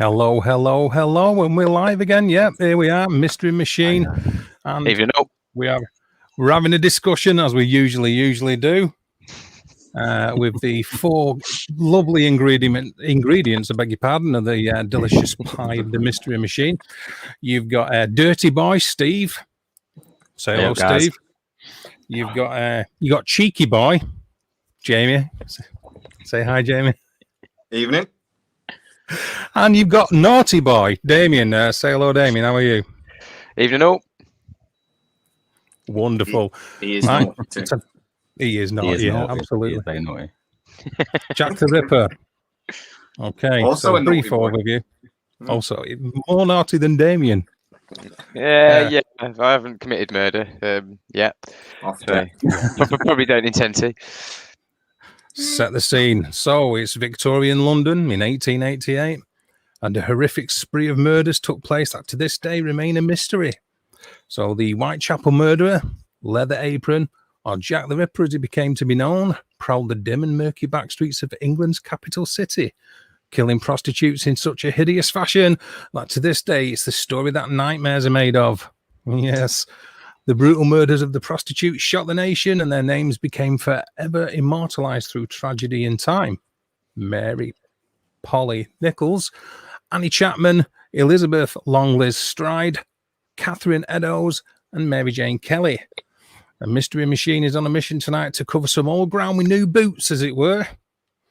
Hello, hello, hello, and we're live again. Yep, here we are, Mystery Machine. And if you know, we're having a discussion as we usually do, with the four lovely ingredients. I beg your pardon, of the delicious pie of the Mystery Machine. You've got Dirty Boy Steve. Say hello, Steve. You've got Cheeky Boy Jamie. Say hi, Jamie. Evening. And you've got Naughty Boy Damian. Say hello, Damian. How are you? Evening all. Wonderful. He is naughty. He is naughty. Yeah, absolutely. He is very naughty. Jack the Ripper. Okay. Also so a naughty boy. of you. Also more naughty than Damian. Yeah. I haven't committed murder yet. Often. So, probably don't intend to. Set the scene. So it's Victorian London in 1888, and a horrific spree of murders took place that to this day remain a mystery. So the Whitechapel murderer, Leather Apron, or Jack the Ripper as he became to be known, prowled the dim and murky back streets of England's capital city, killing prostitutes in such a hideous fashion that to this day it's the story that nightmares are made of. Yes. The brutal murders of the prostitutes shocked the nation, and their names became forever immortalized through tragedy and time. Mary Polly Nichols, Annie Chapman, Elizabeth Longliz Stride, Catherine Eddowes, and Mary Jane Kelly. A Mystery Machine is on a mission tonight to cover some old ground with new boots, as it were.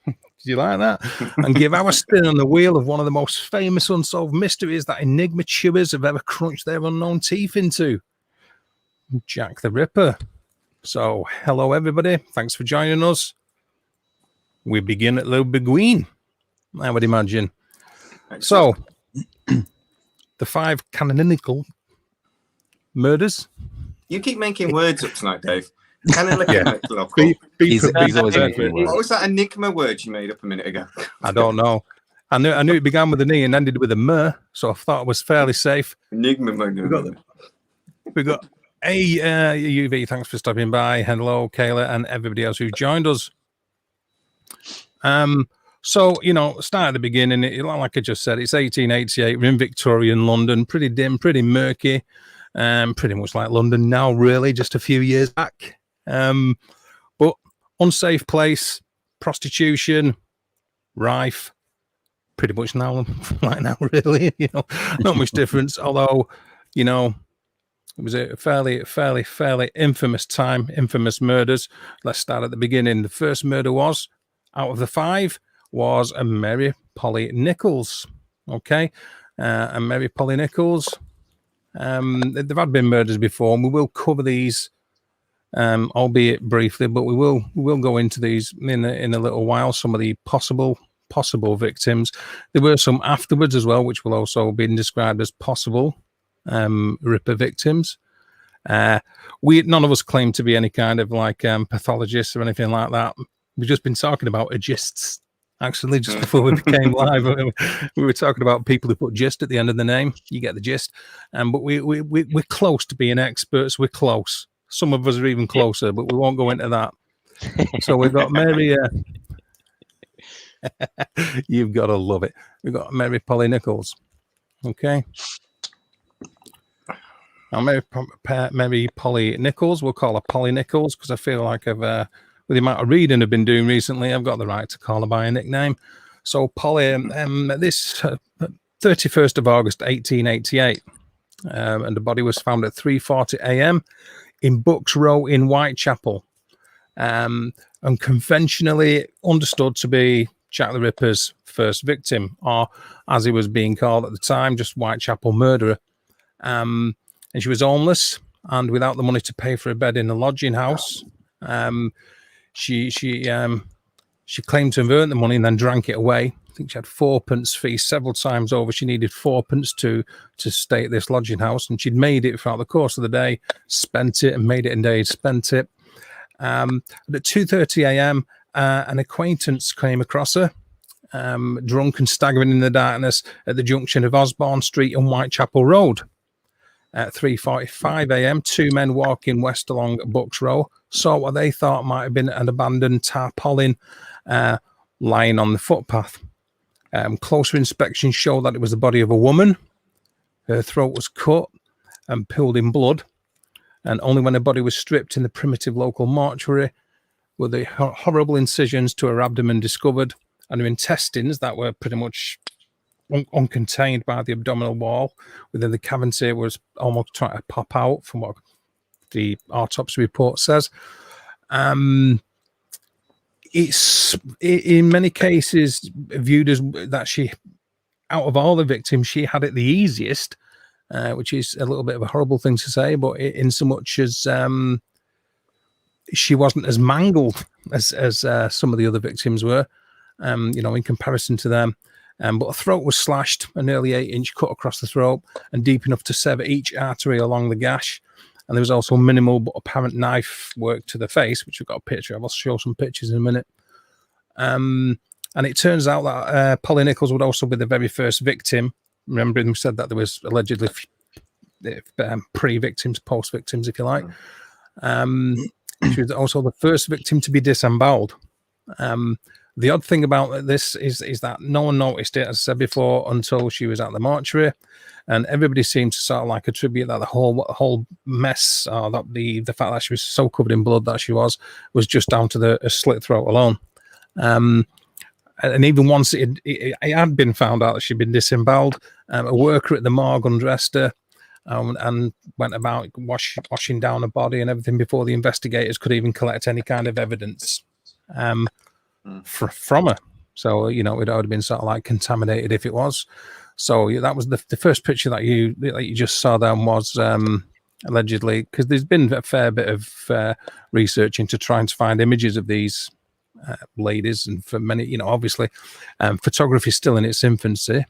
Did you like that? And give our spin on the wheel of one of the most famous unsolved mysteries that enigma chewers have ever crunched their unknown teeth into. Jack the Ripper. So, hello everybody. Thanks for joining us. We begin at Low Beguine, I would imagine. Excellent. So, the five canonical murders. You keep making words up tonight, Dave. Canonical. He's always making words. What was that enigma word you made up a minute ago? I don't know. I knew it began with an E and ended with a M, so I thought it was fairly safe. Enigma. We got UV, thanks for stopping by. Hello, Kayla, and everybody else who joined us. So, start at the beginning. Like I just said, it's 1888. We're in Victorian London. Pretty dim, pretty murky. Pretty much like London now, really, just a few years back. But unsafe place, prostitution, rife. Pretty much now, like now, really. Not much difference. Although, it was a fairly infamous time, infamous murders. Let's start at the beginning. The first murder was, out of the five, was a Mary Polly Nichols. Okay. And Mary Polly Nichols, there have been murders before, and we will cover these, albeit briefly, but we will go into these in a little while, some of the possible victims. There were some afterwards as well, which will also be described as possible Ripper victims. None of us claim to be any kind of like pathologists or anything like that. We've just been talking about agists. Actually, just before we became live, we were talking about people who put gist at the end of the name. You get the gist. But we're close to being experts. We're close. Some of us are even closer, but we won't go into that. So we've got Mary. You've got to love it. We've got Mary Polly Nichols. Okay. Now, Mary Polly Nichols, we'll call her Polly Nichols because I feel like with the amount of reading I've been doing recently, I've got the right to call her by a nickname. So Polly, this 31st of August, 1888, and the body was found at 3:40 a.m. in Bucks Row in Whitechapel, and conventionally understood to be Jack the Ripper's first victim, or as he was being called at the time, just Whitechapel murderer. And she was homeless and without the money to pay for a bed in a lodging house. She claimed to have earned the money and then drank it away. I think she had 4p fee several times over. She needed 4p to stay at this lodging house, and she'd made it throughout the course of the day, spent it, and made it in days, spent it. And at 2:30 a.m., an acquaintance came across her, drunk and staggering in the darkness at the junction of Osborne Street and Whitechapel Road. At 3:45 a.m., two men walking west along Bucks Row saw what they thought might have been an abandoned tarpaulin lying on the footpath. Closer inspection showed that it was the body of a woman. Her throat was cut and pilled in blood. And only when her body was stripped in the primitive local mortuary were the horrible incisions to her abdomen discovered, and her intestines that were pretty much uncontained by the abdominal wall within the cavity was almost trying to pop out, from what the autopsy report says. It's in many cases viewed as that she, out of all the victims, she had it the easiest, which is a little bit of a horrible thing to say, but in so much as she wasn't as mangled as some of the other victims were, in comparison to them. But her throat was slashed, a nearly 8-inch cut across the throat and deep enough to sever each artery along the gash. And there was also minimal but apparent knife work to the face, which we've got a picture of. I'll show some pictures in a minute. And it turns out that Polly Nichols would also be the very first victim. Remember, we said that there was allegedly pre-victims, post-victims, if you like. She was also the first victim to be disemboweled. The odd thing about this is that no one noticed it, as I said before, until she was at the mortuary, and everybody seemed to sort of like attribute that the whole mess, or that the fact that she was so covered in blood that she was just down to the slit throat alone. And even once it had been found out that she'd been disemboweled, a worker at the morgue undressed her and went about washing down her body and everything before the investigators could even collect any kind of evidence from her. So, it would have been sort of like contaminated if it was. So that was the first picture that you just saw then was allegedly, because there's been a fair bit of research into trying to find images of these ladies, and for many, obviously photography is still in its infancy.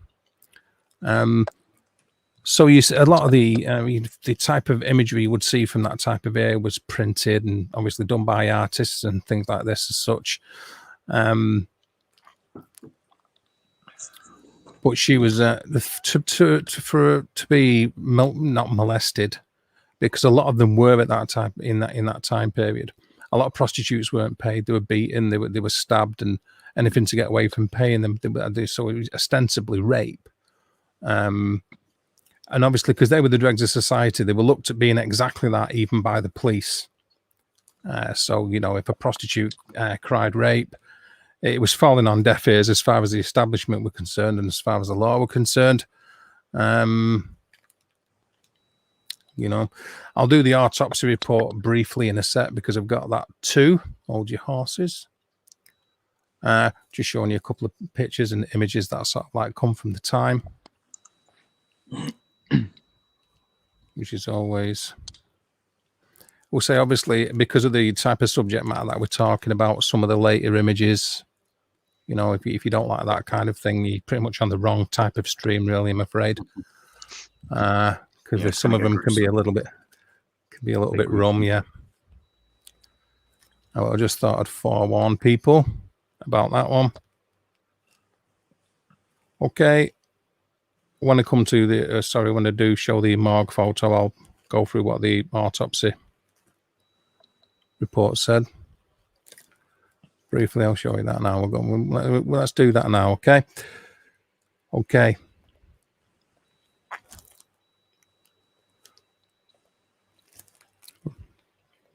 So a lot of the type of imagery you would see from that type of area was printed and obviously done by artists and things like this as such. But she was to be not molested, because a lot of them were at that time in that time period. A lot of prostitutes weren't paid; they were beaten, they were stabbed, and anything to get away from paying them. So it was ostensibly rape. And obviously, because they were the dregs of society, they were looked at being exactly that, even by the police. So if a prostitute cried rape, it was falling on deaf ears as far as the establishment were concerned and as far as the law were concerned. I'll do the autopsy report briefly in a sec, because I've got that too. Hold your horses. Just showing you a couple of pictures and images that sort of like come from the time, which is always, we'll say, obviously, because of the type of subject matter that we're talking about, some of the later images, if you don't like that kind of thing, you're pretty much on the wrong type of stream, really, I'm afraid. Because some of them can be a little bit rum, yeah. I just thought I'd forewarn people about that one. Okay. When I come to the when I do show the morgue photo, I'll go through what the autopsy report said. Briefly, I'll show you that now. Let's do that now, okay? Okay.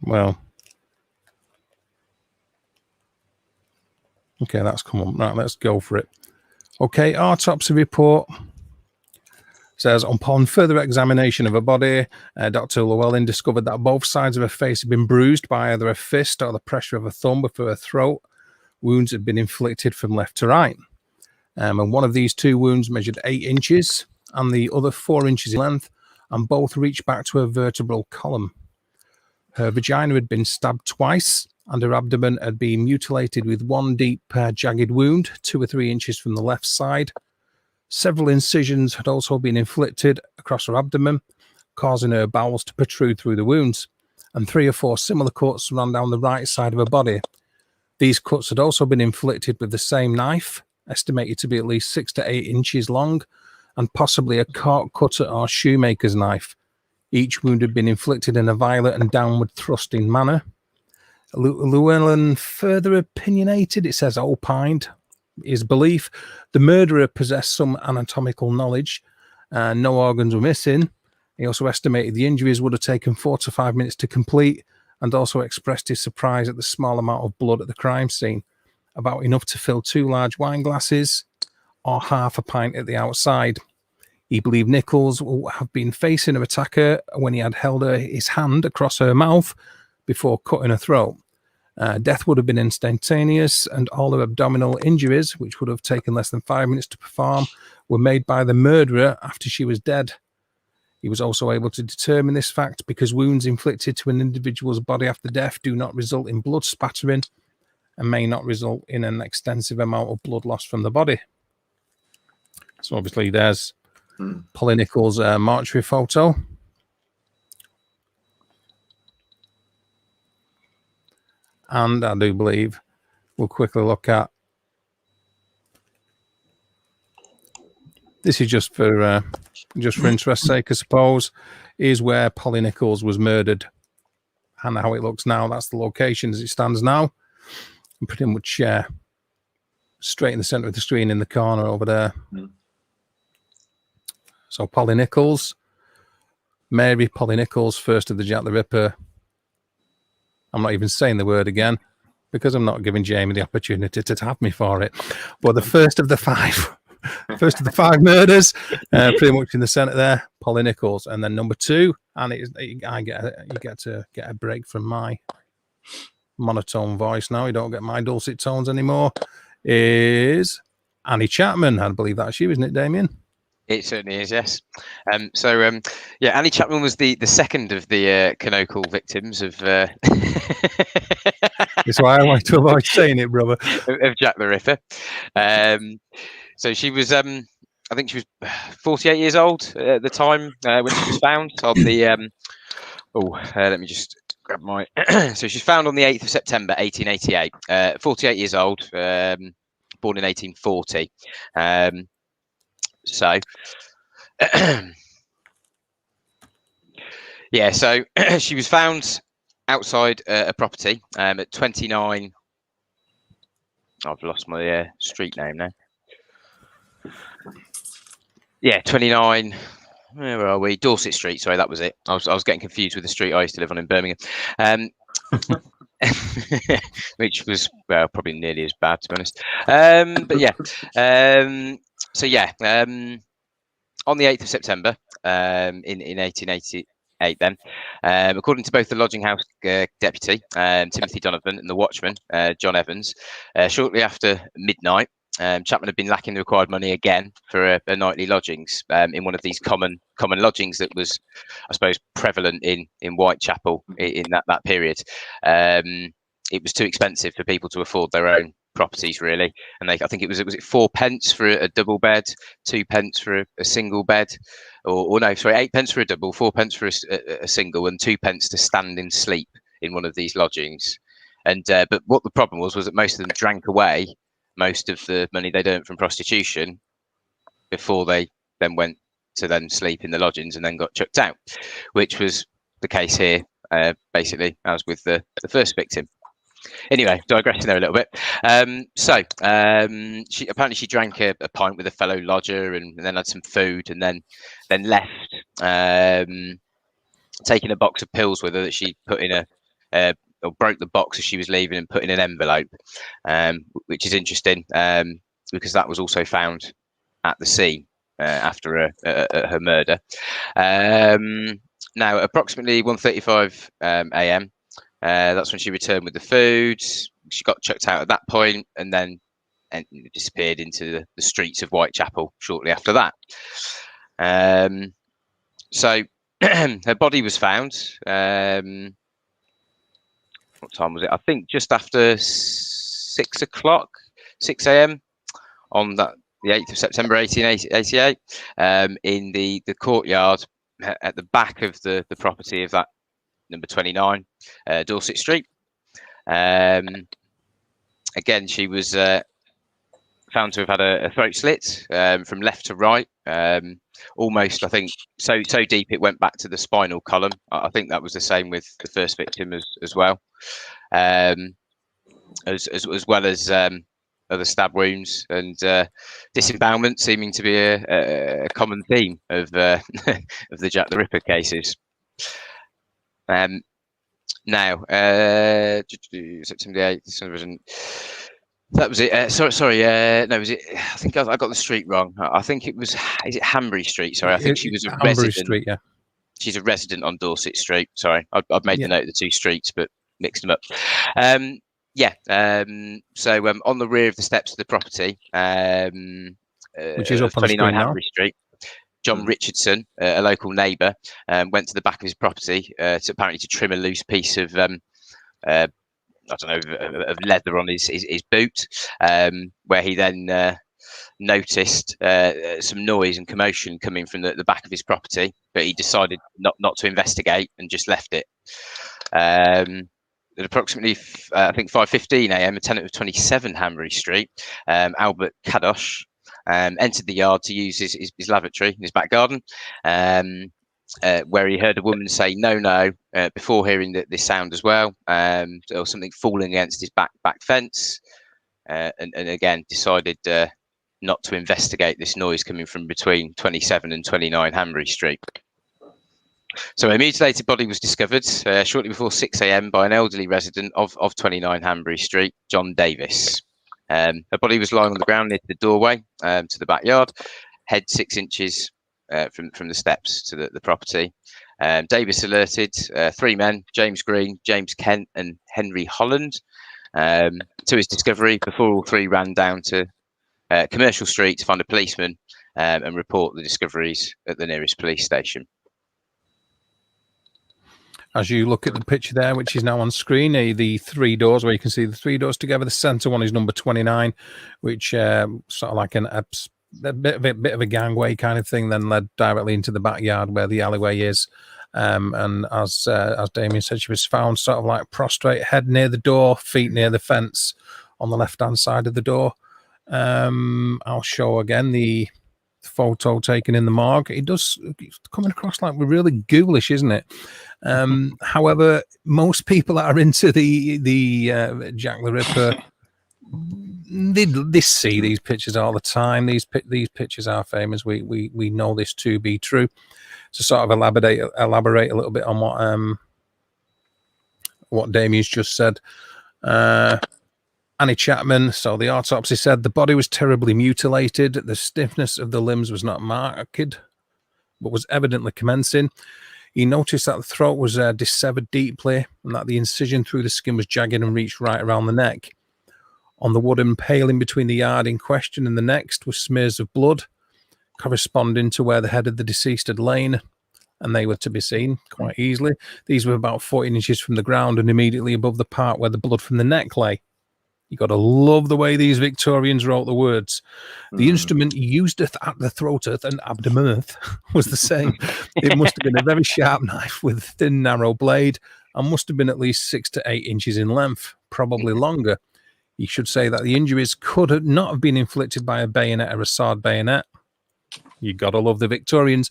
Well, okay, that's come on. Right, let's go for it. Okay, autopsy report says, upon further examination of her body, Dr. Llewellyn discovered that both sides of her face had been bruised by either a fist or the pressure of a thumb before her throat. Wounds had been inflicted from left to right. And one of these two wounds measured 8 inches and the other 4 inches in length, and both reached back to her vertebral column. Her vagina had been stabbed twice, and her abdomen had been mutilated with one deep, jagged wound, 2 or 3 inches from the left side. Several incisions had also been inflicted across her abdomen, causing her bowels to protrude through the wounds, and 3 or 4 similar cuts ran down the right side of her body. These cuts had also been inflicted with the same knife, estimated to be at least 6 to 8 inches long, and possibly a cork cutter or shoemaker's knife. Each wound had been inflicted in a violent and downward thrusting manner. Llewellyn further opinionated, it says opined, his belief. The murderer possessed some anatomical knowledge. No organs were missing. He also estimated the injuries would have taken 4 to 5 minutes to complete, and also expressed his surprise at the small amount of blood at the crime scene, about enough to fill 2 large wine glasses or half a pint at the outside. He believed Nichols would have been facing her attacker when he had held his hand across her mouth before cutting her throat. Death would have been instantaneous, and all her abdominal injuries, which would have taken less than 5 minutes to perform, were made by the murderer after she was dead. He was also able to determine this fact because wounds inflicted to an individual's body after death do not result in blood spattering and may not result in an extensive amount of blood loss from the body. So obviously there's Polly Nichols' mortuary photo. And I do believe we'll quickly look at, this is just for interest's sake, I suppose, is where Polly Nichols was murdered and how it looks now. That's the location as it stands now. And pretty much straight in the centre of the screen in the corner over there. So Polly Nichols, Mary Polly Nichols, first of the Jack the Ripper. I'm not even saying the word again because I'm not giving Jamie the opportunity to tap me for it. But the first of the 5 murders, pretty much in the centre there, Polly Nichols. And then number 2, and you get to get a break from my monotone voice now. You don't get my dulcet tones anymore. Is Annie Chapman. I believe that's you, isn't it, Damian? It certainly is, yes. Yeah, Annie Chapman was the second of the canonical victims of. That's why I like to avoid saying it, brother. Of Jack the Ripper. So she was, I think she was 48 years old at the time when she was found on the. Let me just grab my. So she's found on the 8th of September, 1888. 48 years old, born in 1840. So, yeah, so she was found outside a property at 29. I've lost my street name now. Yeah, 29. Where are we? Dorset Street. Sorry, that was it. I was getting confused with the street I used to live on in Birmingham, which was probably nearly as bad, to be honest. But yeah. So yeah, on the 8th of September in 1888 then, according to both the lodging house deputy, Timothy Donovan, and the watchman, John Evans, shortly after midnight, Chapman had been lacking the required money again for a nightly lodgings in one of these common lodgings that was, I suppose, prevalent in Whitechapel in that period. It was too expensive for people to afford their own properties, really, and I think it was 4 pence for a double bed, 2 pence for a single bed, or no, sorry, 8 pence for a double, 4 pence for a single, and 2 pence to stand and sleep in one of these lodgings. And but what the problem was that most of them drank away most of the money they'd earned from prostitution before they then went to sleep in the lodgings and then got chucked out, which was the case here, basically, as with the first victim. Anyway, digressing there a little bit. She drank a pint with a fellow lodger and then had some food and then left, taking a box of pills with her that she put in or broke the box as she was leaving and put in an envelope, which is interesting because that was also found at the scene after her murder. Now, approximately 1:35 a.m. That's when she returned with the food. She got chucked out at that point and then disappeared into the streets of Whitechapel shortly after that. So her body was found. What time was it? I think just after 6 a.m. on the 8th of September 1888 in the courtyard at the back of the property of that number 29 Dorset Street. Again, she was found to have had a throat slit from left to right, almost, I think, so deep it went back to the spinal column. I think that was the same with the first victim as well, as well as other stab wounds, and disembowelment seeming to be a common theme of of the Jack the Ripper cases. Now, September 8th. That was it. Sorry. No, was it? I think I got the street wrong. I think it was. Is it Hanbury Street? Sorry, I think she was a Hanbury resident. Street, yeah. She's a resident on Dorset Street. Sorry, I've made the note of the two streets, but mixed them up. So on the rear of the steps of the property, which is up on 29 now. Hanbury Street, John Richardson, a local neighbour, went to the back of his property to trim a loose piece of I don't know, of leather on his boot, where he then noticed some noise and commotion coming from the back of his property, but he decided not to investigate and just left it. At approximately, I think 5:15 a.m., a tenant of 27 Hanbury Street, Albert Kadosh, entered the yard to use his lavatory in his back garden, where he heard a woman say no before hearing the sound as well, or something falling against his back fence, and again decided not to investigate this noise coming from between 27 and 29 Hanbury Street. So a mutilated body was discovered shortly before 6 a.m. by an elderly resident of 29 Hanbury Street, John Davis. Her body was lying on the ground near the doorway to the backyard, head 6 inches from the steps to the property. Davis alerted 3 men, James Green, James Kent and Henry Holland, to his discovery before all 3 ran down to Commercial Street to find a policeman and report the discoveries at the nearest police station. As you look at the picture there, which is now on screen, the 3 doors, where you can see the 3 doors together, the centre one is number 29, which sort of like a bit of a gangway kind of thing, then led directly into the backyard where the alleyway is. And as Damian said, she was found sort of like prostrate, head near the door, feet near the fence on the left-hand side of the door. I'll show again the photo taken in the morgue. It's coming across like we're really ghoulish, isn't it? However, most people that are into the Jack the Ripper, they see these pictures all the time. These pictures are famous. We know this to be true. To sort of elaborate a little bit on what Damian's just said. Annie Chapman, so the autopsy said the body was terribly mutilated. The stiffness of the limbs was not marked, but was evidently commencing. He noticed that the throat was dissevered deeply and that the incision through the skin was jagged and reached right around the neck. On the wooden paling between the yard in question and the next were smears of blood corresponding to where the head of the deceased had lain, and they were to be seen quite easily. These were about 14 inches from the ground and immediately above the part where the blood from the neck lay. You got to love the way these Victorians wrote the words. The instrument used at the throat and abdomen was the same. It must have been a very sharp knife with a thin, narrow blade and must have been at least 6 to 8 inches in length, probably longer. You should say that the injuries could not have been inflicted by a bayonet or a sword bayonet. You got to love the Victorians.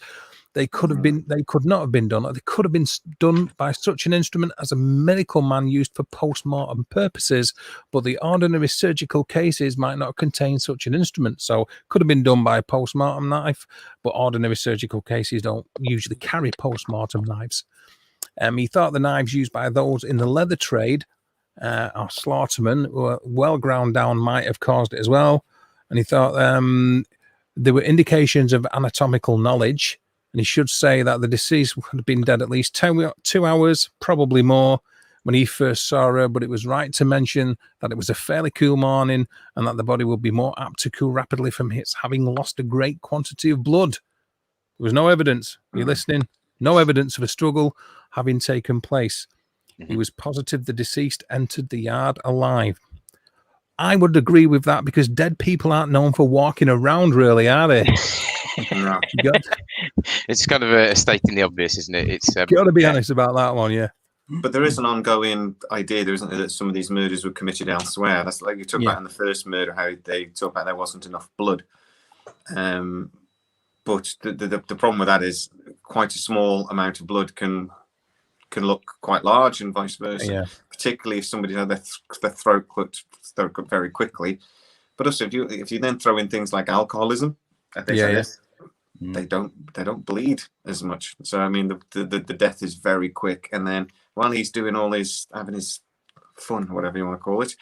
They could not have been done, or they could have been done by such an instrument as a medical man used for post-mortem purposes, but the ordinary surgical cases might not contain such an instrument. So could have been done by a post-mortem knife, but ordinary surgical cases don't usually carry post-mortem knives. He thought the knives used by those in the leather trade or slaughtermen were well ground down might have caused it as well. And he thought there were indications of anatomical knowledge. And he should say that the deceased would have been dead at least 2 hours, probably more, when he first saw her. But it was right to mention that it was a fairly cool morning and that the body would be more apt to cool rapidly from his having lost a great quantity of blood. There was no evidence. Are you listening? No evidence of a struggle having taken place. He was positive the deceased entered the yard alive. I would agree with that because dead people aren't known for walking around, really, are they? No. It's kind of a stating the obvious, isn't it? It's got to be honest about that one, yeah. But there is an ongoing idea, there isn't there, that some of these murders were committed elsewhere. That's like you talked about in the first murder, how they talk about there wasn't enough blood. But the problem with that is quite a small amount of blood can look quite large, and vice versa. Yeah. Particularly if somebody had their throat cut very quickly, But also, if you then throw in things like alcoholism, they don't bleed as much. So I mean, the death is very quick. And then while he's doing all having his fun, whatever you want to call it,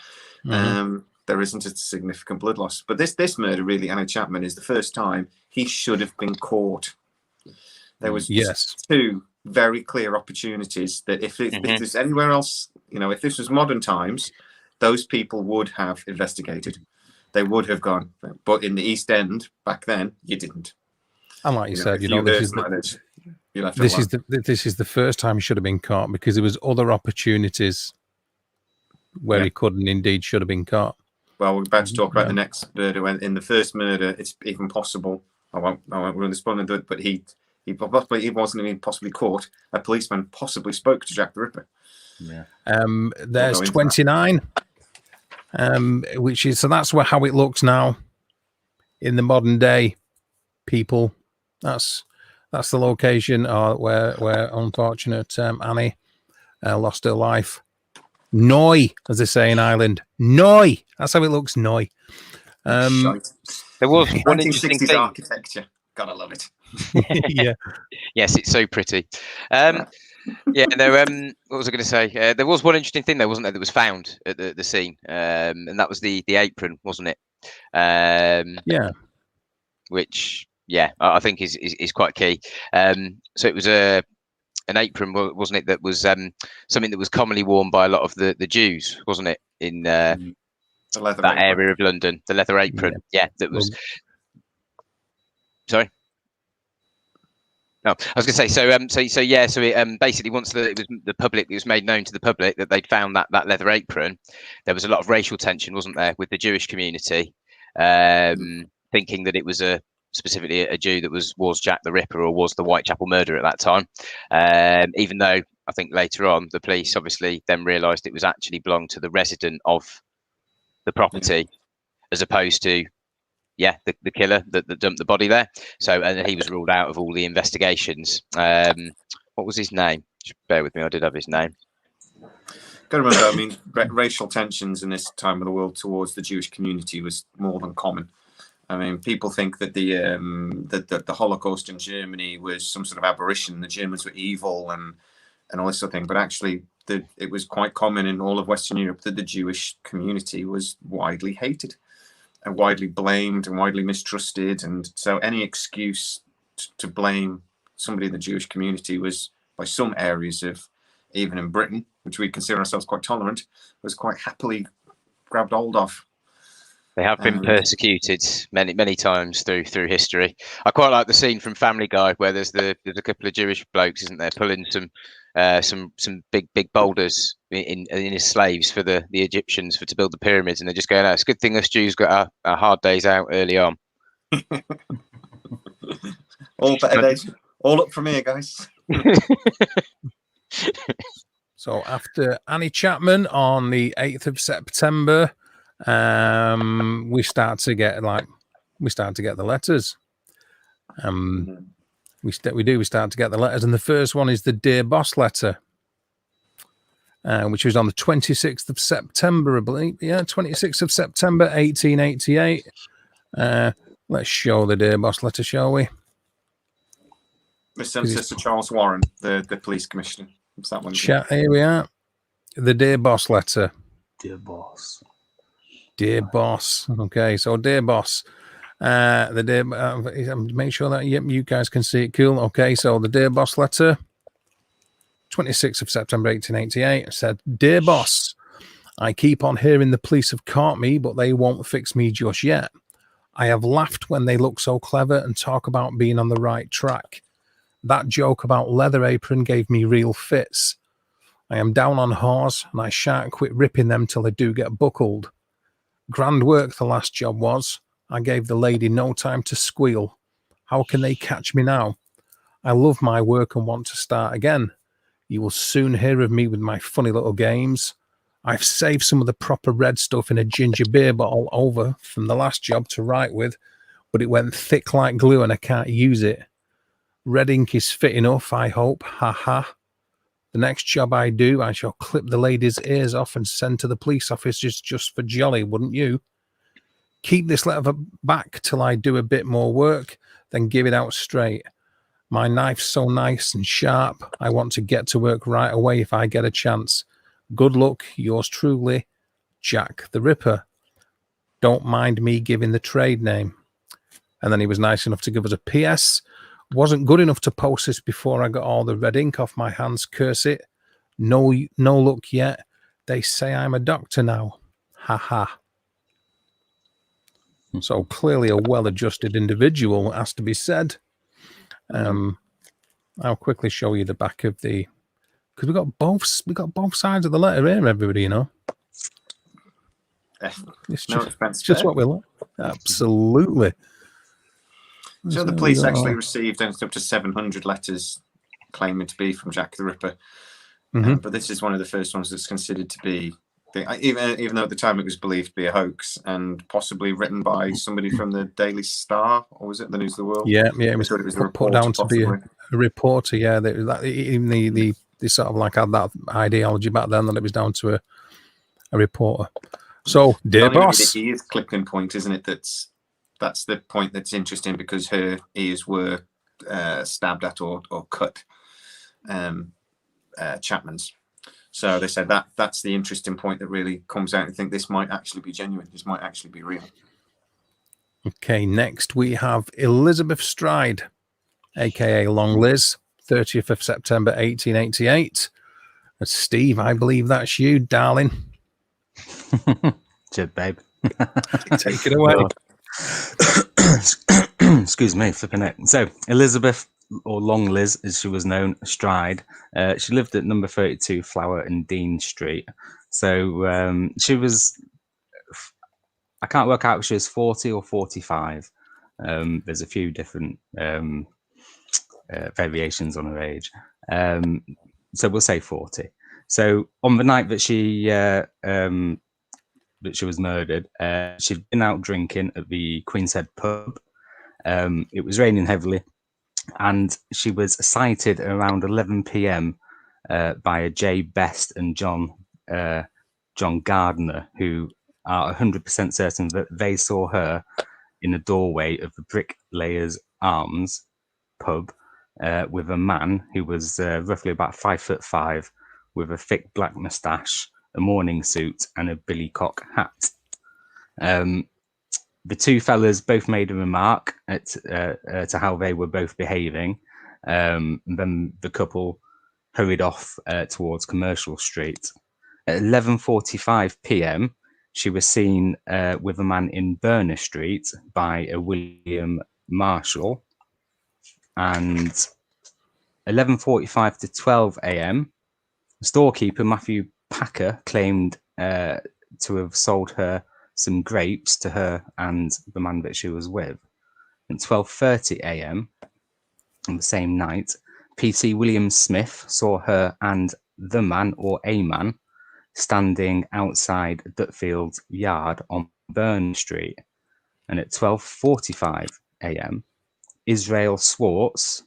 there isn't a significant blood loss. But this murder, really, Annie Chapman, is the first time he should have been caught. There was two very clear opportunities that if there's anywhere else, if this was modern times, those people would have investigated. They would have gone. But in the East End back then, you didn't. And like you said, this is the first time he should have been caught, because there was other opportunities where he could and indeed should have been caught. Well, we're about to talk about the next murder. When in the first murder, it's even possible. I won't really respond to it, but he wasn't even possibly caught. A policeman possibly spoke to Jack the Ripper. Yeah. There's 29. Which is, so that's how it looks now in the modern day, people. That's the location where unfortunate Annie lost her life. Noi, as they say in Ireland. Noi. That's how it looks. Noi. There was one interesting thing. Architecture. Gotta love it. Yeah. Yes, it's so pretty. What was I going to say? There was one interesting thing, though, wasn't there, that was found at the scene, and that was the apron, wasn't it? Yeah. Which, I think is quite key. So it was an apron, wasn't it? That was something that was commonly worn by a lot of the Jews, wasn't it? In that area of London, the leather apron. Yeah, that was. Sorry. No, I was going to say. So it basically once it was made known to the public that they'd found that leather apron, there was a lot of racial tension, wasn't there, with the Jewish community, thinking that it was specifically a Jew that was Jack the Ripper or was the Whitechapel murderer at that time. Even though I think later on the police obviously then realised it was actually belonged to the resident of the property, as opposed to the killer that dumped the body there. So and he was ruled out of all the investigations. What was his name? Just bear with me, I did have his name. Got to remember, I mean, racial tensions in this time of the world towards the Jewish community was more than common. I mean, people think that the Holocaust in Germany was some sort of aberration. The Germans were evil and all this sort of thing. But actually, it was quite common in all of Western Europe that the Jewish community was widely hated and widely blamed and widely mistrusted. And so any excuse to blame somebody in the Jewish community was, by some areas of, even in Britain, which we consider ourselves quite tolerant, was quite happily grabbed hold of. They have been persecuted many times through history. I quite like the scene from Family Guy where there's a couple of Jewish blokes, isn't there, pulling some big boulders in his slaves for the Egyptians to build the pyramids, and they're just going, "Oh, it's a good thing us Jews got our hard days out early on." All better days, all up from here, guys. So after Annie Chapman on the 8th of September. We start to get the letters. We start to get the letters, and the first one is the Dear Boss letter, which was on the 26th of September, I believe. Yeah, 26th of September, 1888. Let's show the Dear Boss letter, shall we? It's sent to Sir Charles Warren, the police commissioner. What's that one? Here we are. The Dear Boss letter. Dear Boss. Dear Boss. Okay, so Dear Boss. The Dear make sure that you guys can see it. Cool. Okay, so the Dear Boss letter, 26th of September 1888, said, "Dear Boss, I keep on hearing the police have caught me, but they won't fix me just yet. I have laughed when they look so clever and talk about being on the right track. That joke about leather apron gave me real fits. I am down on whores and I shan't quit ripping them till they do get buckled. Grand work the last job was. I gave the lady no time to squeal. How can they catch me now? I love my work and want to start again. You will soon hear of me with my funny little games. I've saved some of the proper red stuff in a ginger beer bottle over from the last job to write with, but it went thick like glue and I can't use it. Red ink is fit enough, I hope. Ha ha. The next job I do, I shall clip the lady's ears off and send to the police office just for jolly, wouldn't you? Keep this letter back till I do a bit more work, then give it out straight. My knife's so nice and sharp, I want to get to work right away if I get a chance. Good luck, yours truly, Jack the Ripper. Don't mind me giving the trade name. And then he was nice enough to give us a PS. Wasn't good enough to post this before I got all the red ink off my hands, curse it. No luck yet. They say I'm a doctor now. Ha ha. So clearly a well-adjusted individual, has to be said. I'll quickly show you the back of the, because we got both sides of the letter here, everybody, you know. It's just what we like. Absolutely. So the police actually received up to 700 letters claiming to be from Jack the Ripper. But this is one of the first ones that's considered to be, even though at the time it was believed to be a hoax and possibly written by somebody from the Daily Star, or was it the News of the World? Yeah, it was put down to be a reporter. Yeah, even the sort of like had that ideology back then that it was down to a reporter. So, dear boss, the ears clipping point, isn't it? That's the point that's interesting, because her ears were stabbed at or cut. Chapman's. So they said that's the interesting point that really comes out. I think this might actually be genuine. This might actually be real. Okay, next we have Elizabeth Stride, aka Long Liz, 30th of September 1888. Steve, I believe that's you, darling. Cheers, babe. Take it away. Excuse me, flipping it. So Elizabeth, or Long Liz as she was known, Stride, she lived at number 32 Flower and Dean Street. So she was, I can't work out if she was 40 or 45. There's a few different variations on her age. So we'll say 40. So on the night that she was murdered, she'd been out drinking at the Queen's Head pub. It was raining heavily, and she was sighted around 11 p.m. By a J. Best and John Gardner, who are 100% certain that they saw her in the doorway of the Bricklayers Arms pub with a man who was roughly about 5'5", with a thick black moustache, a morning suit, and a billycock hat. The two fellas both made a remark to how they were both behaving. Then the couple hurried off towards Commercial Street. At 11:45 p.m., she was seen with a man in Burner Street by a William Marshall. And 11:45 to 12 a.m., storekeeper Matthew Packer claimed to have sold her some grapes to her and the man that she was with. At 12:30 a.m. on the same night, P.T. William Smith saw her and the man, or a man, standing outside Dutfield's yard on Burn Street. And at 12:45 a.m., Israel Swartz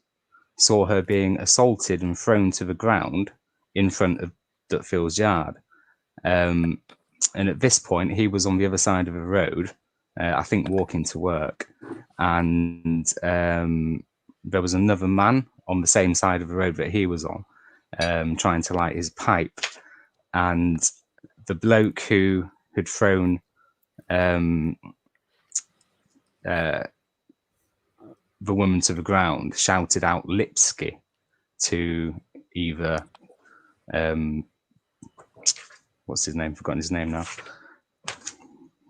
saw her being assaulted and thrown to the ground in front of Dutfield's yard. And at this point, he was on the other side of the road, I think walking to work. And there was another man on the same side of the road that he was on, trying to light his pipe. And the bloke who had thrown the woman to the ground shouted out Lipsky to either... what's his name? Forgotten his name now.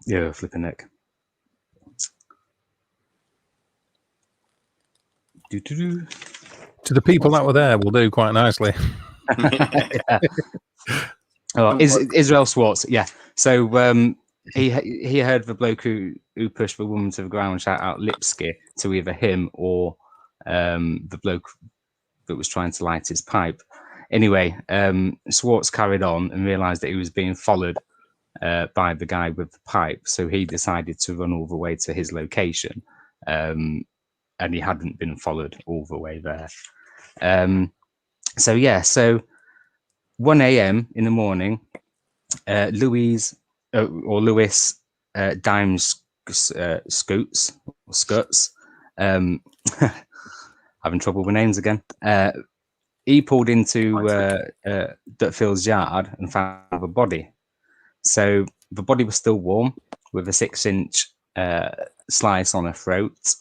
Yeah, flipping neck. To the people that were there, will do quite nicely. Yeah. Oh, Israel Swartz, yeah. So he heard the bloke who pushed the woman to the ground shout out Lipsky to either him or the bloke that was trying to light his pipe. Anyway, Swartz carried on and realised that he was being followed by the guy with the pipe, so he decided to run all the way to his location, and he hadn't been followed all the way there. So 1 a.m. in the morning, Lewis Dimes Scuts, having trouble with names again. He pulled into Dutfield's yard and found the body. So the body was still warm with a 6-inch slice on her throat.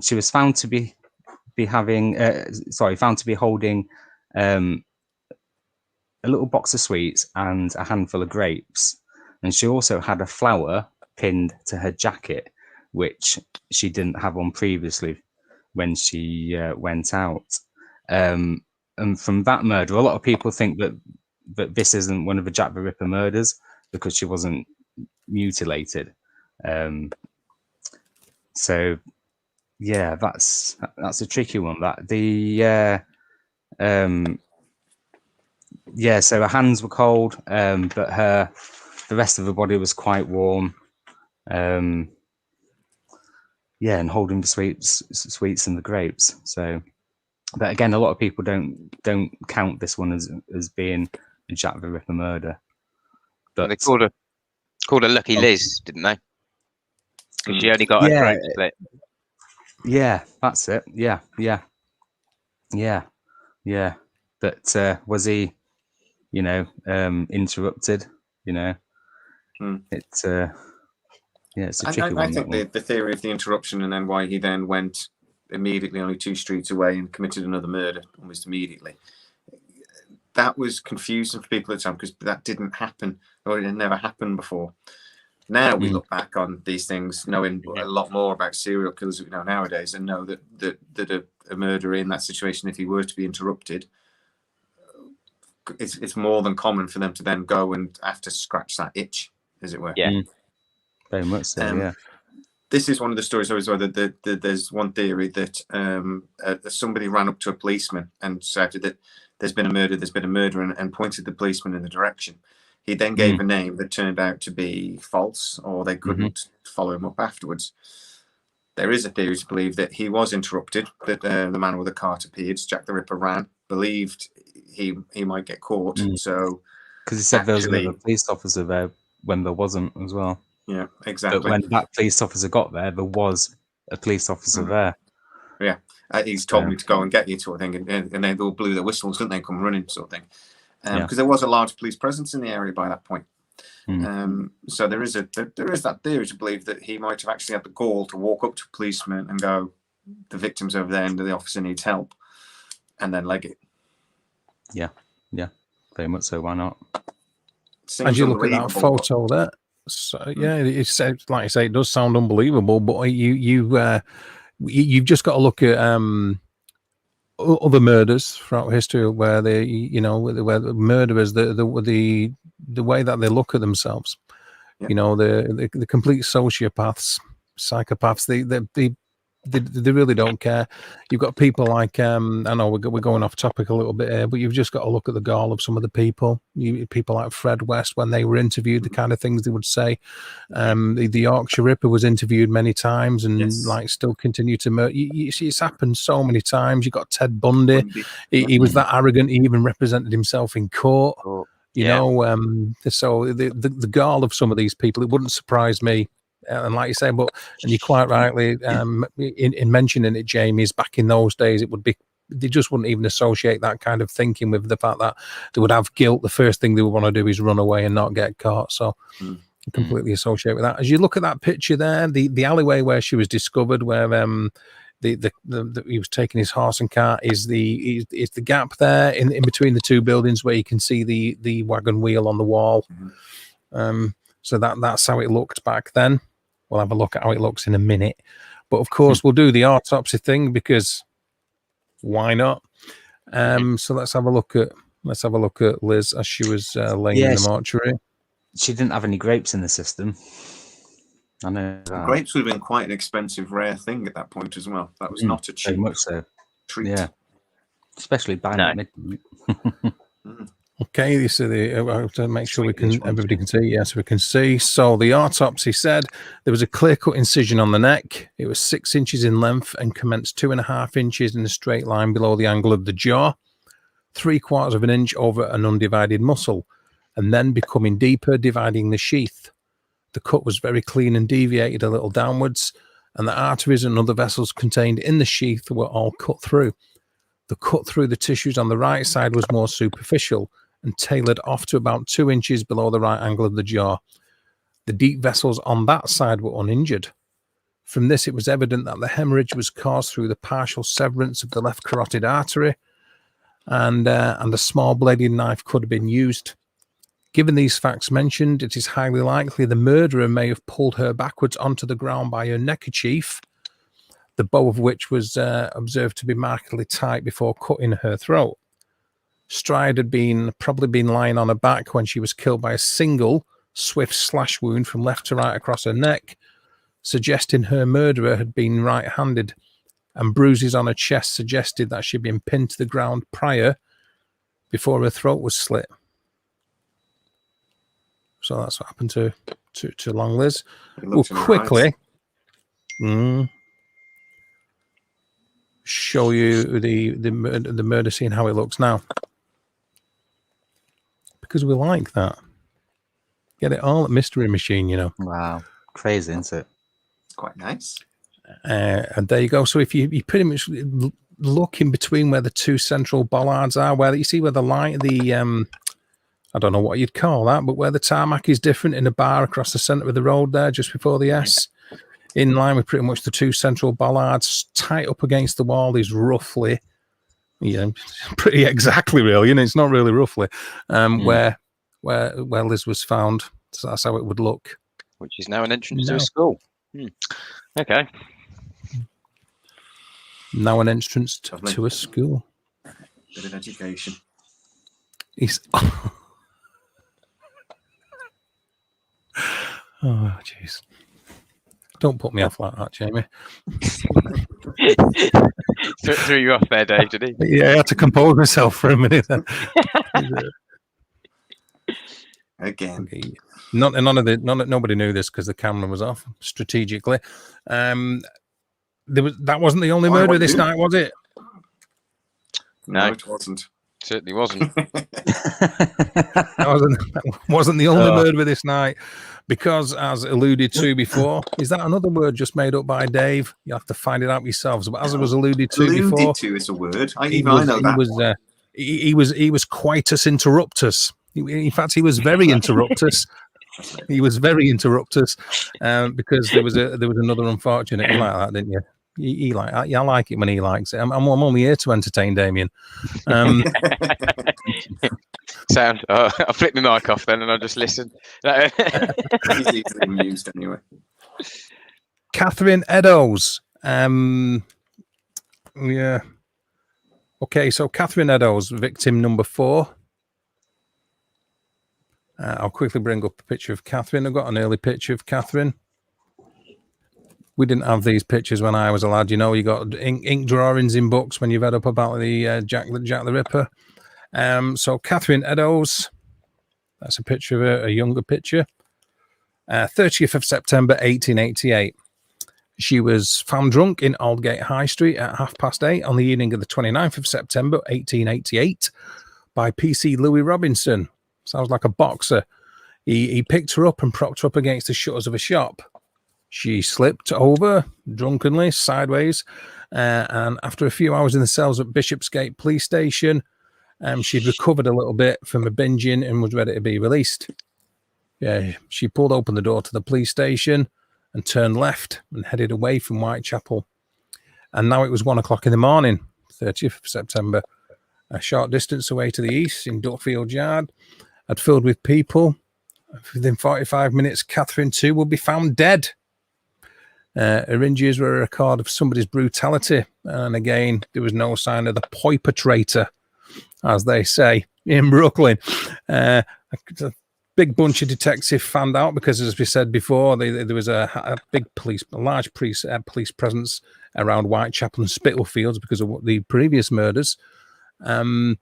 She was found to be holding a little box of sweets and a handful of grapes. And she also had a flower pinned to her jacket, which she didn't have on previously when she went out. And from that murder, a lot of people think that this isn't one of the Jack the Ripper murders because she wasn't mutilated. So yeah, that's a tricky one. So her hands were cold, but the rest of the body was quite warm. And holding the sweets and the grapes. So, but again, a lot of people don't count this one as being a Jack the Ripper murder. But they called her Lucky Liz, didn't they? Because she only got her throat split. Yeah, that's it. Yeah. But was he, interrupted? It's it's a tricky one. I think the theory of the interruption and then why he then went immediately only 2 streets away and committed another murder almost immediately. That was confusing for people at the time because that didn't happen, or it had never happened before. Now we look back on these things knowing a lot more about serial killers that we know nowadays and know that a murderer in that situation, if he were to be interrupted, it's more than common for them to then go and have to scratch that itch, as it were. Yeah. Very much so, yeah. This is one of the stories always where there's one theory that somebody ran up to a policeman and shouted that there's been a murder, and pointed the policeman in the direction. He then gave a name that turned out to be false, or they couldn't follow him up afterwards. There is a theory to believe that he was interrupted, that the man with the cart appeared, Jack the Ripper ran, believed he might get caught. So, because he said there was another police officer there when there wasn't as well. Yeah, exactly. But when that police officer got there was a police officer there. Yeah, he's told me to go and get you, sort of thing, and they all blew their whistles, didn't they? Come running, sort of thing, because there was a large police presence in the area by that point. So there is that theory to believe that he might have actually had the gall to walk up to a policeman and go, "The victim's over there, and the officer needs help," and then leg it. Yeah, very much so. Why not? As you look at that photo there, so it's like I say, it does sound unbelievable, but you've just got to look at other murders throughout history where where the murderers, the way that they look at themselves, the complete sociopaths, psychopaths, they really don't care. You've got people like I know we're going off topic a little bit here, but you've just got to look at the gall of some of the people. People like Fred West, when they were interviewed, the kind of things they would say. The Yorkshire Ripper was interviewed many times and still continue to murder. You see, it's happened so many times. You got Ted Bundy. He was that arrogant. He even represented himself in court. So the gall of some of these people, it wouldn't surprise me. And like you say, and you're quite rightly in mentioning it, Jamie, is back in those days, they just wouldn't even associate that kind of thinking with the fact that they would have guilt. The first thing they would want to do is run away and not get caught. So completely associate with that. As you look at that picture there, the alleyway where she was discovered, where he was taking his horse and cart, is the gap there in between the two buildings where you can see the wagon wheel on the wall. So that's how it looked back then. We'll have a look at how it looks in a minute. But of course, we'll do the autopsy thing because why not? So let's have a look at Liz as she was laying in the mortuary. She didn't have any grapes in the system. I know that. Grapes would have been quite an expensive, rare thing at that point as well. That was not a cheap treat. Yeah, especially buying at midnight. Okay, so I have to make sure everybody can see. Yes, we can see. So the autopsy said there was a clear-cut incision on the neck. It was 6 inches in length and commenced 2.5 inches in a straight line below the angle of the jaw, 3/4 of an inch over an undivided muscle, and then becoming deeper, dividing the sheath. The cut was very clean and deviated a little downwards, and the arteries and other vessels contained in the sheath were all cut through. The cut through the tissues on the right side was more superficial and tailored off to about 2 inches below the right angle of the jaw. The deep vessels on that side were uninjured. From this, it was evident that the hemorrhage was caused through the partial severance of the left carotid artery, and a small bladed knife could have been used. Given these facts mentioned, it is highly likely the murderer may have pulled her backwards onto the ground by her neckerchief, the bow of which was observed to be markedly tight before cutting her throat. Stride had probably been lying on her back when she was killed by a single swift slash wound from left to right across her neck, suggesting her murderer had been right-handed, and bruises on her chest suggested that she'd been pinned to the ground before her throat was slit. So that's what happened to Long Liz. We'll quickly show you the murder scene, how it looks now, because we like that. Get it all at Mystery Machine, you know. Wow, crazy, isn't it? It's quite nice. And there you go. So if you pretty much look in between where the two central bollards are, where you see where the line, I don't know what you'd call that, but where the tarmac is different in a bar across the centre of the road there, just before the S, in line with pretty much the two central bollards, tight up against the wall is roughly, pretty exactly really, and it's not really roughly, where Liz was found. So that's how it would look. Which is now an entrance to a school. Okay. Now an entrance to a school. Bit of education. Oh, jeez. Don't put me off like that, Jamie. Threw you off there, Dave, did he? Yeah, I had to compose myself for a minute then. Again. Okay. Nobody knew this because the camera was off strategically. That wasn't the only murder this night, was it? No, it wasn't. Certainly wasn't. That wasn't the only murder this night, because as alluded to before, is that another word just made up by Dave? You have to find it out yourselves. But as it was alluded to before, alluded to is a word. I know that. He was quietus interruptus. In fact, he was very interruptus. He was very interruptus, because there was another unfortunate. You like that, didn't you? He like that. Yeah, I like it when he likes it. I'm only here to entertain Damian. Sound. I'll flip my mic off then, and I'll just listen. He's easily amused anyway. Catherine Eddowes. Yeah. Okay, so Catherine Eddowes, victim number 4. I'll quickly bring up a picture of Catherine. I've got an early picture of Catherine. We didn't have these pictures when I was a lad. You know, you got ink drawings in books when you've read up about the Jack the Ripper. So Catherine Eddowes, that's a picture of her, a younger picture. 30th of September, 1888. She was found drunk in Aldgate High Street at 8:30 on the evening of the 29th of September, 1888, by PC Louis Robinson. Sounds like a boxer. He picked her up and propped her up against the shutters of a shop. She slipped over drunkenly sideways, and after a few hours in the cells at Bishopsgate Police Station, she'd recovered a little bit from a binging and was ready to be released. Yeah, she pulled open the door to the police station and turned left and headed away from Whitechapel. And now it was 1 o'clock in the morning, 30th of September. A short distance away to the east in Dutfield Yard had filled with people. Within 45 minutes, Catherine too would be found dead. Her injuries were a record of somebody's brutality, and again there was no sign of the perpetrator, as they say in Brooklyn. A big bunch of detectives fanned out because, as we said before, there was a large police presence around Whitechapel and Spitalfields because of the previous murders, and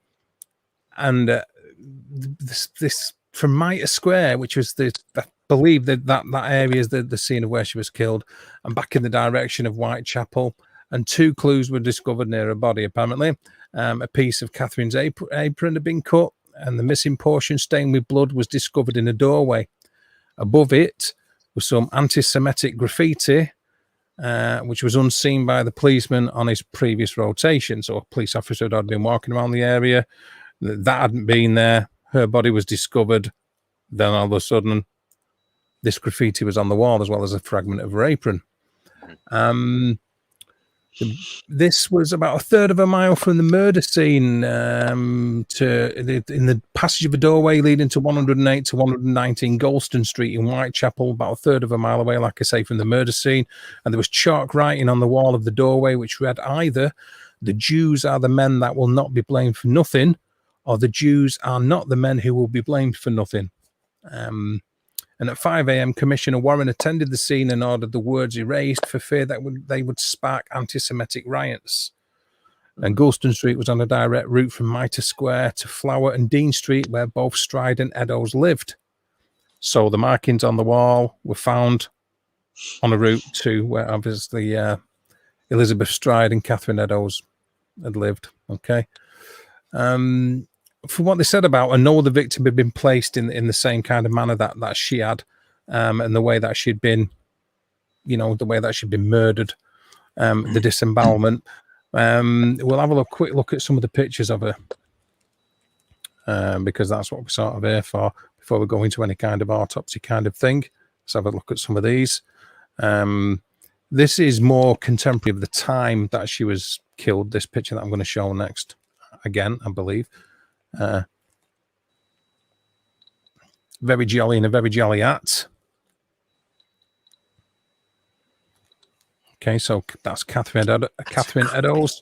this from Mitre Square, which was I believe that area is the scene of where she was killed, and back in the direction of Whitechapel. And 2 clues were discovered near her body, apparently. A piece of Catherine's apron had been cut, and the missing portion stained with blood was discovered in a doorway. Above it, was some anti-Semitic graffiti, which was unseen by the policeman on his previous rotation. So a police officer had been walking around the area. That hadn't been there. Her body was discovered. Then all of a sudden, this graffiti was on the wall, as well as a fragment of her apron. This was about a third of a mile from the murder scene, in the passage of a doorway leading to 108 to 119 Golston Street in Whitechapel, about a third of a mile away, like I say, from the murder scene. And there was chalk writing on the wall of the doorway, which read either, "The Jews are the men that will not be blamed for nothing," or "The Jews are not the men who will be blamed for nothing." And at 5 a.m., Commissioner Warren attended the scene and ordered the words erased for fear that they would spark anti-Semitic riots. And Golston Street was on a direct route from Mitre Square to Flower and Dean Street, where both Stride and Eddowes lived. So the markings on the wall were found on a route to where obviously Elizabeth Stride and Catherine Eddowes had lived. Okay. For what they said about her, no other victim had been placed in the same kind of manner that she had, and the way that she'd been, the way that she'd been murdered, the disembowelment. We'll have a quick look at some of the pictures of her, because that's what we're sort of here for before we go into any kind of autopsy kind of thing. Let's have a look at some of these. This is more contemporary of the time that she was killed. This picture that I'm going to show next, again, I believe. Very jolly in a very jolly hat. Okay, so that's Catherine Eddowes.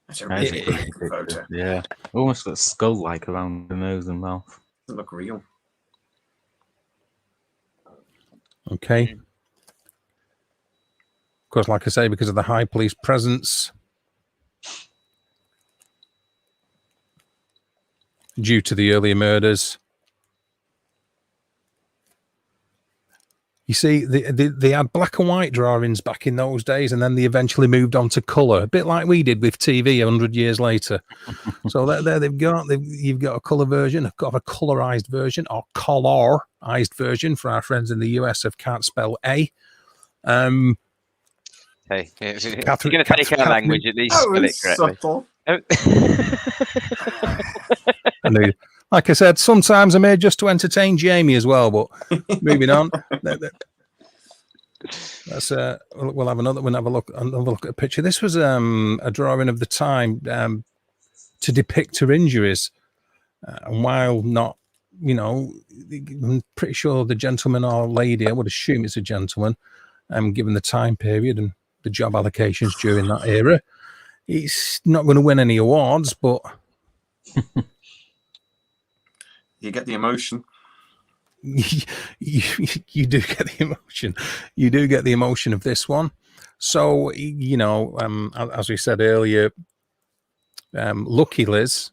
That's a really great photo. Yeah, almost got skull-like around the nose and mouth. Doesn't look real. Okay. Of course, like I say, because of the high police presence, due to the earlier murders. You see, they had black and white drawings back in those days, and then they eventually moved on to colour, a bit like we did with TV 100 years later. So there you've got a colour version, got a colourised version, or colourised version for our friends in the US who can't spell A. Hey, if you're going to take our language, at least spell it correctly. Subtle. And like I said, sometimes I'm here just to entertain Jamie as well. But moving on, that's we'll have a look at a picture. This was a drawing of the time to depict her injuries, and while not, I'm pretty sure the gentleman or lady, I would assume it's a gentleman, given the time period and the job allocations during that era, he's not going to win any awards, but you get the emotion. you do get the emotion. You do get the emotion of this one. So, as we said earlier, Lucky Liz,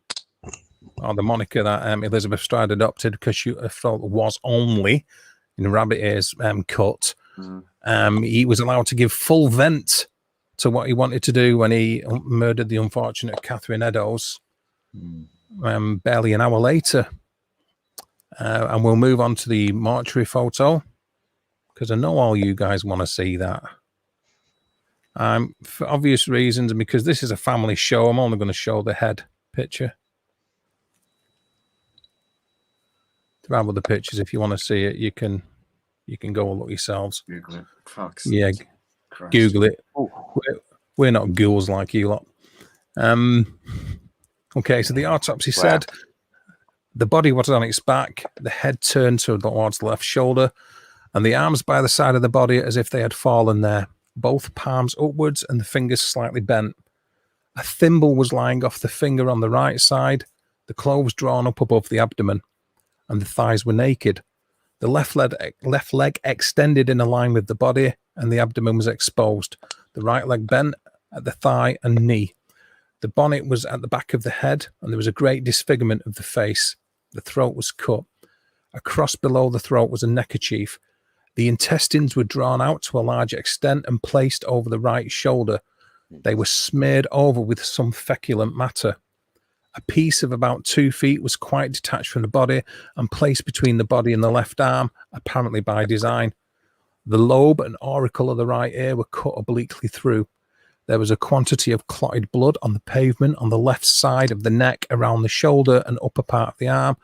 or the moniker that Elizabeth Stride adopted because she thought was only in rabbit ears cut. He was allowed to give full vent to what he wanted to do when he murdered the unfortunate Catherine Eddowes barely an hour later. And we'll move on to the mortuary photo because I know all you guys want to see that. For obvious reasons, and because this is a family show, I'm only going to show the head picture. There are other pictures. If you want to see it, you can go and look yourselves. Google it. Fox. Yeah, Christ. Google it. We're not ghouls like you lot. Okay, so the autopsy said the body was on its back, the head turned towards the left shoulder, and the arms by the side of the body as if they had fallen there, both palms upwards and the fingers slightly bent. A thimble was lying off the finger on the right side, the clothes drawn up above the abdomen, and the thighs were naked. The left leg extended in a line with the body, and the abdomen was exposed. The right leg bent at the thigh and knee. The bonnet was at the back of the head, and there was a great disfigurement of the face. The throat was cut. Across below the throat was a neckerchief. The intestines were drawn out to a large extent and placed over the right shoulder. They were smeared over with some feculent matter. A piece of about 2 feet was quite detached from the body and placed between the body and the left arm, apparently by design. The lobe and auricle of the right ear were cut obliquely through. There was a quantity of clotted blood on the pavement on the left side of the neck, around the shoulder and upper part of the arm,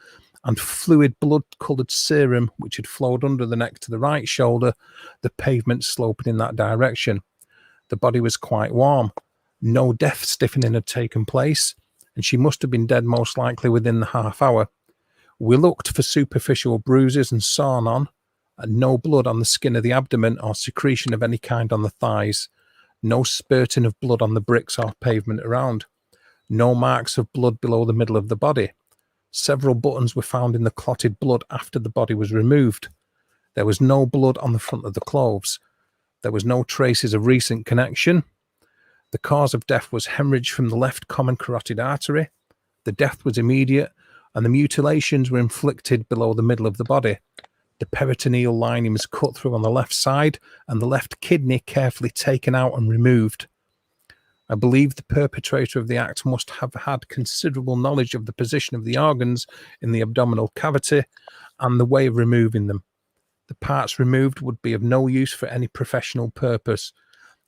and fluid blood-coloured serum which had flowed under the neck to the right shoulder, the pavement sloping in that direction. The body was quite warm. No death stiffening had taken place, and she must have been dead most likely within the half hour. We looked for superficial bruises and sawn on, and no blood on the skin of the abdomen or secretion of any kind on the thighs. No spurting of blood on the bricks or pavement around. No marks of blood below the middle of the body. Several buttons were found in the clotted blood after the body was removed. There was no blood on the front of the clothes. There was no traces of recent connection. The cause of death was hemorrhage from the left common carotid artery. The death was immediate, and the mutilations were inflicted below the middle of the body. The peritoneal lining was cut through on the left side, and the left kidney carefully taken out and removed. I believe the perpetrator of the act must have had considerable knowledge of the position of the organs in the abdominal cavity and the way of removing them. The parts removed would be of no use for any professional purpose.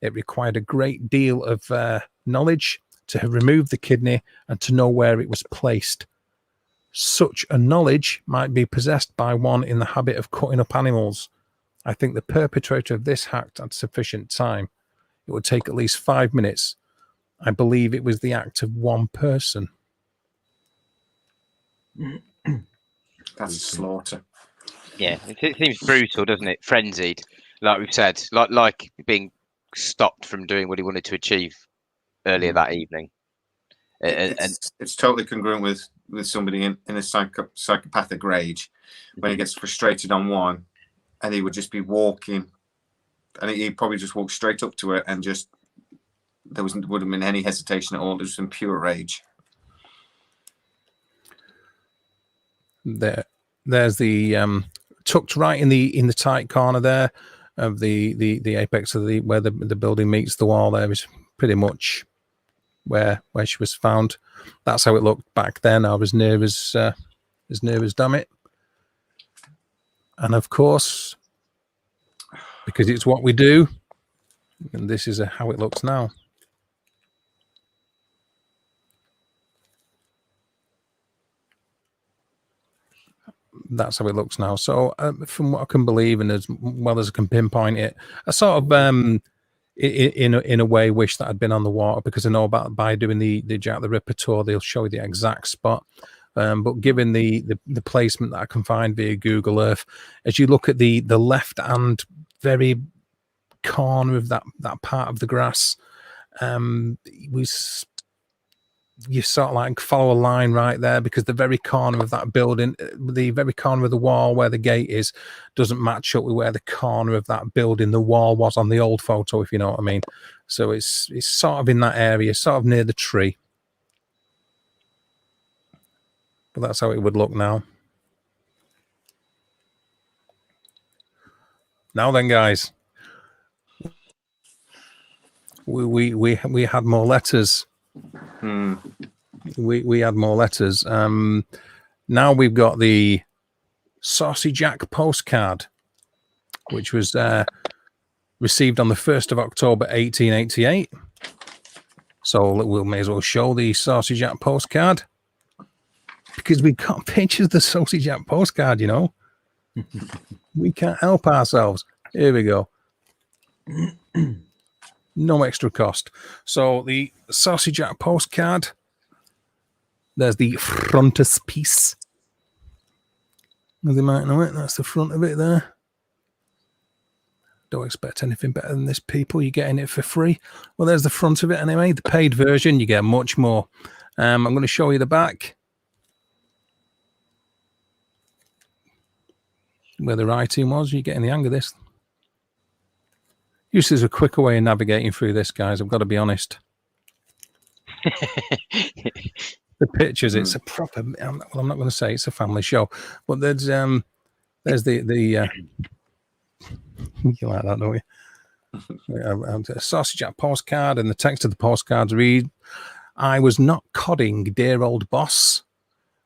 It required a great deal of knowledge to have removed the kidney and to know where it was placed. Such a knowledge might be possessed by one in the habit of cutting up animals. I think the perpetrator of this act had sufficient time. It would take at least 5 minutes. I believe it was the act of one person. That's a slaughter. Yeah, it seems brutal, doesn't it? Frenzied, like we've said, like being stopped from doing what he wanted to achieve earlier that evening. It's totally congruent with somebody in a psychopathic rage, when he gets frustrated on one, and he would just be walking, and he'd probably just walk straight up to her, and just wouldn't have been any hesitation at all. It was in pure rage. There's the tucked right in the tight corner there of the apex of where the building meets the wall. There is pretty much where she was found. That's how it looked back then. I was near as damn it. And of course, because it's what we do, and this is how it looks now. That's how it looks now. So from what I can believe, and as well as I can pinpoint it, I sort of in a way wish that I'd been on the water, because I know about by doing the Jack the Ripper tour, they'll show you the exact spot. But given the placement that I can find via Google Earth, as you look at the left hand very corner of that part of the grass, you sort of like follow a line right there, because the very corner of that building, the very corner of the wall where the gate is, doesn't match up with where the corner of that building, the wall, was on the old photo, if you know what I mean. So it's sort of in that area, sort of near the tree. But that's how it would look now. Now then, guys, we had more letters. We had more letters. Now we've got the Saucy Jack postcard, which was received on the 1st of October 1888. So we may as well show the Saucy Jack postcard, because we've got pictures of the Saucy Jack postcard, you know. We can't help ourselves. Here we go. No extra cost. So the Saucy Jack postcard, there's the frontispiece. As you might know it, that's the front of it there. Don't expect anything better than this, people. You're getting it for free. Well, there's the front of it anyway. The paid version, you get much more. I'm going to show you the back, where the writing was. You're getting the hang of this. This is a quicker way of navigating through this, guys. I've got to be honest. The pictures, it's a proper. Well, I'm not going to say it's a family show, but there's the you like that, don't you? A Saucy Jack postcard, and the text of the postcards read, "I was not codding, dear old boss,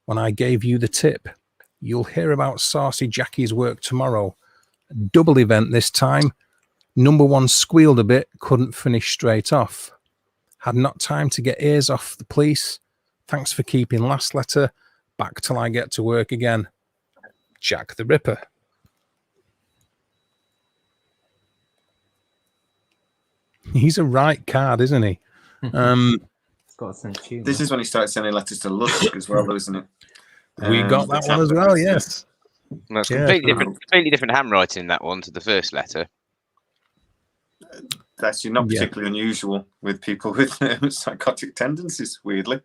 when I gave you the tip. You'll hear about Saucy Jackie's work tomorrow. Double event this time. Number one squealed a bit, couldn't finish straight off. Had not time to get ears off the police. Thanks for keeping last letter. Back till I get to work again. Jack the Ripper. He's a right card, isn't he? Got some tune. This is when he started sending letters to Lusk as well, though, isn't it? We got that one as well, yes. That's Yeah. completely different handwriting, that one, to the first letter. That's not particularly unusual with people with psychotic tendencies, weirdly.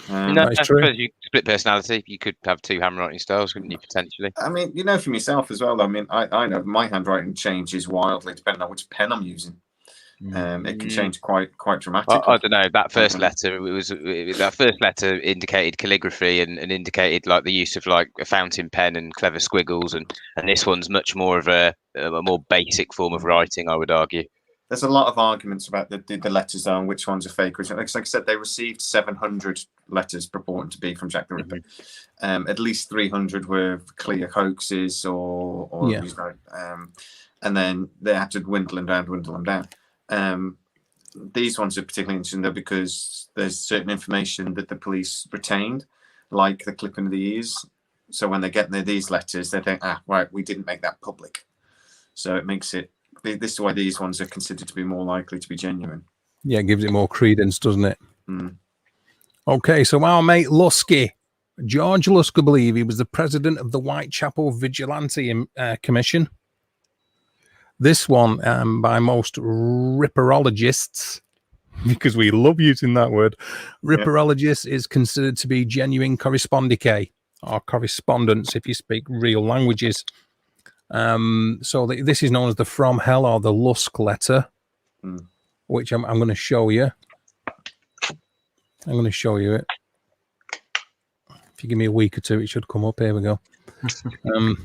No, That is I true. suppose you split personality. You could have two handwriting styles, couldn't you, potentially? I mean, you know, for myself as well. I mean, I know my handwriting changes wildly depending on which pen I'm using. It can change quite dramatically. I don't know. That first letter, that first letter indicated calligraphy and indicated like the use of like a fountain pen and clever squiggles, and this one's much more of a more basic form of writing, I would argue. There's a lot of arguments about the letters though, and which ones are fake. Like I said, they received 700 letters purporting to be from Jack the Ripper. At least 300 were clear hoaxes, and then they had to dwindle them down. These ones are particularly interesting though because there's certain information that the police retained, like the clipping of the ears. So when they get these letters, they think, right, we didn't make that public. So it makes it. This is why these ones are considered to be more likely to be genuine. Yeah, it gives it more credence, doesn't it? Mm. Okay, so our mate Lusky, George Lusk, I believe he was the president of the Whitechapel Vigilante Commission. This one, by most ripperologists, because we love using that word, ripperologists is considered to be genuine correspondique, or correspondence if you speak real languages. So this is known as the From Hell or the Lusk letter, which I'm going to show you. I'm going to show you it. If you give me a week or two, it should come up. Here we go. You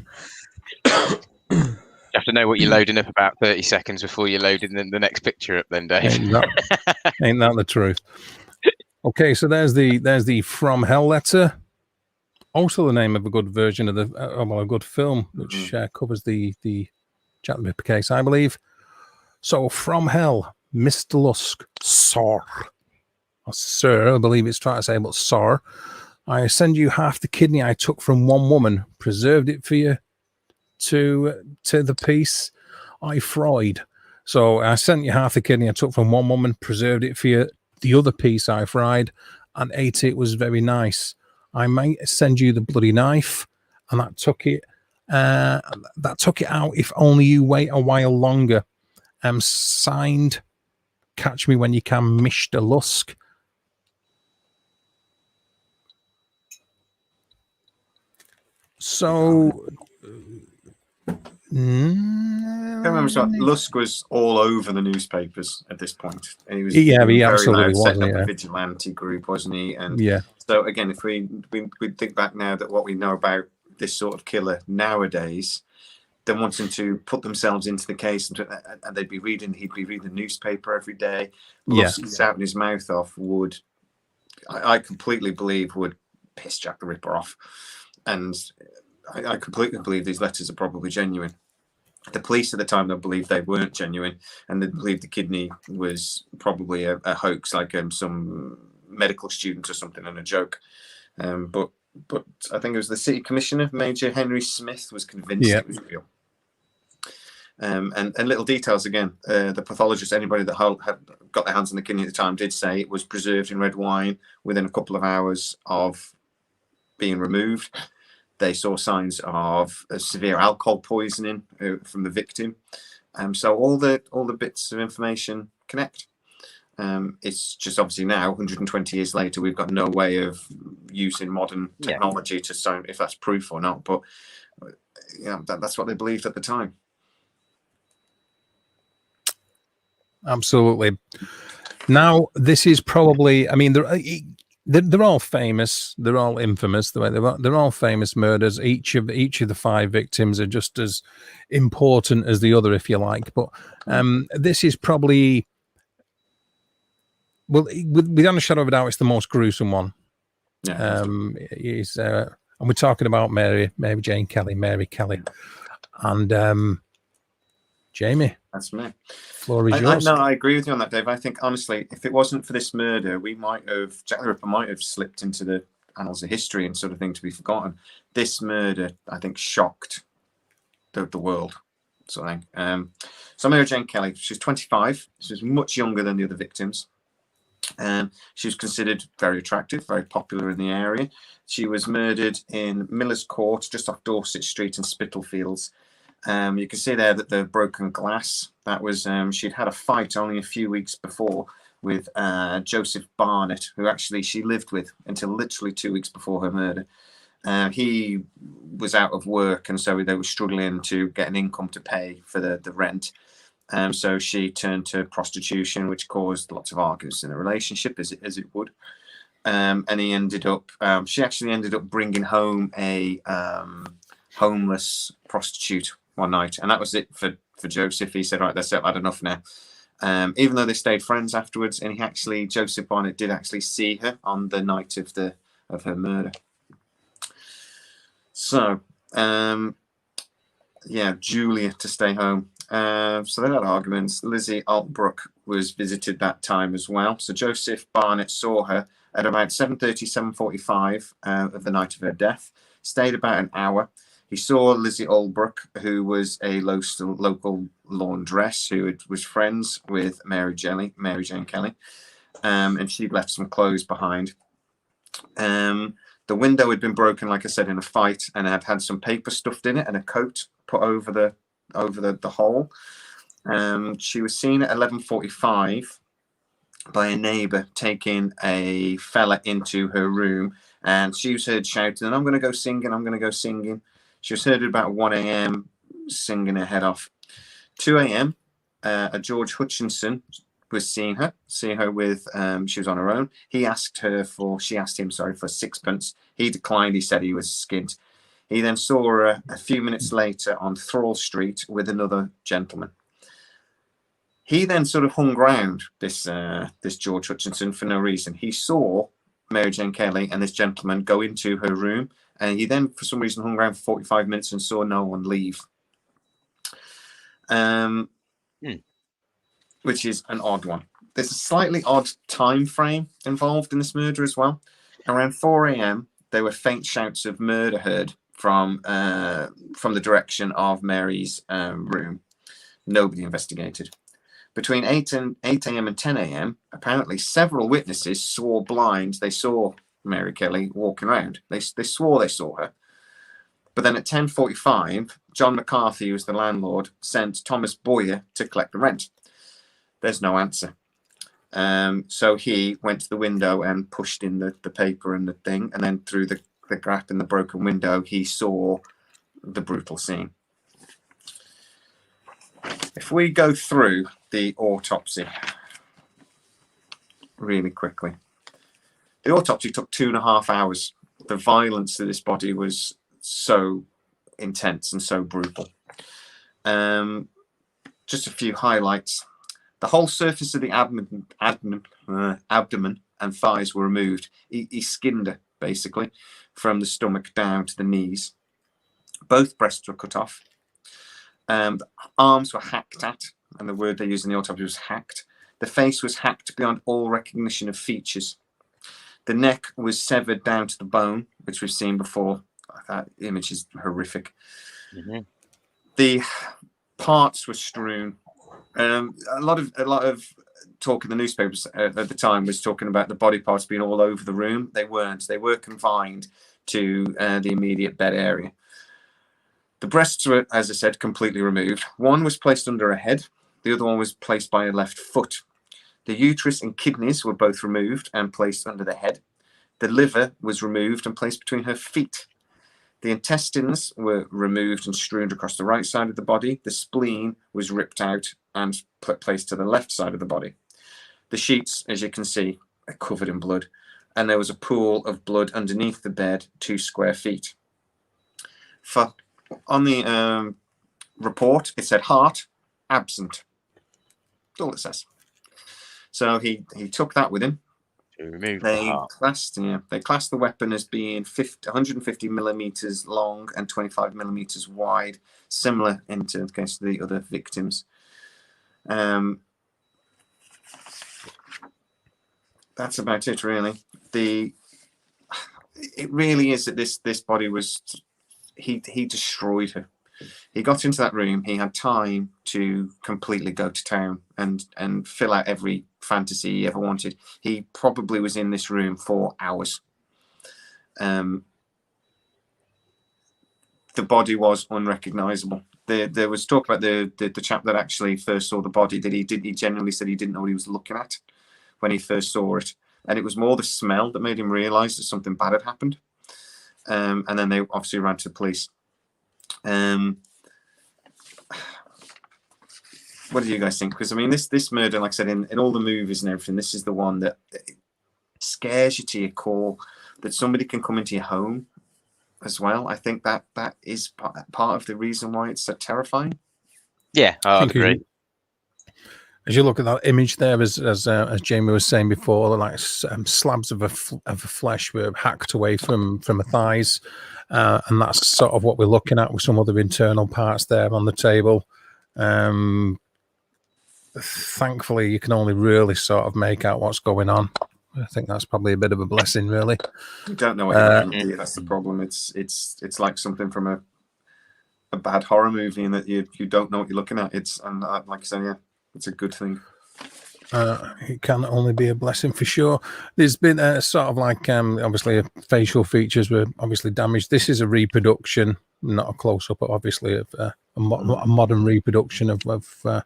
have to know what you're loading up about 30 seconds before you're loading the next picture up then, Dave. Ain't that the truth? Okay, so there's the From Hell letter. Also the name of a good version of a good film, which covers the Jack the Ripper case, I believe. So, From Hell, Mr. Lusk, Sir, or Sir, I believe it's trying to say, but Sir, I send you half the kidney I took from one woman, preserved it for you to the piece I fried. So, I sent you half the kidney I took from one woman, preserved it for you, the other piece I fried, and ate it. Was very nice. I might send you the bloody knife, and that took it out. If only you wait a while longer. Signed, Catch Me When You Can, Mr. Lusk. So, Lusk was all over the newspapers at this point. And he was he very absolutely loud, setting was. up a vigilante group, wasn't he? And Yeah. so again, if we think back now that what we know about this sort of killer nowadays, then wanting to put themselves into the case, and he'd be reading the newspaper every day. Lusk shouting his mouth off would, I completely believe, would piss Jack the Ripper off. And I completely believe these letters are probably genuine. The police at the time, they believed they weren't genuine, and they believed the kidney was probably a hoax, like some medical student or something, and a joke. But I think it was the city commissioner, Major Henry Smith, was convinced it was real. And little details again. The pathologist, anybody that had got their hands on the kidney at the time, did say it was preserved in red wine within a couple of hours of being removed. They saw signs of severe alcohol poisoning from the victim. So all the bits of information connect. It's just obviously now, 120 years later, we've got no way of using modern technology to say if that's proof or not. But that's what they believed at the time. Absolutely. Now, this is probably, I mean, they're all famous. They're all infamous. They're all famous murders. Each of the five victims are just as important as the other, if you like. But this is probably, well, without a shadow of a doubt, it's the most gruesome one. Yeah. And we're talking about Mary Jane Kelly, Mary Kelly, and Jamie, That's me. floor is yours. No, I agree with you on that, Dave. I think honestly, if it wasn't for this murder, Jack the Ripper might have slipped into the annals of history and sort of thing to be forgotten. This murder, I think, shocked the world, sort of thing. So Mary Jane Kelly, she was 25. She was much younger than the other victims. She was considered very attractive, very popular in the area. She was murdered in Miller's Court, just off Dorset Street in Spitalfields. You can see there that the broken glass, that was, she'd had a fight only a few weeks before with Joseph Barnett, who actually she lived with until literally 2 weeks before her murder. He was out of work, and so they were struggling to get an income to pay for the rent. So she turned to prostitution, which caused lots of arguments in the relationship, as it would. And he ended up, she actually ended up bringing home a homeless prostitute one night, and that was it for Joseph. He said, right, that's it, I've had enough now. Even though they stayed friends afterwards, and Joseph Barnett did actually see her on the night of her murder. So, Julia to stay home. So they had arguments. Lizzie Altbrook was visited that time as well. So Joseph Barnett saw her at about 7:30, 7:45 of the night of her death. Stayed about an hour. He saw Lizzie Albrook, who was a local laundress who was friends with Mary Jane Kelly, and she'd left some clothes behind. The window had been broken, like I said, in a fight, and had some paper stuffed in it and a coat put over the hole. She was seen at 11:45 by a neighbour taking a fella into her room, and she was heard shouting, "I'm going to go singing, I'm going to go singing." She was heard at about 1 a.m. singing her head off. 2 a.m. A George Hutchinson was seeing her with, she was on her own. She asked him for sixpence. He declined. He said he was skint. He then saw her a few minutes later on Thrall Street with another gentleman. He then sort of hung around this George Hutchinson for no reason. He saw Mary Jane Kelly and this gentleman go into her room, and he then, for some reason, hung around for 45 minutes and saw no one leave. Which is an odd one. There's a slightly odd time frame involved in this murder as well. Around 4 a.m., there were faint shouts of murder heard from the direction of Mary's room. Nobody investigated. Between 8 a.m. and 10 a.m., apparently several witnesses saw blind. They saw Mary Kelly walking around. They swore they saw her. But then at 10:45, John McCarthy, who was the landlord, sent Thomas Boyer to collect the rent. There's no answer. So he went to the window and pushed in the paper and the thing, and then through the gap in the broken window, he saw the brutal scene. If we go through the autopsy really quickly. The autopsy took 2.5 hours. The violence of this body was so intense and so brutal. Just a few highlights. The whole surface of the abdomen and thighs were removed. He skinned her, basically, from the stomach down to the knees. Both breasts were cut off. The arms were hacked at, and the word they used in the autopsy was hacked. The face was hacked beyond all recognition of features. The neck was severed down to the bone, which we've seen before. That image is horrific. Mm-hmm. The parts were strewn. A lot of talk in the newspapers at the time was talking about the body parts being all over the room. They weren't. They were confined to the immediate bed area. The breasts were, as I said, completely removed. One was placed under her head. The other one was placed by her left foot. The uterus and kidneys were both removed and placed under the head. The liver was removed and placed between her feet. The intestines were removed and strewn across the right side of the body. The spleen was ripped out and placed to the left side of the body. The sheets, as you can see, are covered in blood, and there was a pool of blood underneath the bed, 2 square feet. On the report, it said heart absent. That's all it says. So he took that with him. To remove the They heart. classed the weapon as being 150 millimeters long and 25 millimeters wide, similar in the case of the other victims. That's about it, really. It really is that this body was, he destroyed her. He got into that room. He had time to completely go to town and fill out every fantasy he ever wanted. He probably was in this room for hours. The body was unrecognizable. There was talk about the chap that actually first saw the body, that he genuinely said he didn't know what he was looking at when he first saw it, and it was more the smell that made him realize that something bad had happened. And then they obviously ran to the police. What do you guys think? Because I mean, this murder, like I said, in all the movies and everything, this is the one that scares you to your core. That somebody can come into your home as well. I think that is part of the reason why it's so terrifying. Yeah, I agree. As you look at that image there, as Jamie was saying before, like slabs of flesh were hacked away from her thighs, and that's sort of what we're looking at with some other internal parts there on the table. Thankfully, you can only really sort of make out what's going on. I think that's probably a bit of a blessing, really. You don't know what you're looking at, do you? That's the problem. It's like something from a bad horror movie, in that you don't know what you're looking at. And like I said, yeah, it's a good thing. It can only be a blessing for sure. There's been a sort of like obviously facial features were obviously damaged. This is a reproduction, not a close up, but obviously of a modern reproduction of what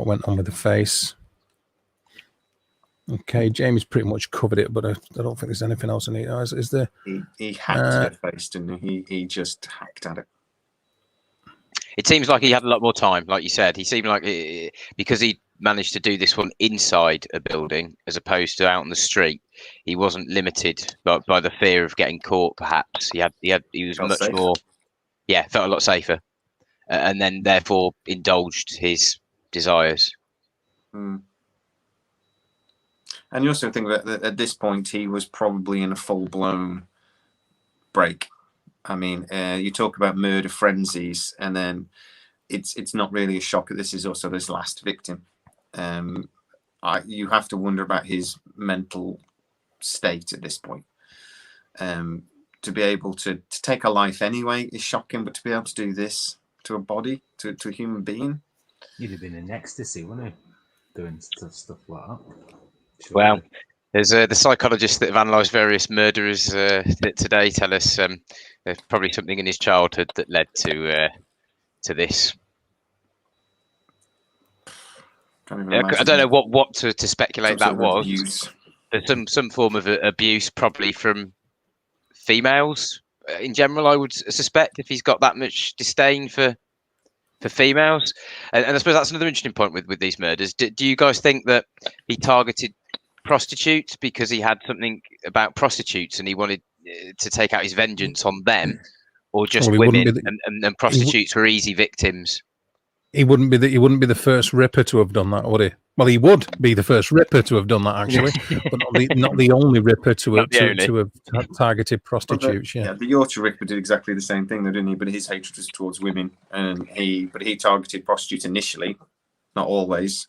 went on with the face. Okay, James pretty much covered it, but I don't think there's anything else in it. Is there? He hacked her face, didn't he? He just hacked at it. It seems like he had a lot more time, like you said. He seemed like because he managed to do this one inside a building as opposed to out on the street, he wasn't limited by the fear of getting caught. Perhaps he was Felt much safe. more, felt a lot safer, and then therefore indulged his desires. And you also think that at this point he was probably in a full-blown break. I mean, you talk about murder frenzies, and then it's not really a shock that this is also his last victim. You have to wonder about his mental state at this point. To be able to take a life anyway is shocking, but to be able to do this to a body, to a human being. You'd have been in ecstasy, wouldn't you? Doing stuff like that. Sure. Well, there's the psychologists that have analysed various murderers that today tell us there's probably something in his childhood that led to this. I don't know what to speculate that was. Abuse. There's some form of abuse, probably from females in general. I would suspect, if he's got that much disdain for females, and I suppose that's another interesting point with these murders. Do you guys think that he targeted prostitutes because he had something about prostitutes and he wanted to take out his vengeance on them, or just women and prostitutes were easy victims? He wouldn't be the first Ripper to have done that, would he? Well, he would be the first Ripper to have done that, actually, but not the only Ripper to have targeted prostitutes. The Yorkshire Ripper did exactly the same thing, though, didn't he? But his hatred was towards women, and he targeted prostitutes initially, not always,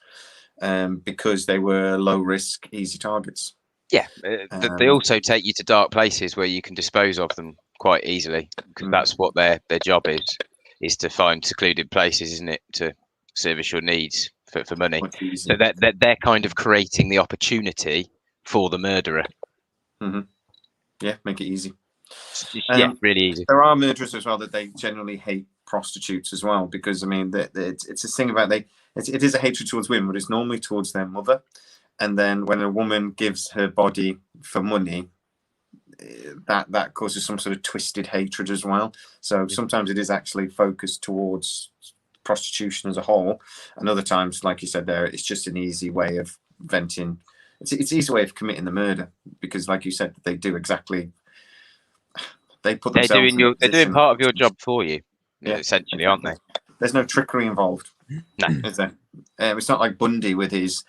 because they were low risk, easy targets. Yeah, they also take you to dark places where you can dispose of them quite easily, because that's what their job is to find secluded places, isn't it, to service your needs for money. So they're kind of creating the opportunity for the murderer. Yeah, make it easy. Really easy. There are murderers as well that they generally hate prostitutes as well, because I mean it's a thing about it is a hatred towards women, but it's normally towards their mother. And then when a woman gives her body for money, that causes some sort of twisted hatred as well. So sometimes it is actually focused towards prostitution as a whole, and other times, like you said there, it's just an easy way of venting. It's an easy way of committing the murder, because like you said, they do exactly, they put themselves they're doing part of your job for you, essentially, aren't they? There's no trickery involved. No. Is there? It's not like Bundy with his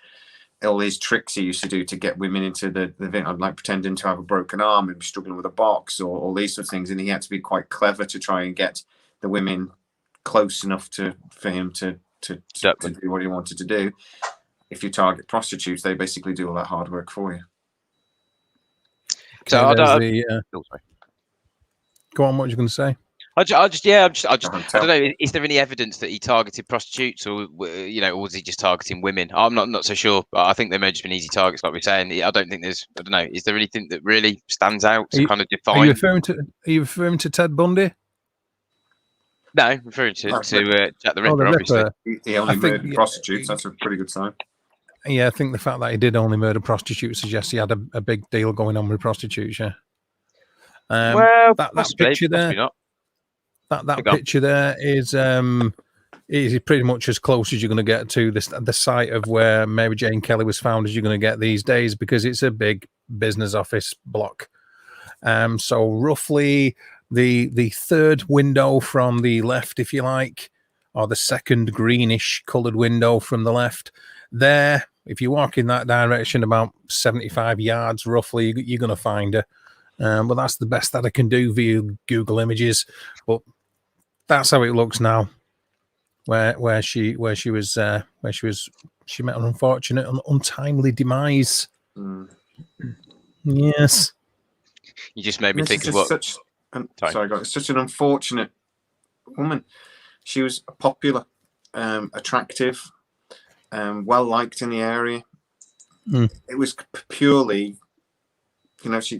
all these tricks he used to do to get women into the thing, like pretending to have a broken arm and struggling with a box or all these sort of things. And he had to be quite clever to try and get the women close enough for him to do what he wanted to do. If you target prostitutes, they basically do all that hard work for you. So Okay, I don't, sorry. Go on, what are you going to say? I don't know. Is there any evidence that he targeted prostitutes, or or was he just targeting women? I'm not so sure. I think they may have just been easy targets, like we're saying. I don't think there's. I don't know. Is there anything that really stands out to kind of define? Are you referring to Ted Bundy? No, I'm referring to Jack the Ripper. The obviously, Ripper. He only murdered prostitutes. That's a pretty good sign. Yeah, I think the fact that he did only murder prostitutes suggests he had a big deal going on with prostitutes. Yeah. Well, that picture there. Not. That picture there is pretty much as close as you're going to get to the site of where Mary Jane Kelly was found as you're going to get these days, because it's a big business office block. So roughly the third window from the left, if you like, or the second greenish coloured window from the left, there, if you walk in that direction about 75 yards roughly, you're going to find her. But that's the best that I can do via Google Images. But that's how it looks now. Where she met an unfortunate and untimely demise. Yes. You just made me think of what. It's such an unfortunate woman. She was popular, attractive, well liked in the area. It was purely.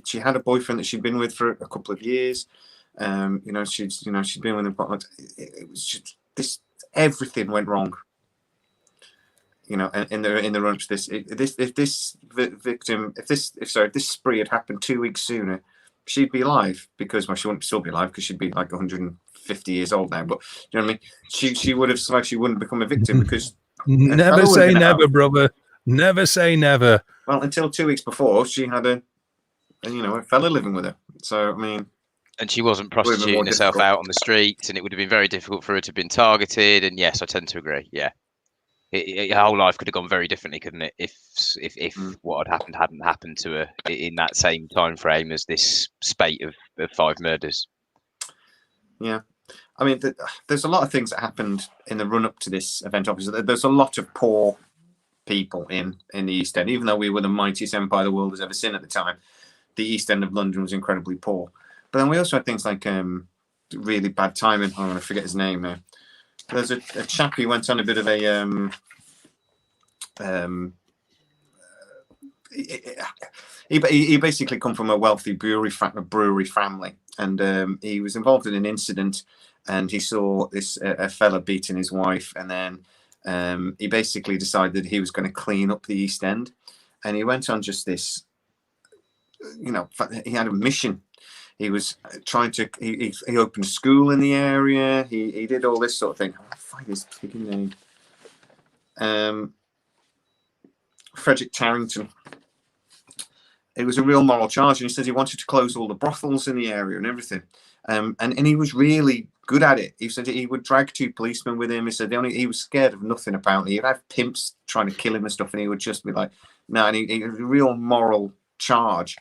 She had a boyfriend that she'd been with for a couple of years. She'd been with him. It was just this. Everything went wrong. And in the run up to this, if this spree had happened 2 weeks sooner, she'd be alive because she wouldn't still be alive because she'd be like 150 years old now. But you know what I mean? She would have survived. She wouldn't become a victim because never say never, brother. Never say never. Well, until 2 weeks before, she had a fella living with her. So I mean. And she wasn't prostituting herself out on the streets, and it would have been very difficult for her to have been targeted. And yes, I tend to agree. Yeah, her whole life could have gone very differently, couldn't it? If what had happened hadn't happened to her in that same time frame as this spate of 5 murders. Yeah, I mean, there's a lot of things that happened in the run up to this event. Obviously, there's a lot of poor people in the East End, even though we were the mightiest empire the world has ever seen at the time. The East End of London was incredibly poor. But then we also had things like really bad timing. I'm going to forget his name now. There's a chap who went on a bit of a he basically come from a wealthy brewery family, and he was involved in an incident, and he saw this a fella beating his wife, and then he basically decided he was going to clean up the East End, and he went on just this. He had a mission. He was trying to. He opened a school in the area. He did all this sort of thing. I'll find his freaking name. Frederick Tarrington. It was a real moral charge, and he said he wanted to close all the brothels in the area and everything. And he was really good at it. He said he would drag 2 policemen with him. He said he was scared of nothing. Apparently, he'd have pimps trying to kill him and stuff, and he would just be like, no. And he was a real moral charge.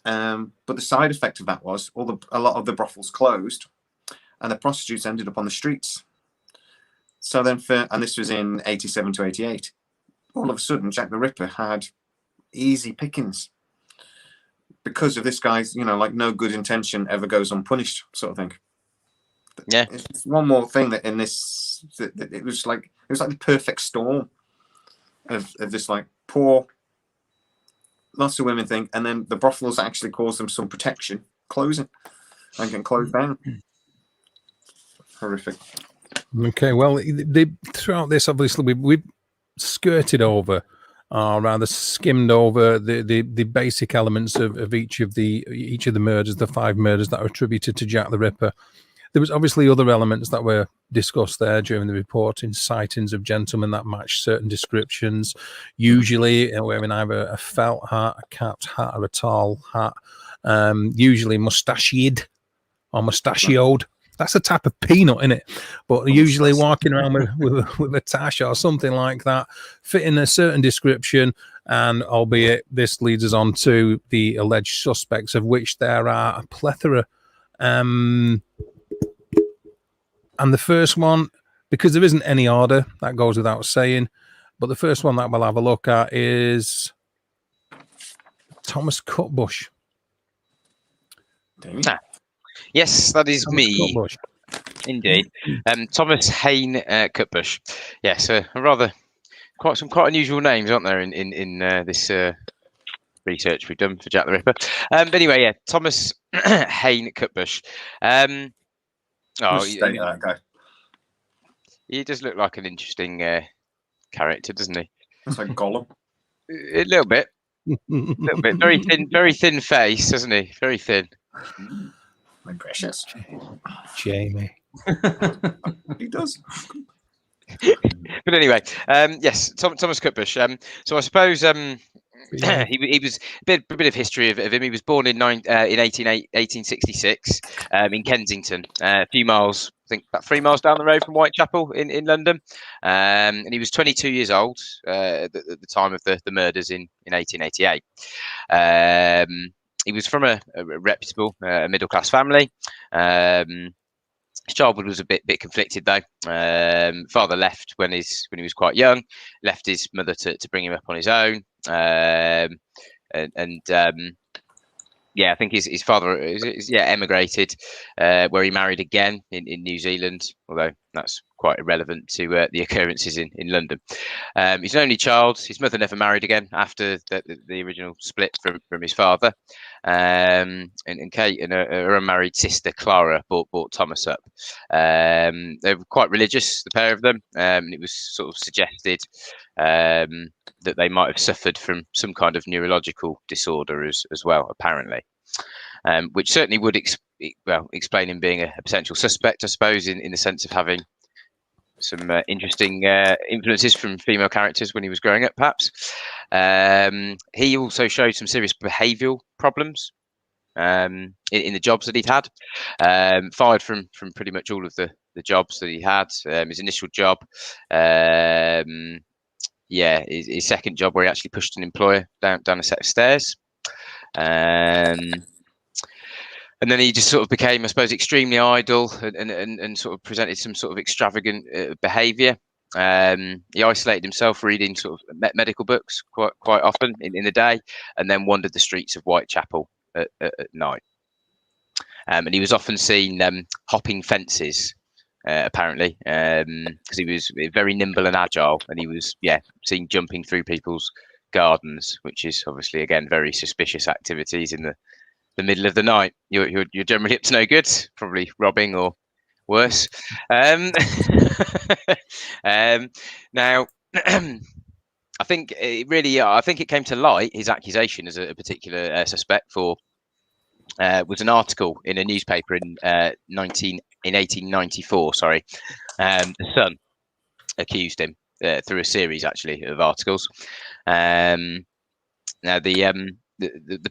But the side effect of that was a lot of the brothels closed, and the prostitutes ended up on the streets. So then, and this was in 87 to 88. All of a sudden, Jack the Ripper had easy pickings because of this guy's, like no good intention ever goes unpunished, sort of thing. Yeah. It's one more thing that in this, that it was like the perfect storm of this like poor. Lots of women think, and then the brothels actually cause them some protection, closing and getting closed down. Horrific. Okay, well, throughout this, obviously, we've skirted over, or rather skimmed over the basic elements of each of the murders, the 5 murders that are attributed to Jack the Ripper. There was obviously other elements that were discussed there during the reporting, sightings of gentlemen that matched certain descriptions, usually wearing either a felt hat, a capped hat, or a tall hat, usually mustachioed or mustachioed. that's a type of peanut, isn't it? But usually walking around with a tash or something like that, fitting a certain description. And albeit this leads us on to the alleged suspects, of which there are a plethora. And the first one, because there isn't any order, that goes without saying. But the first one that we'll have a look at is Thomas Cutbush. Yes, that is Thomas me. Cutbush. Indeed. Thomas Hayne Cutbush. Yes, quite unusual names, aren't there, in this research we've done for Jack the Ripper. But anyway, yeah, Thomas Hayne Cutbush. That guy. He does look like an interesting character, doesn't he? It's like Gollum. A little bit. Very thin face, doesn't he? Very thin. My precious. Jamie. He does. But anyway, yes, Thomas Cutbush. So I suppose he was a bit of history of him. He was born in 1866 in Kensington, a few miles, I think about 3 miles down the road from Whitechapel in London. And he was 22 years old at the time of the murders in 1888. He was from a reputable middle-class family. His childhood was a bit conflicted, though. Father left when he was quite young, left his mother to bring him up on his own. Yeah, I think his father emigrated, where he married again in New Zealand, although that's quite irrelevant to the occurrences in London. He's an only child. His mother never married again after the original split from his father. And Kate and her unmarried sister Clara brought Thomas up. They were quite religious, the pair of them, and it was sort of suggested that they might have suffered from some kind of neurological disorder as well, apparently, which certainly would explain him being a potential suspect, I suppose, in the sense of having some interesting influences from female characters when he was growing up, perhaps. He also showed some serious behavioural problems in the jobs that he'd had. Fired from pretty much all of the jobs that he had. His initial job, his second job, where he actually pushed an employer down a set of stairs. And then he just sort of became, I suppose, extremely idle and sort of presented some sort of extravagant behaviour. He isolated himself, reading sort of medical books quite often in the day, and then wandered the streets of Whitechapel at night. And he was often seen hopping fences, apparently, because he was very nimble and agile, and he was seen jumping through people's gardens, which is obviously, again, very suspicious activities in the middle of the night. You're generally up to no good, probably robbing or worse. Now, I think it came to light, his accusation as a particular suspect was an article in a newspaper in 1894. Sorry, the Sun accused him through a series actually of articles. Now the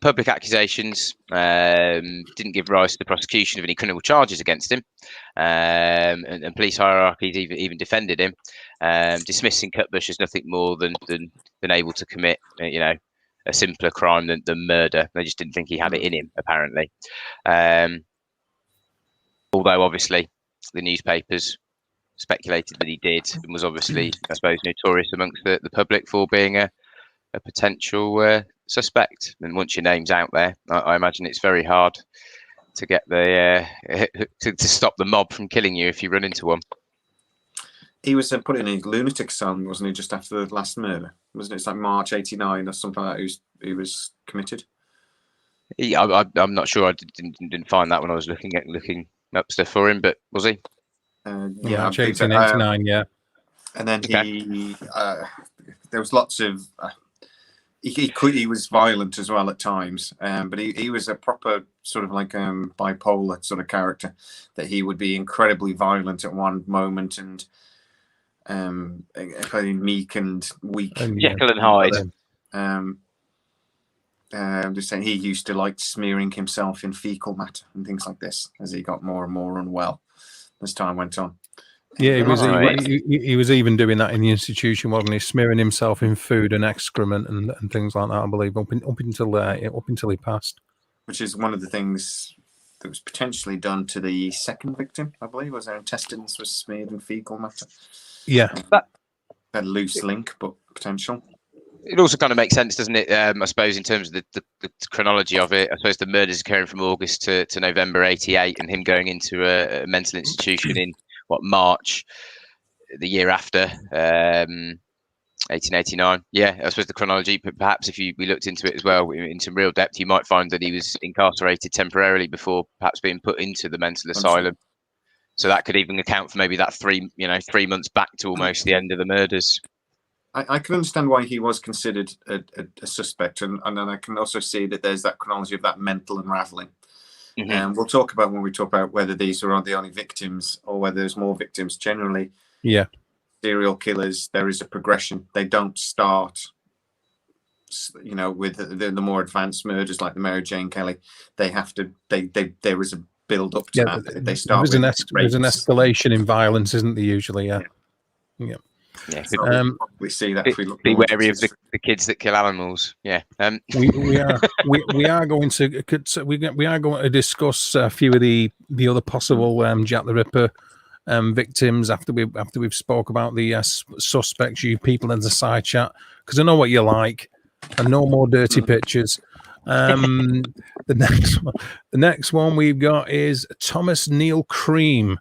public accusations didn't give rise to the prosecution of any criminal charges against him, and police hierarchies even defended him, dismissing Cutbush as nothing more than able to commit, a simpler crime than murder. They just didn't think he had it in him, apparently. Although obviously the newspapers speculated that he did, and was obviously, I suppose, notorious amongst the public for being a potential suspect. And once your name's out there, I imagine it's very hard to get to stop the mob from killing you if you run into one. He was put in a lunatic asylum, wasn't he, just after the last murder? Wasn't it? It's like March '89 or something like that. He was committed. I'm not sure. I didn't find that when I was looking up stuff for him, but was he? March 1889, yeah. And then there was lots of. He was violent as well at times, but he was a proper sort of like bipolar sort of character, that he would be incredibly violent at one moment and meek and weak. Jekyll and Hyde. Just saying he used to like smearing himself in fecal matter and things like this as he got more and more unwell as time went on. Yeah, Right. he was even doing that in the institution, wasn't he? Smearing himself in food and excrement and things like that. I believe up until he passed. Which is one of the things that was potentially done to the second victim, I believe, was their intestines was smeared in fecal matter. Yeah, A loose link, but potential. It also kind of makes sense, doesn't it? I suppose in terms of the chronology of it. I suppose the murders occurring from August to November '88, and him going into a mental institution in March the year after, 1889. Yeah, I suppose the chronology. But perhaps if we looked into it as well in some real depth, you might find that he was incarcerated temporarily before perhaps being put into the mental asylum. So that could even account for maybe that 3 months back to almost the end of the murders. I can understand why he was considered a suspect, and then I can also see that there's that chronology of that mental unraveling. And we'll talk about when we talk about whether these are the only victims or whether there's more victims. Generally, yeah, serial killers, there is a progression. They don't start, with the more advanced murders like the Mary Jane Kelly. They have to. There is a build up to that. They start. There's an escalation in violence, isn't there? Usually, yeah. Yeah, So we see that if we look. Be wary of the kids that kill animals. Yeah, we are going to discuss a few of the other possible Jack the Ripper victims after we've spoke about the suspects. You people in the side chat, because I know what you like, and no more dirty pictures. The next one we've got is Thomas Neil Cream,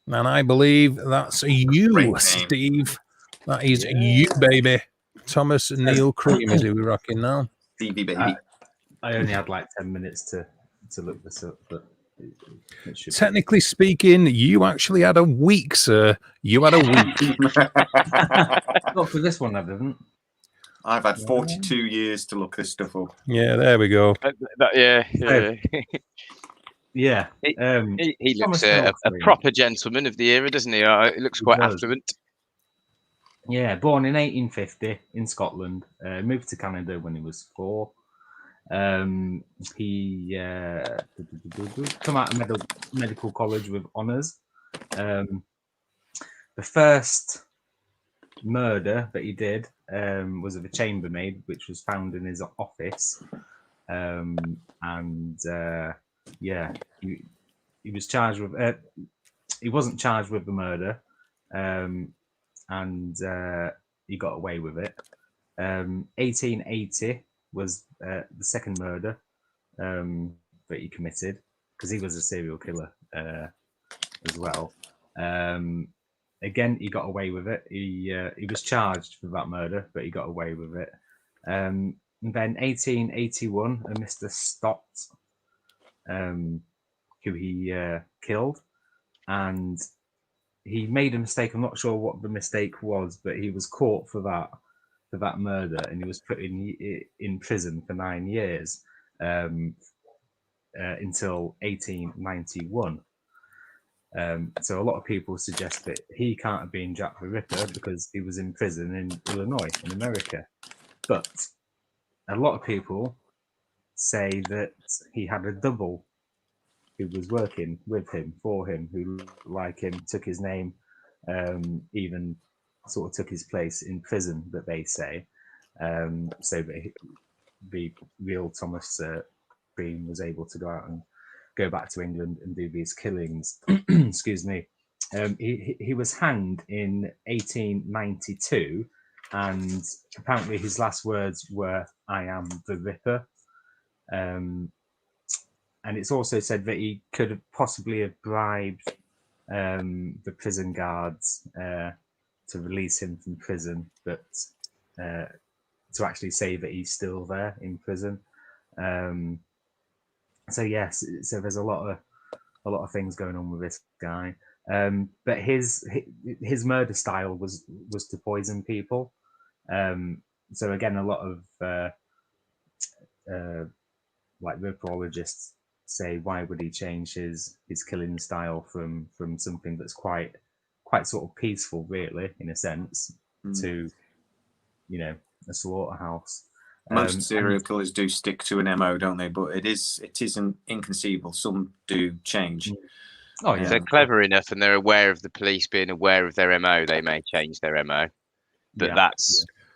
and I believe that's you, Steve. That is you, baby. Thomas Neil Cream is who we're rocking now. Stevie baby. I only had like 10 minutes to look this up, but technically speaking, you actually had a week, sir. You had a week. Not for this one, I didn't. I've had 42 years to look this stuff up. Yeah, there we go. Yeah. Yeah. He looks a proper gentleman of the era, doesn't he? It looks quite affluent. Yeah, born in 1850 in Scotland. Moved to Canada when he was 4. He come out of medical college with honours. The first murder that he did was of a chambermaid, which was found in his office. He was charged with. He wasn't charged with the murder, and he got away with it. 1880 was the second murder that he committed, because he was a serial killer as well. Again, he got away with it. He was charged for that murder, but he got away with it. And then 1881, a Mr. Stott, who he killed, and he made a mistake. I'm not sure what the mistake was, but he was caught for that murder, and he was put in prison for 9 years until 1891. So a lot of people suggest that he can't have been Jack the Ripper because he was in prison in Illinois, in America. But a lot of people say that he had a double who was working with him, for him, who, like him, took his name, even sort of took his place in prison, that they say. So that the real Thomas Cream was able to go out and go back to England and do these killings. Excuse me. He was hanged in 1892, and apparently his last words were, "I am the Ripper." And it's also said that he could have possibly have bribed the prison guards to release him from prison, but to actually say that he's still there in prison. So yes, so there's a lot of things going on with this guy. But his murder style was to poison people. So again, a lot of like ripperologists say, why would he change his killing style from something that's quite sort of peaceful, really, in a sense, to a slaughterhouse? Most serial killers do stick to an MO, don't they? But it isn't inconceivable. Some do change. Oh If yeah, they're clever enough and they're aware of the police being aware of their MO, they may change their MO. But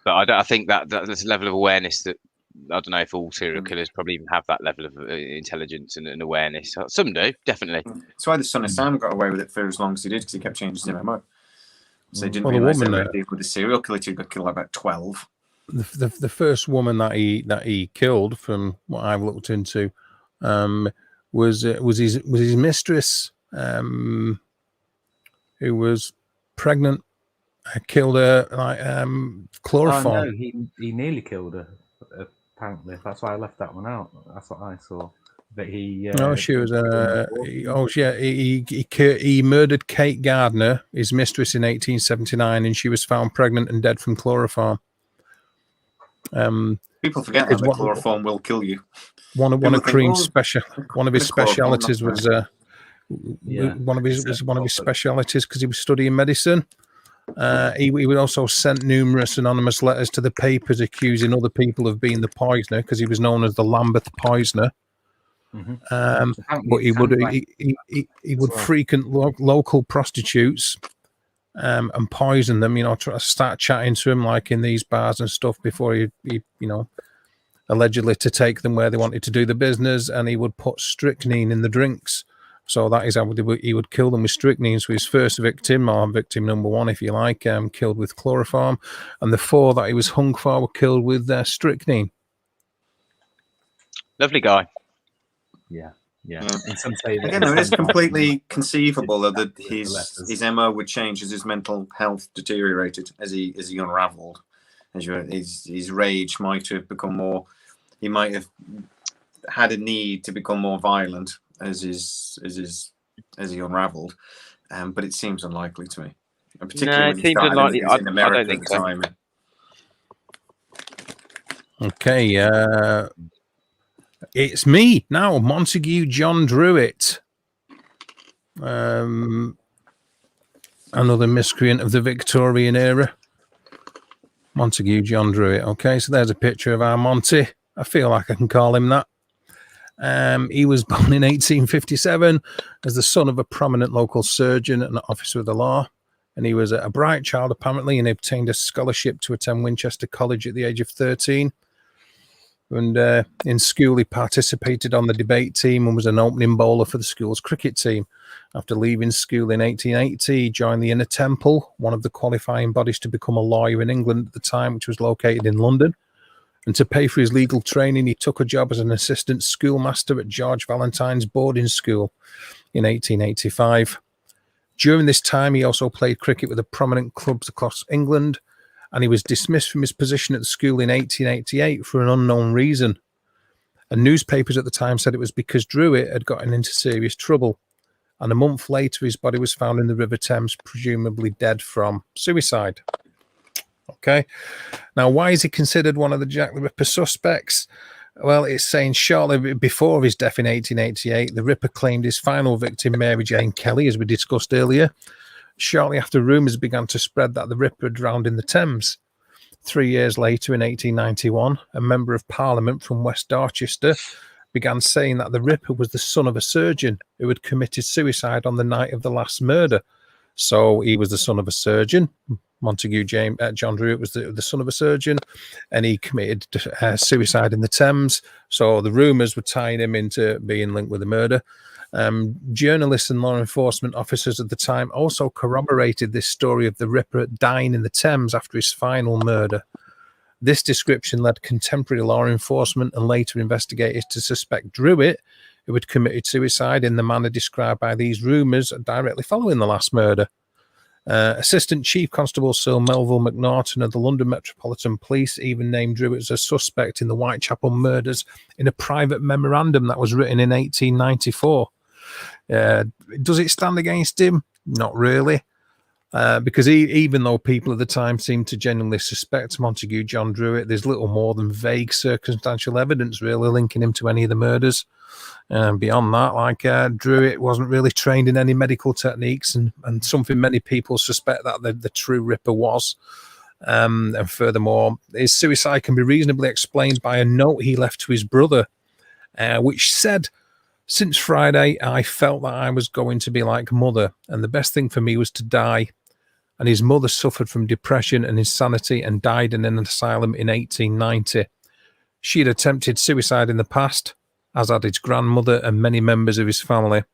I think that there's a level of awareness that I don't know if all serial killers probably even have that level of intelligence and awareness. Some do, definitely. That's why the son of Sam got away with it for as long as he did, because he kept changing his MO. So they didn't Well, the realise they woman, were dealing with a serial killer who got killed about 12. The first woman that he killed, from what I've looked into, was his mistress, who was pregnant. Killed her like chloroform. Oh, no, he nearly killed her. Apparently, that's why I left that one out. That's what I saw. But he. She was. He murdered Kate Gardner, his mistress, in 1879, and she was found pregnant and dead from chloroform. People forget that chloroform will kill you. One of Cream's one of his specialities was one of his specialities, because he was studying medicine. He would also send numerous anonymous letters to the papers accusing other people of being the poisoner, because he was known as the Lambeth poisoner. But he would frequent local prostitutes and poison them, try to start chatting to them like in these bars and stuff before he allegedly to take them where they wanted to do the business, and he would put strychnine in the drinks. So that is how he would kill them, with strychnine. So his first victim, or victim number one, if you like, killed with chloroform, and the 4 that he was hung for were killed with strychnine. Lovely guy. Yeah. Again, it is completely conceivable that his MO would change as his mental health deteriorated, as he unravelled. His rage might have become more. He might have had a need to become more violent as he unravelled, but it seems unlikely to me. And particularly when he started unlikely. In America, I don't think so. Okay, it's me now, Montague John Druitt, another miscreant of the Victorian era. Montague John Druitt. Okay, so there's a picture of our Monty. I feel like I can call him that. He was born in 1857 as the son of a prominent local surgeon and an officer of the law. And he was a bright child, apparently, and he obtained a scholarship to attend Winchester College at the age of 13. And in school, he participated on the debate team and was an opening bowler for the school's cricket team. After leaving school in 1880, he joined the Inner Temple, one of the qualifying bodies to become a lawyer in England at the time, which was located in London. And to pay for his legal training, he took a job as an assistant schoolmaster at George Valentine's boarding school in 1885. During this time, he also played cricket with the prominent clubs across England, and he was dismissed from his position at the school in 1888 for an unknown reason. And newspapers at the time said it was because Druitt had gotten into serious trouble. And a month later, his body was found in the River Thames, presumably dead from suicide. Okay. Now, why is he considered one of the Jack the Ripper suspects? Well, it's saying shortly before his death in 1888, the Ripper claimed his final victim, Mary Jane Kelly, as we discussed earlier. Shortly after, rumours began to spread that the Ripper had drowned in the Thames. 3 years later, in 1891, a member of Parliament from West Dorchester began saying that the Ripper was the son of a surgeon who had committed suicide on the night of the last murder. So he was the son of a surgeon. Montague John Druitt was the son of a surgeon, and he committed suicide in the Thames. So the rumours were tying him into being linked with the murder. Journalists and law enforcement officers at the time also corroborated this story of the Ripper dying in the Thames after his final murder. This description led contemporary law enforcement and later investigators to suspect Druitt, who had committed suicide in the manner described by these rumours directly following the last murder. Assistant Chief Constable Sir Melville McNaughton of the London Metropolitan Police even named Druitt as a suspect in the Whitechapel murders in a private memorandum that was written in 1894. Does it stand against him? Not really. Because even though people at the time seemed to genuinely suspect Montague John Druitt, there's little more than vague circumstantial evidence really linking him to any of the murders. Beyond that, Druitt wasn't really trained in any medical techniques, and something many people suspect that the true Ripper was. And furthermore, his suicide can be reasonably explained by a note he left to his brother, which said, "Since Friday, I felt that I was going to be like mother, and the best thing for me was to die." And his mother suffered from depression and insanity and died in an asylum in 1890. She had attempted suicide in the past, as had his grandmother and many members of his family.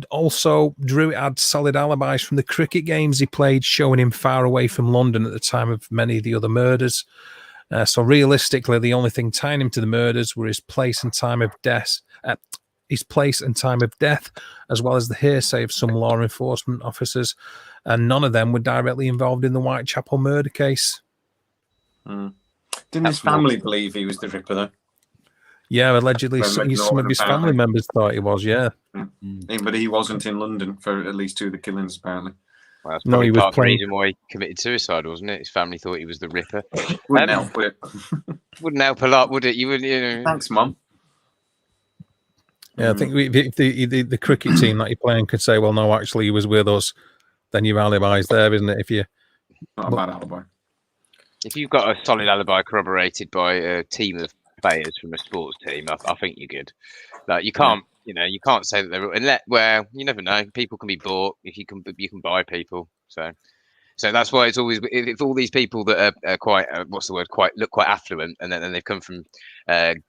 Also, Drew had solid alibis from the cricket games he played, showing him far away from London at the time of many of the other murders. So realistically, the only thing tying him to the murders were his place and time of death, as well as the hearsay of some law enforcement officers, and none of them were directly involved in the Whitechapel murder case. Didn't his family believe he was the Ripper, though? Yeah, allegedly some of his family members thought he was, yeah. But he wasn't in London for at least 2 of the killings, apparently. Well, that's probably part of the reason why he committed suicide, wasn't it? His family thought he was the Ripper. Wouldn't help, would it? Wouldn't help a lot, would it? You wouldn't, you know. Thanks, Mum. Yeah, I think if the cricket team that you're playing could say, well, no, actually, he was with us, then your alibi's there, isn't it? If you Not a bad alibi. If you've got a solid alibi corroborated by a team of players from a sports team, I think you're good. Like, you can't, you can't say that they're. Well, you never know. People can be bought. If you can buy people. So that's why it's always, if all these people that are quite look quite affluent, and then they've come from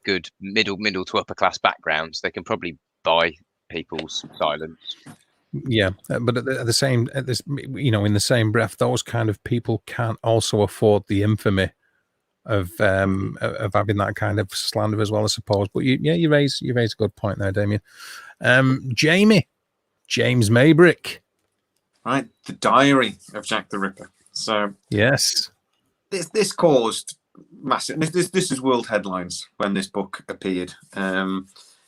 good middle to upper class backgrounds, they can probably buy people's silence. Yeah, but in the same breath, those kind of people can't also afford the infamy of having that kind of slander as well, I suppose. But you raise a good point there, Damian. James Maybrick. Right, the diary of Jack the Ripper. So yes, this caused massive. This is world headlines when this book appeared.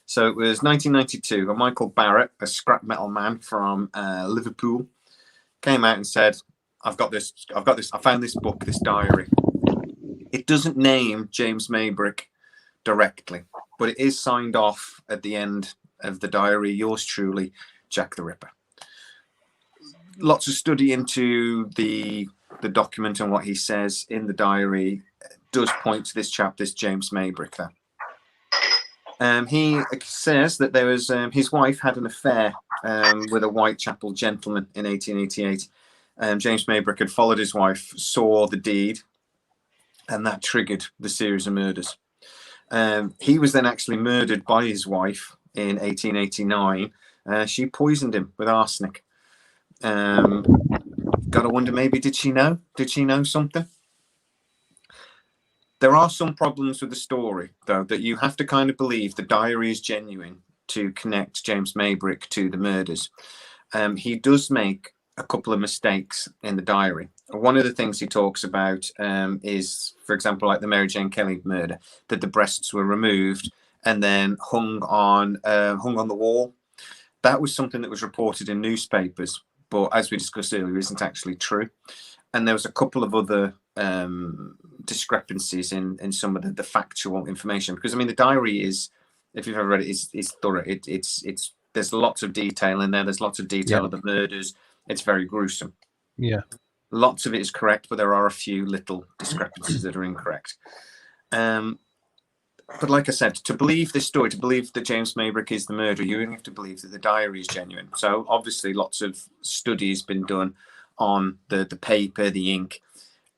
So it was 1992. Michael Barrett, a scrap metal man from Liverpool, came out and said, "I've got this. I found this book, this diary. It doesn't name James Maybrick directly, but it is signed off at the end of the diary. Yours truly, Jack the Ripper." Lots of study into the document and what he says in the diary does point to this chap, this James Maybrick there. He says that there was his wife had an affair with a Whitechapel gentleman in 1888. James Maybrick had followed his wife, saw the deed, and that triggered the series of murders. He was then actually murdered by his wife in 1889. She poisoned him with arsenic. Gotta wonder, maybe did she know something? There are some problems with the story, though, that you have to kind of believe the diary is genuine to connect James Maybrick to the murders. He does make a couple of mistakes in the diary. One of the things he talks about is, for example, like the Mary Jane Kelly murder, that the breasts were removed and then hung on the wall. That was something that was reported in newspapers, but as we discussed earlier, isn't actually true. And there was a couple of other discrepancies in some of the factual information, because I mean the diary is, if you've ever read it, is thorough. It's there's lots of detail in there. There's lots of detail of the murders. It's very gruesome. Yeah, lots of it is correct, but there are a few little discrepancies that are incorrect. But like I said, to believe this story, to believe that James Maybrick is the murderer, you have to believe that the diary is genuine. So obviously lots of studies been done on the paper, the ink,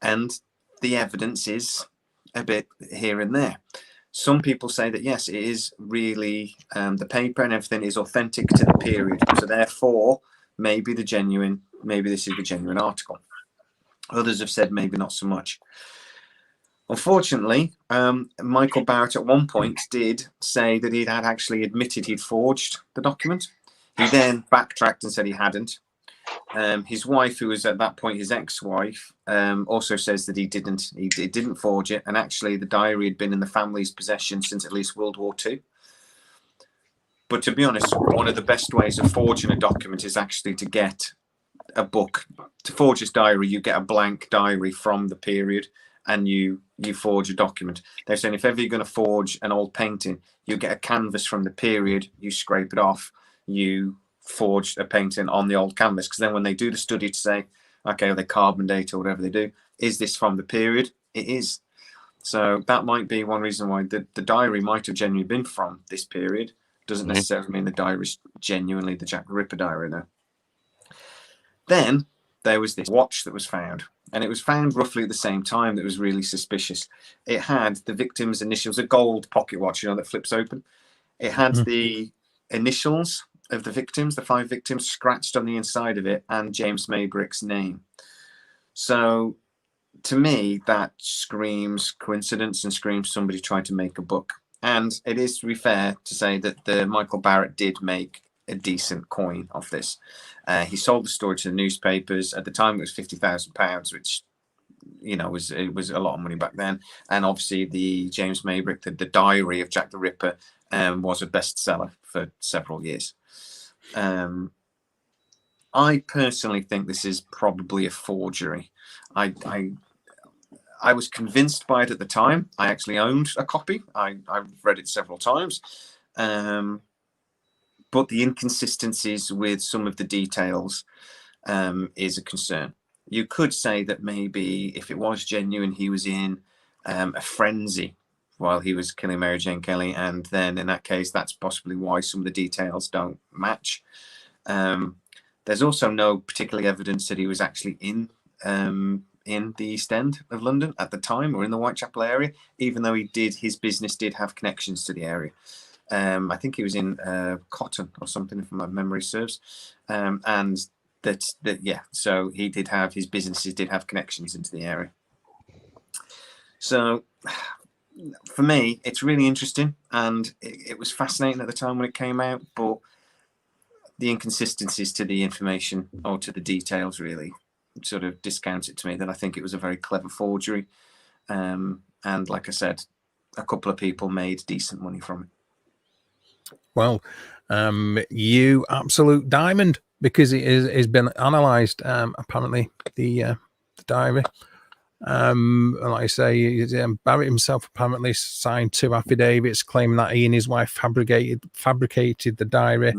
and the evidence is a bit here and there. Some people say that, yes, it is really the paper and everything is authentic to the period. So therefore, maybe this is the genuine article. Others have said maybe not so much. Unfortunately, Michael Barrett at one point did say that he had actually admitted he'd forged the document. He then backtracked and said he hadn't. His wife, who was at that point his ex-wife, also says that he didn't forge it, and actually the diary had been in the family's possession since at least World War II. But to be honest, one of the best ways of forging a document is actually to get a book. To forge this diary, you get a blank diary from the period, and you forge a document. They're saying if ever you're going to forge an old painting, you get a canvas from the period, you scrape it off, you forge a painting on the old canvas, because then when they do the study to say, Okay, or they carbon date or whatever they do. Is this from the period? It is. So that might be one reason why the diary might have genuinely been from this period. Doesn't necessarily mean the diary is genuinely the Jack the Ripper diary, though. Then there was this watch that was found, and it was found roughly at the same time. That was really suspicious. It had the victim's initials, a gold pocket watch, that flips open. It had the initials of the victims, the 5 victims, scratched on the inside of it, and James Maybrick's name. So to me, that screams coincidence and screams somebody tried to make a buck. And it is, to be fair, to say that the Michael Barrett did make a decent coin off this. He sold the story to the newspapers. At the time, it was £50,000, which was a lot of money back then. And obviously, the James Maybrick, the diary of Jack the Ripper, was a bestseller for several years. I personally think this is probably a forgery. I was convinced by it at the time. I actually owned a copy. I've read it several times. But the inconsistencies with some of the details is a concern. You could say that maybe if it was genuine, he was in a frenzy while he was killing Mary Jane Kelly. And then in that case, that's possibly why some of the details don't match. There's also no particular evidence that he was actually in the East End of London at the time, or in the Whitechapel area, even though his business did have connections to the area. I think he was in Cotton or something, if my memory serves. And so his businesses did have connections into the area. So for me, it's really interesting, and it was fascinating at the time when it came out, but the inconsistencies to the information or to the details really sort of discount it to me. That I think it was a very clever forgery. And like I said, a couple of people made decent money from it. Well, you absolute diamond, because it has been analysed. Apparently, the diary. Like I say, Barrett himself apparently signed 2 affidavits claiming that he and his wife fabricated the diary.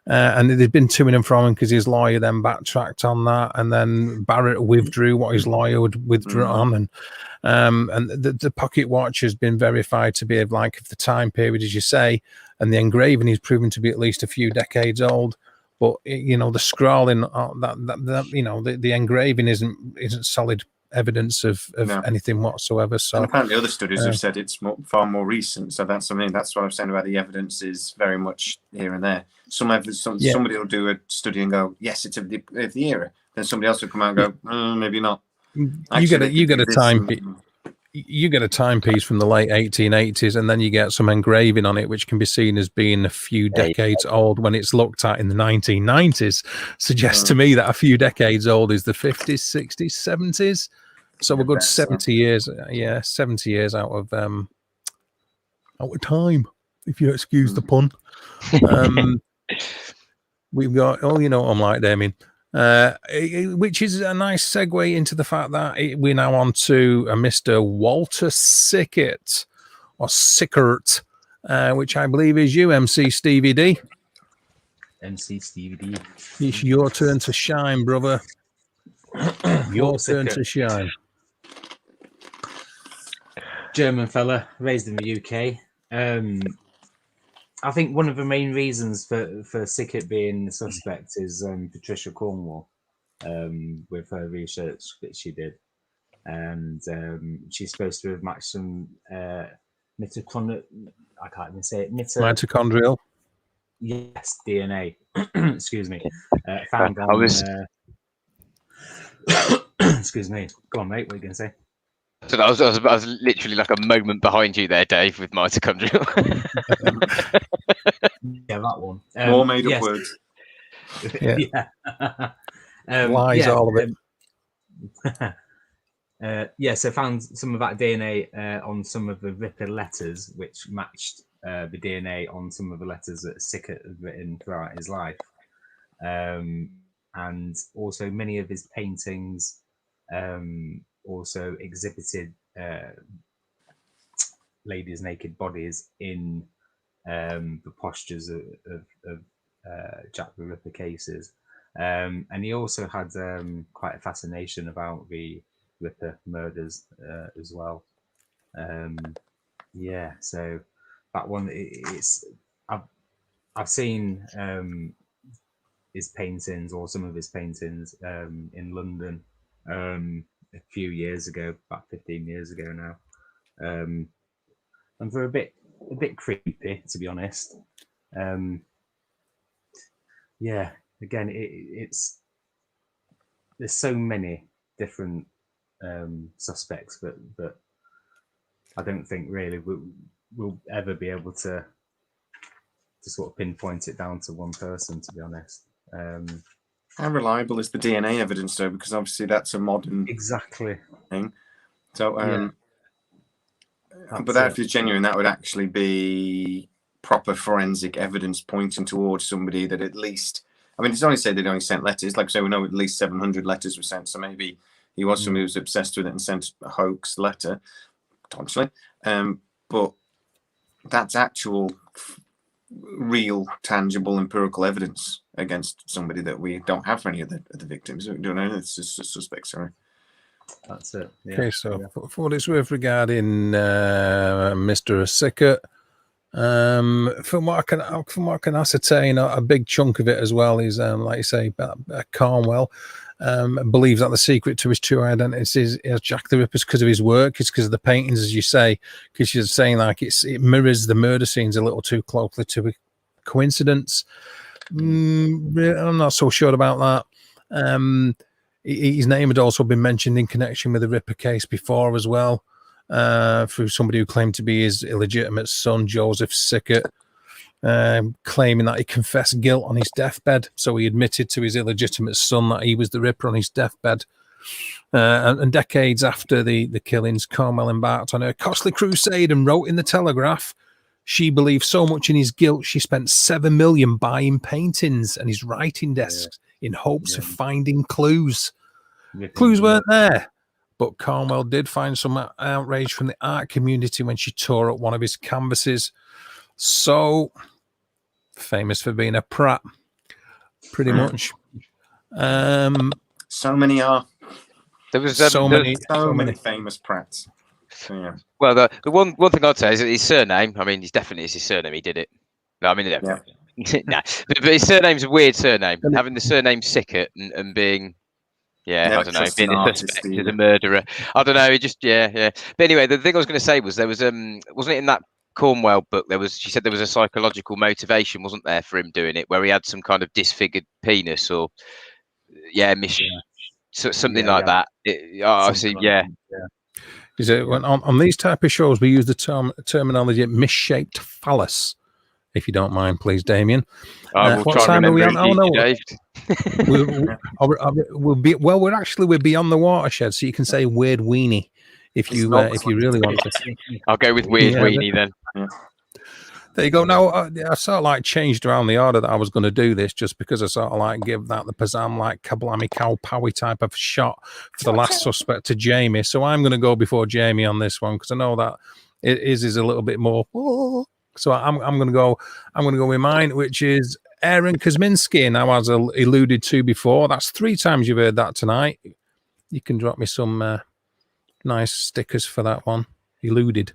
And there's been to and from him because his lawyer then backtracked on that, and then Barrett withdrew what his lawyer would withdrawn, and the pocket watch has been verified to be of the time period, as you say, and the engraving is proven to be at least a few decades old. But the scrawling, the engraving isn't solid evidence of anything whatsoever. So, and apparently other studies have said it's far more recent. So that's what I'm saying about the evidence is very much here and there. Somebody will do a study and go, yes, it's of the era. Then somebody else will come out and go, maybe not. Actually, you get a timepiece from the late 1880s, and then you get some engraving on it which can be seen as being a few decades old when it's looked at in the 1990s. Suggests to me that a few decades old is the 50s, 60s, 70s. So a good 70 years, 70 years out of time, if you excuse the pun. We've got, I'm like, Damian. Which is a nice segue into the fact that we're now on to Mr. Walter Sickert, or Sickert, which I believe is you, MC Stevie D. MC Stevie D. It's your turn to shine, brother. Your turn to shine. German fella, raised in the UK. I think one of the main reasons for Sickert being the suspect is Patricia Cornwall, with her research that she did. And she's supposed to have matched some mitochondrial, I can't even say it, mitochondrial. Yes, DNA. Excuse me. Found on... excuse me. Go on, mate, what are you going to say? So I was literally like a moment behind you there, Dave, with mitochondrial. Yeah, that one. More made up words. Yeah. Lies, all of it. So found some of that DNA on some of the Ripper letters, which matched the DNA on some of the letters that Sickert had written throughout his life. And also many of his paintings also exhibited ladies' naked bodies in the postures of Jack the Ripper cases. And he also had quite a fascination about the Ripper murders as well. Yeah, so that one, it's I've seen his paintings, or some of his paintings, in London a few years ago, about 15 years ago now, and they're a bit creepy, to be honest. Yeah, again, it's there's so many different suspects, but I don't think really we'll ever be able to sort of pinpoint it down to one person, to be honest. How reliable is the DNA evidence, though? Because obviously that's a modern thing. So, but that if it's genuine, that would actually be proper forensic evidence pointing towards somebody that at least. I mean, it's only said they'd only sent letters. Like I say, we know at least 700 letters were sent. So maybe he was somebody who was obsessed with it and sent a hoax letter, potentially. But that's actual, real, tangible, empirical evidence against somebody that we don't have for any of the victims. We don't know. It's just a suspect. Sorry. That's it. Yeah. Okay, so for what it's worth regarding Mr. Sickert, from what I can ascertain, a big chunk of it as well is, like you say, Cornwell believes that the secret to his true identity is Jack the Ripper's because of his work. It's because of the paintings, as you say, because you're saying like it mirrors the murder scenes a little too closely to a coincidence. I'm not so sure about that. His name had also been mentioned in connection with the Ripper case before as well, through somebody who claimed to be his illegitimate son, Joseph Sickert, claiming that he confessed guilt on his deathbed. So he admitted to his illegitimate son that he was the Ripper on his deathbed. And decades after the killings, Cornwell embarked on a costly crusade and wrote in the Telegraph she believed so much in his guilt she spent 7 million buying paintings and his writing desks in hopes of finding clues. Clues weren't there, but Cornwell did find some outrage from the art community when she tore up one of his canvases. So, famous for being a prat, pretty much. So many are. There was so many famous prats. So, yeah. Well, the one thing I'd say is that his surname. I mean, it's his surname. He did it. No, I mean, nah. But his surname's a weird surname. Having the surname Sickert and being, I don't know, being a suspect as a murderer. I don't know. It just, But anyway, the thing I was going to say was there was wasn't it in that Cornwell book? She said there was a psychological motivation, wasn't there, for him doing it, where he had some kind of disfigured penis or something like that. I see. Is it on these type of shows we use the terminology misshaped phallus? If you don't mind, please, Damian. What time are we on? Oh no, we're beyond the watershed, so you can say weird weenie if you really want to. I'll go with weird weenie then. Yeah. There you go. Now I sort of like changed around the order that I was going to do this, just because I sort of like give that the Pazam like kablami cow powie type of shot for the last suspect to Jamie. So I'm going to go before Jamie on this one because I know that it is a little bit more. So I'm going to go with mine, which is Aaron Kosminski. Now, as I alluded to before, that's 3 times you've heard that tonight. You can drop me some nice stickers for that one. Alluded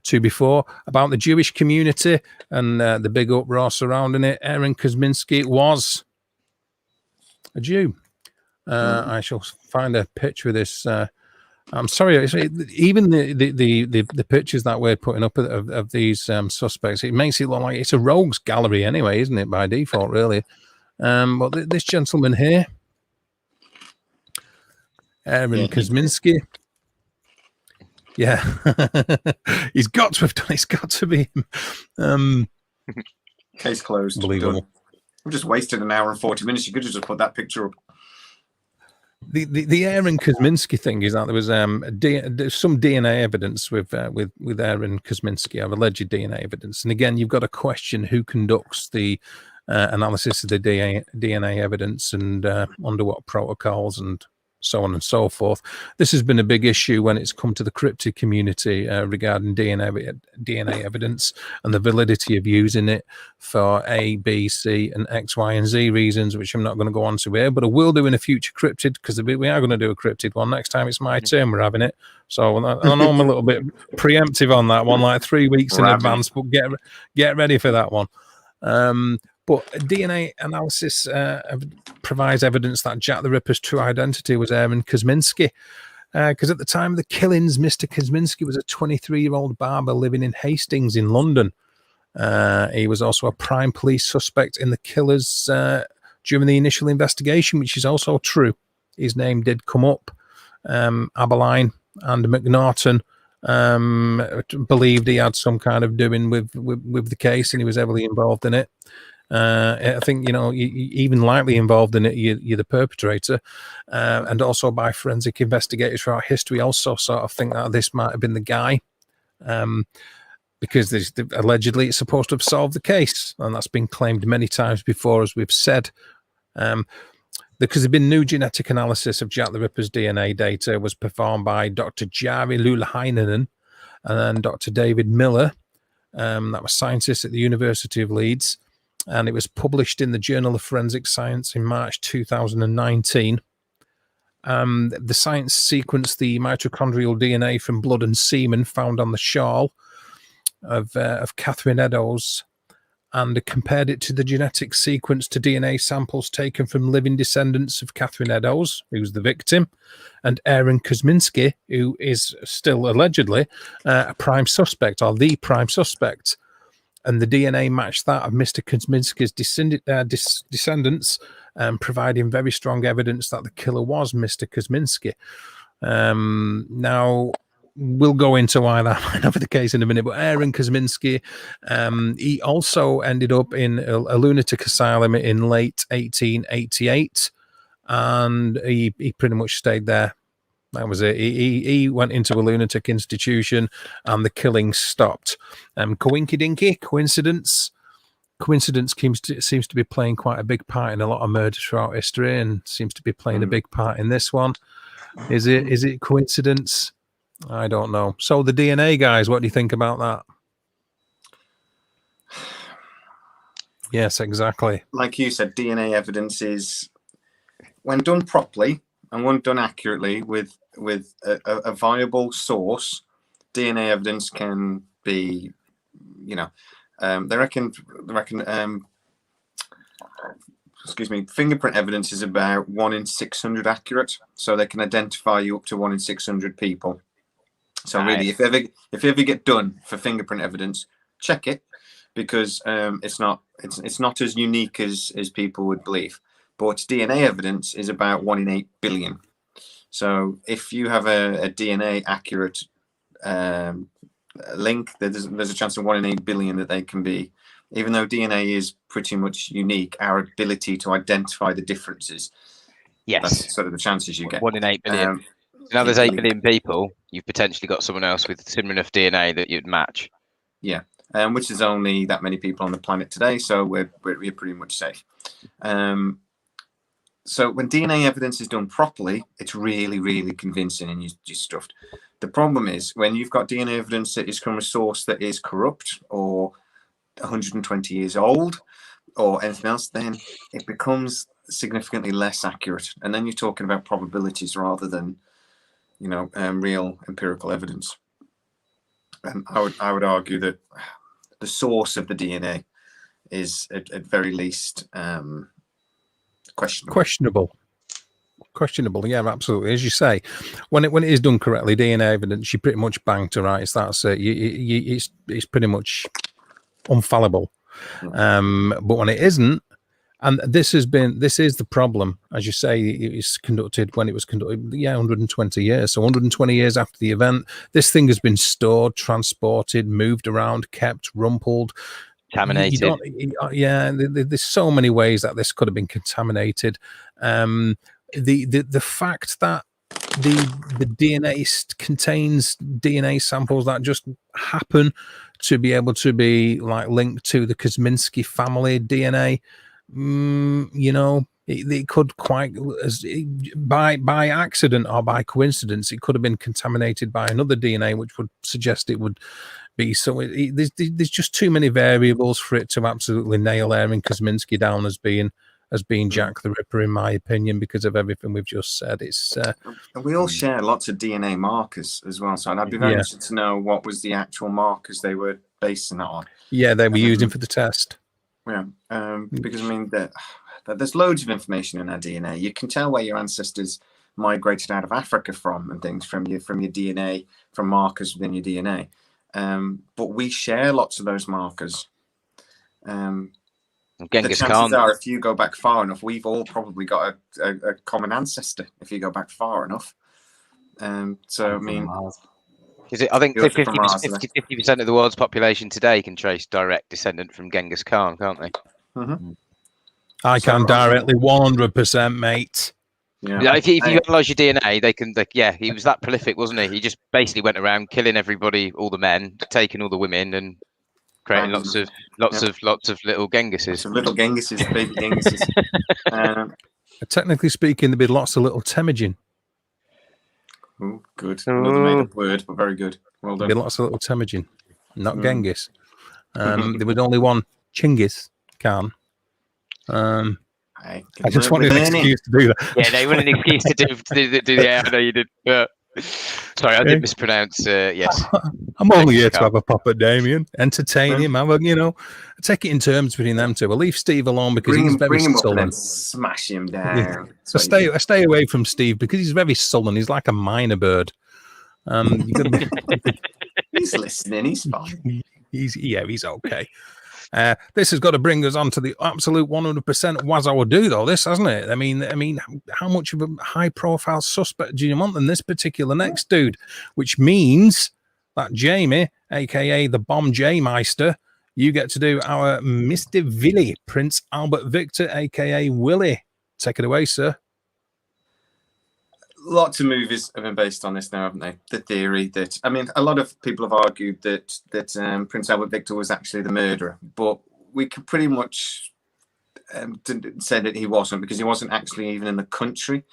to before about the Jewish community and the big uproar surrounding it. Aaron Kosminski was a Jew. I shall find a picture of this. I'm sorry, even the pictures that we're putting up of these suspects, it makes it look like it's a rogues gallery anyway, isn't it, by default, really? But this gentleman here, Aaron Kosminski, he's got to have done. It's got to be him. Case closed. Unbelievable. We've just wasted an hour and 40 minutes. You could have just put that picture up. The Aaron Kosminski thing is that there was some DNA evidence with Aaron Kosminski, alleged DNA evidence, and again you've got to question who conducts the analysis of the DNA evidence and under what protocols and so on and so forth. This has been a big issue when it's come to the cryptid community regarding DNA evidence and the validity of using it for A, B, C, and X, Y, and Z reasons, which I'm not going to go on to here, but I will do in a future cryptid, because we are going to do a cryptid one. Next time it's my turn, we're having it. So I know I'm a little bit preemptive on that one, like 3 weeks in advance, but get ready for that one. But DNA analysis provides evidence that Jack the Ripper's true identity was Aaron Kosminski. Because at the time of the killings, Mr. Kosminski was a 23-year-old barber living in Hastings in London. He was also a prime police suspect in the killers during the initial investigation, which is also true. His name did come up. Aberline and McNaughton believed he had some kind of doing with the case, and he was heavily involved in it. I think, you even lightly involved in it, you're the perpetrator. And also by forensic investigators throughout history also sort of think that this might have been the guy, because allegedly it's supposed to have solved the case, and that's been claimed many times before, as we've said. Because there's been new genetic analysis of Jack the Ripper's DNA data was performed by Dr. Jari Lulehainen and then Dr. David Miller, that was scientists at the University of Leeds, and it was published in the Journal of Forensic Science in March 2019. The science sequenced the mitochondrial DNA from blood and semen found on the shawl of Catherine Eddowes, and compared it to the genetic sequence to DNA samples taken from living descendants of Catherine Eddowes, who's the victim, and Aaron Kosminski, who is still allegedly a prime suspect, or the prime suspect. And the DNA matched that of Mr. Kosminski's descendants, providing very strong evidence that the killer was Mr. Kosminski. Now, we'll go into why that might not be the case in a minute, but Aaron Kosminski, he also ended up in a lunatic asylum in late 1888, and he pretty much stayed there. That was it. He went into a lunatic institution, and the killing stopped. Coinky-dinky, coincidence. Coincidence seems to be playing quite a big part in a lot of murders throughout history, and seems to be playing a big part in this one. Is it coincidence? I don't know. So the DNA guys, what do you think about that? Yes, exactly. Like you said, DNA evidence is, when done properly and when done accurately with a viable source, DNA evidence can be, they reckon fingerprint evidence is about 1 in 600 accurate, so they can identify you up to 1 in 600 people. So really, if you ever get done for fingerprint evidence, check it, because it's not as unique as people would believe. But DNA evidence is about 1 in 8 billion. So if you have a DNA accurate link, there's a chance of 1 in 8 billion that they can be. Even though DNA is pretty much unique, our ability to identify the differences, that's sort of the chances you get. 1 in 8 billion. Now there's 8 billion people, you've potentially got someone else with similar enough DNA that you'd match. Yeah, which is only that many people on the planet today, so we're pretty much safe. So when DNA evidence is done properly, it's really, really convincing, and you're stuffed. The problem is when you've got DNA evidence that is from a source that is corrupt or 120 years old or anything else, then it becomes significantly less accurate. And then you're talking about probabilities rather than, real empirical evidence. And I would argue that the source of the DNA is at very least questionable. Yeah, absolutely. As you say, when it is done correctly, DNA evidence, you pretty much bang to rights. That's it. It's pretty much infallible. But when it isn't, and this is the problem, as you say, it was conducted 120 years. So 120 years after the event, this thing has been stored, transported, moved around, kept, rumpled, contaminated. There's so many ways that this could have been contaminated. The fact that the DNA contains DNA samples that just happen to be able to be linked to the Kosminski family DNA, it could quite by accident or by coincidence, it could have been contaminated by another DNA, which would suggest it would be. So there's just too many variables for it to absolutely nail Aaron Kosminski down as being Jack the Ripper, in my opinion, because of everything we've just said. It's and we all share lots of DNA markers as well. So I'd be very interested to know what was the actual markers they were basing that on. Yeah, they were using for the test. Yeah, because I mean, there's loads of information in our DNA. You can tell where your ancestors migrated out of Africa from, and things from your DNA, from markers within your DNA. But we share lots of those markers. The chances are, if you go back far enough, we've all probably got a common ancestor. If you go back far enough, so I mean, I think 50% of the world's population today can trace direct descendant from Genghis Khan, can't they? Mm-hmm. I can directly, 100%, mate. Yeah. If you analyze your DNA, they can. He was that prolific, wasn't he? He just basically went around killing everybody, all the men, taking all the women, and creating lots of little Genghises. Some little Genghises, baby Genghises. Technically speaking, there'd be lots of little Temujin. Oh, good. Another made-up word, but very good. Well done. There'd be lots of little Temujin, not Genghis. There was only one Chinggis Khan. I just wanted an excuse to do that. Yeah, they wanted an excuse to do the I know you did. Sorry, I did mispronounce. Yes, I'm only here to have a pop at Damian, entertain him, take it in terms between them two. I'll leave Steve alone because he's very sullen. Up and smash him down. Yeah. So stay away from Steve because he's very sullen. He's like a minor bird. He's listening. He's fine. He's okay. This has got to bring us on to the absolute 100% was our do though. This hasn't it? I mean, how much of a high-profile suspect do you want than this particular next dude? Which means that Jamie, aka the Bomb J Meister, you get to do our Mr. Willie, Prince Albert Victor, aka Willie. Take it away, sir. Lots of movies have been based on this now, haven't they? The theory that, I mean, a lot of people have argued that Prince Albert Victor was actually the murderer, but we could pretty much say that he wasn't, because he wasn't actually even in the country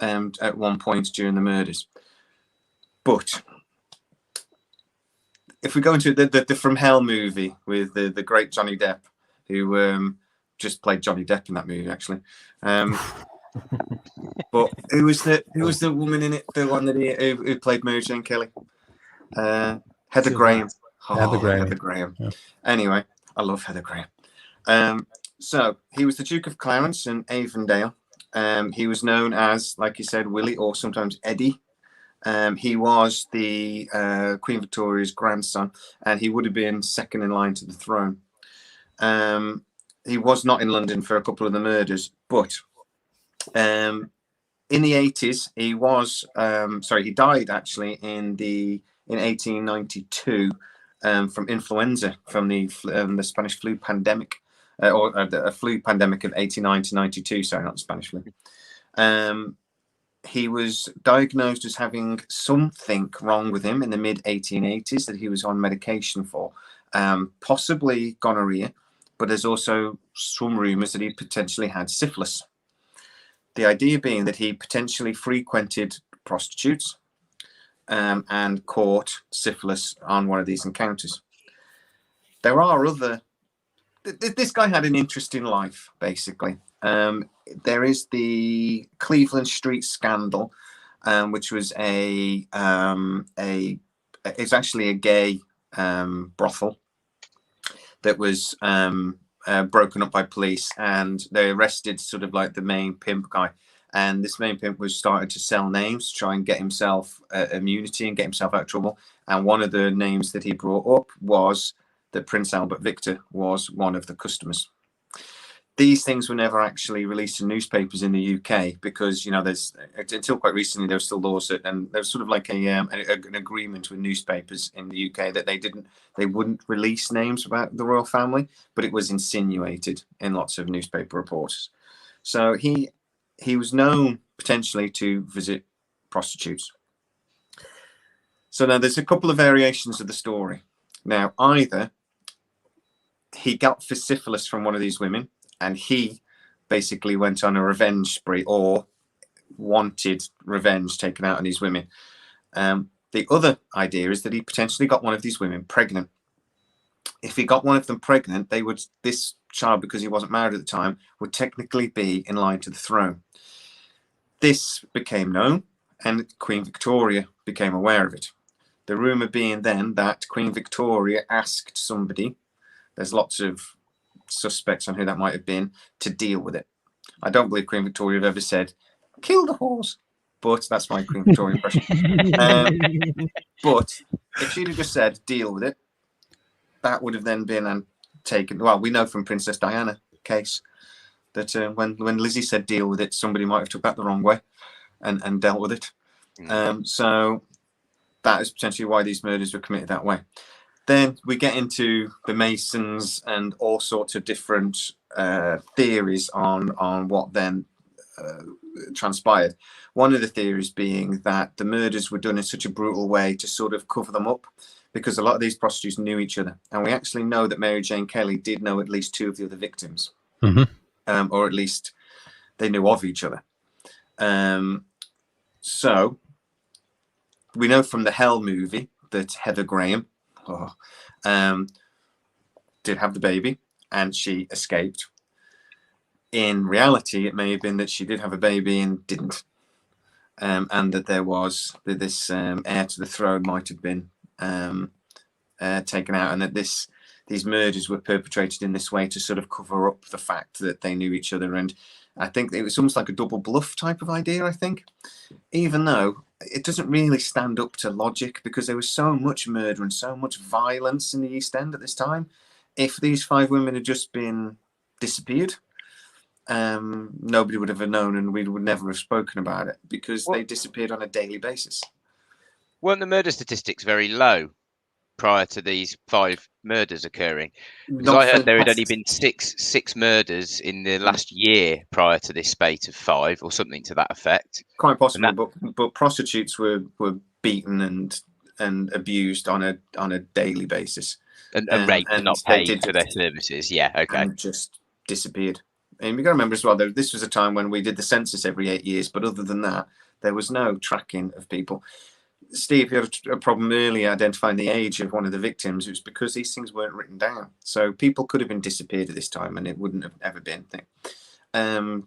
at one point during the murders. But if we go into the From Hell movie with the great Johnny Depp, who just played Johnny Depp in that movie, actually. But who was the woman in it? The one that who played Mary Jane Kelly? Heather Graham. Heather Graham. Yeah. Anyway, I love Heather Graham. So he was the Duke of Clarence in Avondale. He was known as, like you said, Willie, or sometimes Eddie. He was the Queen Victoria's grandson, and he would have been second in line to the throne. He was not in London for a couple of the murders, but in the 80s, he was he died actually in 1892 from influenza, from the Spanish flu pandemic, or a flu pandemic of 89 to 92. Sorry, not the Spanish flu. He was diagnosed as having something wrong with him in the mid 1880s that he was on medication for, possibly gonorrhea, but there's also some rumours that he potentially had syphilis. The idea being that he potentially frequented prostitutes and caught syphilis on one of these encounters. There are other... This guy had an interesting life, basically. There is the Cleveland Street scandal, which was it's actually a gay brothel that was broken up by police, and they arrested sort of like the main pimp guy. And this main pimp was starting to sell names to try and get himself immunity and get himself out of trouble. And one of the names that he brought up was that Prince Albert Victor was one of the customers. These things were never actually released in newspapers in the UK because, you know, there's until quite recently there were still laws that, and there was sort of like an agreement with newspapers in the UK that they wouldn't release names about the royal family, but it was insinuated in lots of newspaper reports. So he was known potentially to visit prostitutes. So now there's a couple of variations of the story. Now, either he got syphilis from one of these women, and he basically went on a revenge spree or wanted revenge taken out on these women. The other idea is that he potentially got one of these women pregnant. If he got one of them pregnant, this child, because he wasn't married at the time, would technically be in line to the throne. This became known, and Queen Victoria became aware of it. The rumour being then that Queen Victoria asked somebody, there's lots of suspects on who that might have been, to deal with it. I don't believe Queen Victoria have ever said, kill the horse, but that's my Queen Victoria impression. But if she'd have just said, deal with it, that would have then been taken. Well, we know from Princess Diana case that when Lizzie said deal with it, somebody might have took that the wrong way and dealt with it. So that is potentially why these murders were committed that way. Then we get into the Masons and all sorts of different theories on what then transpired. One of the theories being that the murders were done in such a brutal way to sort of cover them up, because a lot of these prostitutes knew each other. And we actually know that Mary Jane Kelly did know at least 2 of the other victims, or at least they knew of each other. So we know from the Hell movie that Heather Graham did have the baby and she escaped. In reality, it may have been that she did have a baby and didn't. And that there was this heir to the throne might have been taken out, and that these murders were perpetrated in this way to sort of cover up the fact that they knew each other. And I think it was almost like a double bluff type of idea, I think, even though it doesn't really stand up to logic, because there was so much murder and so much violence in the East End at this time. If these 5 women had just been disappeared, nobody would have known, and we would never have spoken about it, because they disappeared on a daily basis. Weren't the murder statistics very low prior to these 5 murders occurring? Because I heard there had only been six murders in the last year prior to this spate of 5, or something to that effect. Quite possible, but prostitutes were beaten and abused on a daily basis, and raped and not paid for their services. Yeah, okay. And just disappeared. And we got to remember as well, this was a time when we did the census every 8 years, but other than that, there was no tracking of people. Steve, you had a problem earlier identifying the age of one of the victims. It was because these things weren't written down. So people could have been disappeared at this time, and it wouldn't have ever been a thing.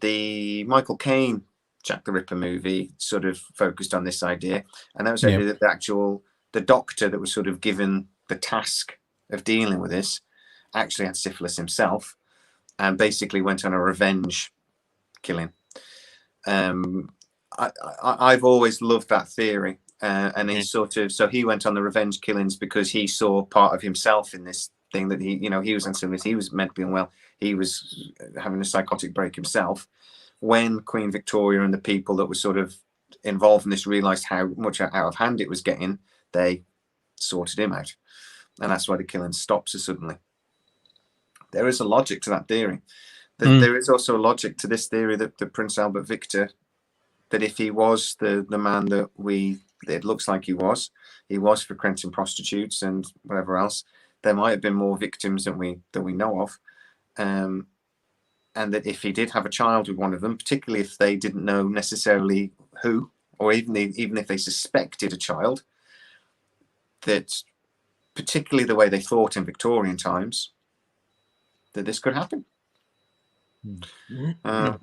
The Michael Caine Jack the Ripper movie sort of focused on this idea, and that was only that the doctor that was sort of given the task of dealing with this actually had syphilis himself, and basically went on a revenge killing. I've always loved that theory, and he he went on the revenge killings because he saw part of himself in this thing, that he was on syphilis, he was mentally unwell, he was having a psychotic break himself. When Queen Victoria and the people that were sort of involved in this realised how much out of hand it was getting, they sorted him out, and that's why the killing stopped so suddenly. There is a logic to that theory. There is also a logic to this theory that Prince Albert Victor, that if he was the man that it looks like he was frequenting prostitutes and whatever else, there might have been more victims than we know of, and that if he did have a child with one of them, particularly if they didn't know necessarily who, or even if they suspected a child, that particularly the way they thought in Victorian times, that this could happen. I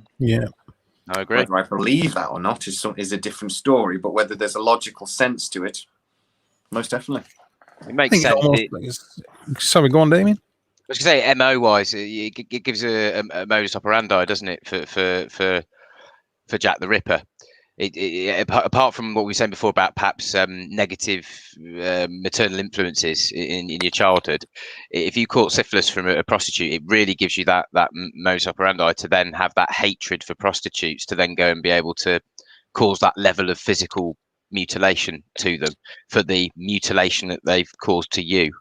agree. Whether I believe that or not is a different story, but whether there's a logical sense to it, most definitely. It makes sense. Sorry, go on, Damian. I was going to say, MO wise, it gives a modus operandi, doesn't it, for Jack the Ripper? Apart from what we were saying before about perhaps negative maternal influences in your childhood, if you caught syphilis from a prostitute, it really gives you that modus operandi to then have that hatred for prostitutes, to then go and be able to cause that level of physical mutilation to them for the mutilation that they've caused to you.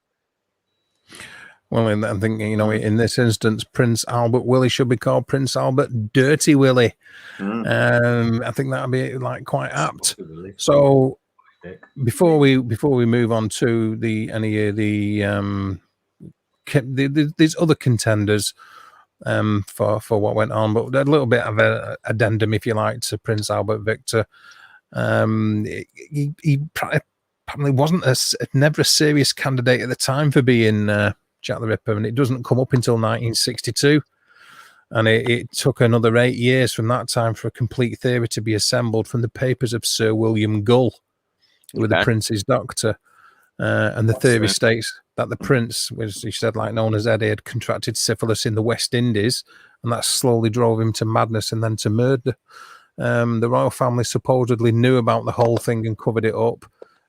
Well, I'm thinking, in this instance, Prince Albert Willie should be called Prince Albert Dirty Willie. I think that would be quite apt. So before we move on to these other contenders, for what went on. But a little bit of a addendum, if you like, to Prince Albert Victor. He probably wasn't never a serious candidate at the time for being Jack the Ripper, and it doesn't come up until 1962. And it took another 8 years from that time for a complete theory to be assembled from the papers of Sir William Gull, who was the prince's doctor. And the theory states that the prince, was, he said, like known as Eddie, had contracted syphilis in the West Indies, and that slowly drove him to madness and then to murder. The royal family supposedly knew about the whole thing and covered it up.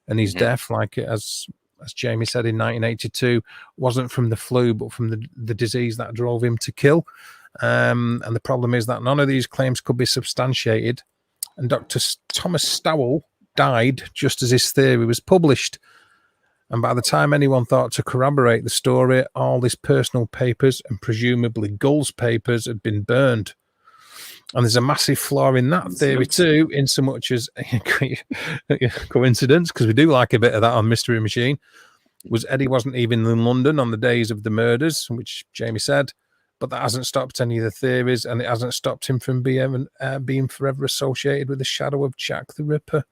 And his death, like as Jamie said in 1982, wasn't from the flu, but from the disease that drove him to kill. And the problem is that none of these claims could be substantiated. And Dr. Thomas Stowell died just as his theory was published. And by the time anyone thought to corroborate the story, all his personal papers and presumably Gull's papers had been burned. And there's a massive flaw in that theory too, in so much as coincidence, because we do like a bit of that on Mystery Machine, was Eddie wasn't even in London on the days of the murders, which Jamie said, but that hasn't stopped any of the theories, and it hasn't stopped him from being forever associated with the shadow of Jack the Ripper.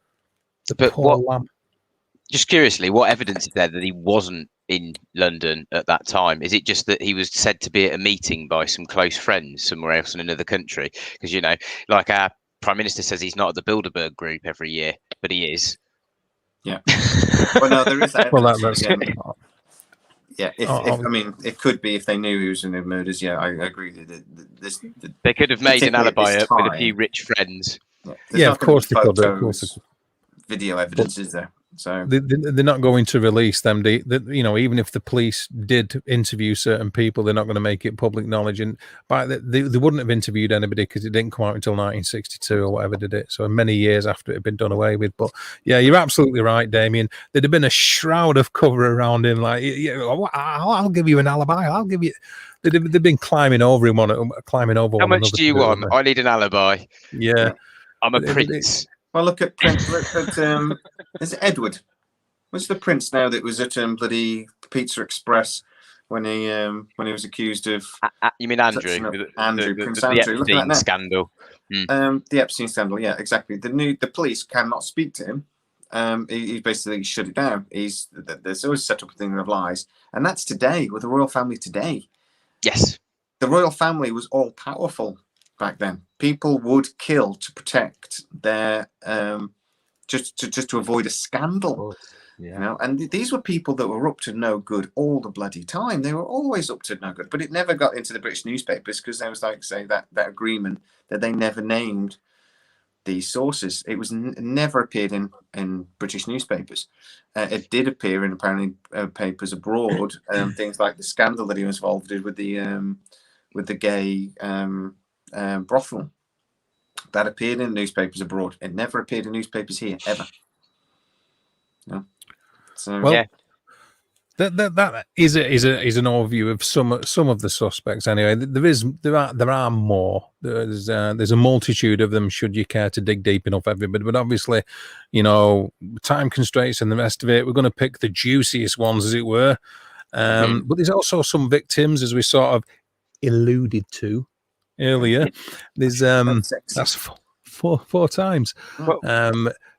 Just curiously, what evidence is there that he wasn't in London at that time? Is it just that he was said to be at a meeting by some close friends somewhere else in another country? Because, you know, like our Prime Minister says he's not at the Bilderberg group every year, but he is. Yeah. Well, no, there is that evidence again. Yeah, I mean, it could be if they knew he was in the murders. Yeah, I agree. They could have made an alibi up with a few rich friends. Yeah, of course they could. Of course. Video evidence is there. So they're not going to release them. You know, even if the police did interview certain people, they're not going to make it public knowledge. And they wouldn't have interviewed anybody because it didn't come out until 1962 or whatever did it. So many years after it had been done away with. But yeah, you're absolutely right, Damian. There'd have been a shroud of cover around him. Like, I'll give you an alibi. I'll give you. They've been climbing over him climbing over. How much do you want? I need an alibi. Yeah, I'm a prince. Well, look at Prince. Is it Edward? What's the prince now that was at bloody Pizza Express when he was accused of? You mean Andrew? Prince Andrew. The Epstein scandal. The Epstein scandal. Yeah, exactly. The police cannot speak to him. He basically shut it down. There's always set up a thing of lies, and that's today with the royal family today. Yes, the royal family was all powerful back then. People would kill to protect their just to avoid a scandal. Yeah. You know, and these were people that were up to no good all the bloody time. They were always up to no good, but it never got into the British newspapers because there was, like, say, that agreement that they never named these sources. It was never appeared in British newspapers. It did appear in apparently papers abroad. Things like the scandal that he was involved in with the gay brothel. That appeared in newspapers abroad. It never appeared in newspapers here ever. No. So well, yeah. That is an overview of some of the suspects. Anyway, there are more. There's a multitude of them. Should you care to dig deep enough, everybody. But obviously, you know, time constraints and the rest of it. We're going to pick the juiciest ones, as it were. But there's also some victims, as we sort of alluded to earlier. There's that's four times.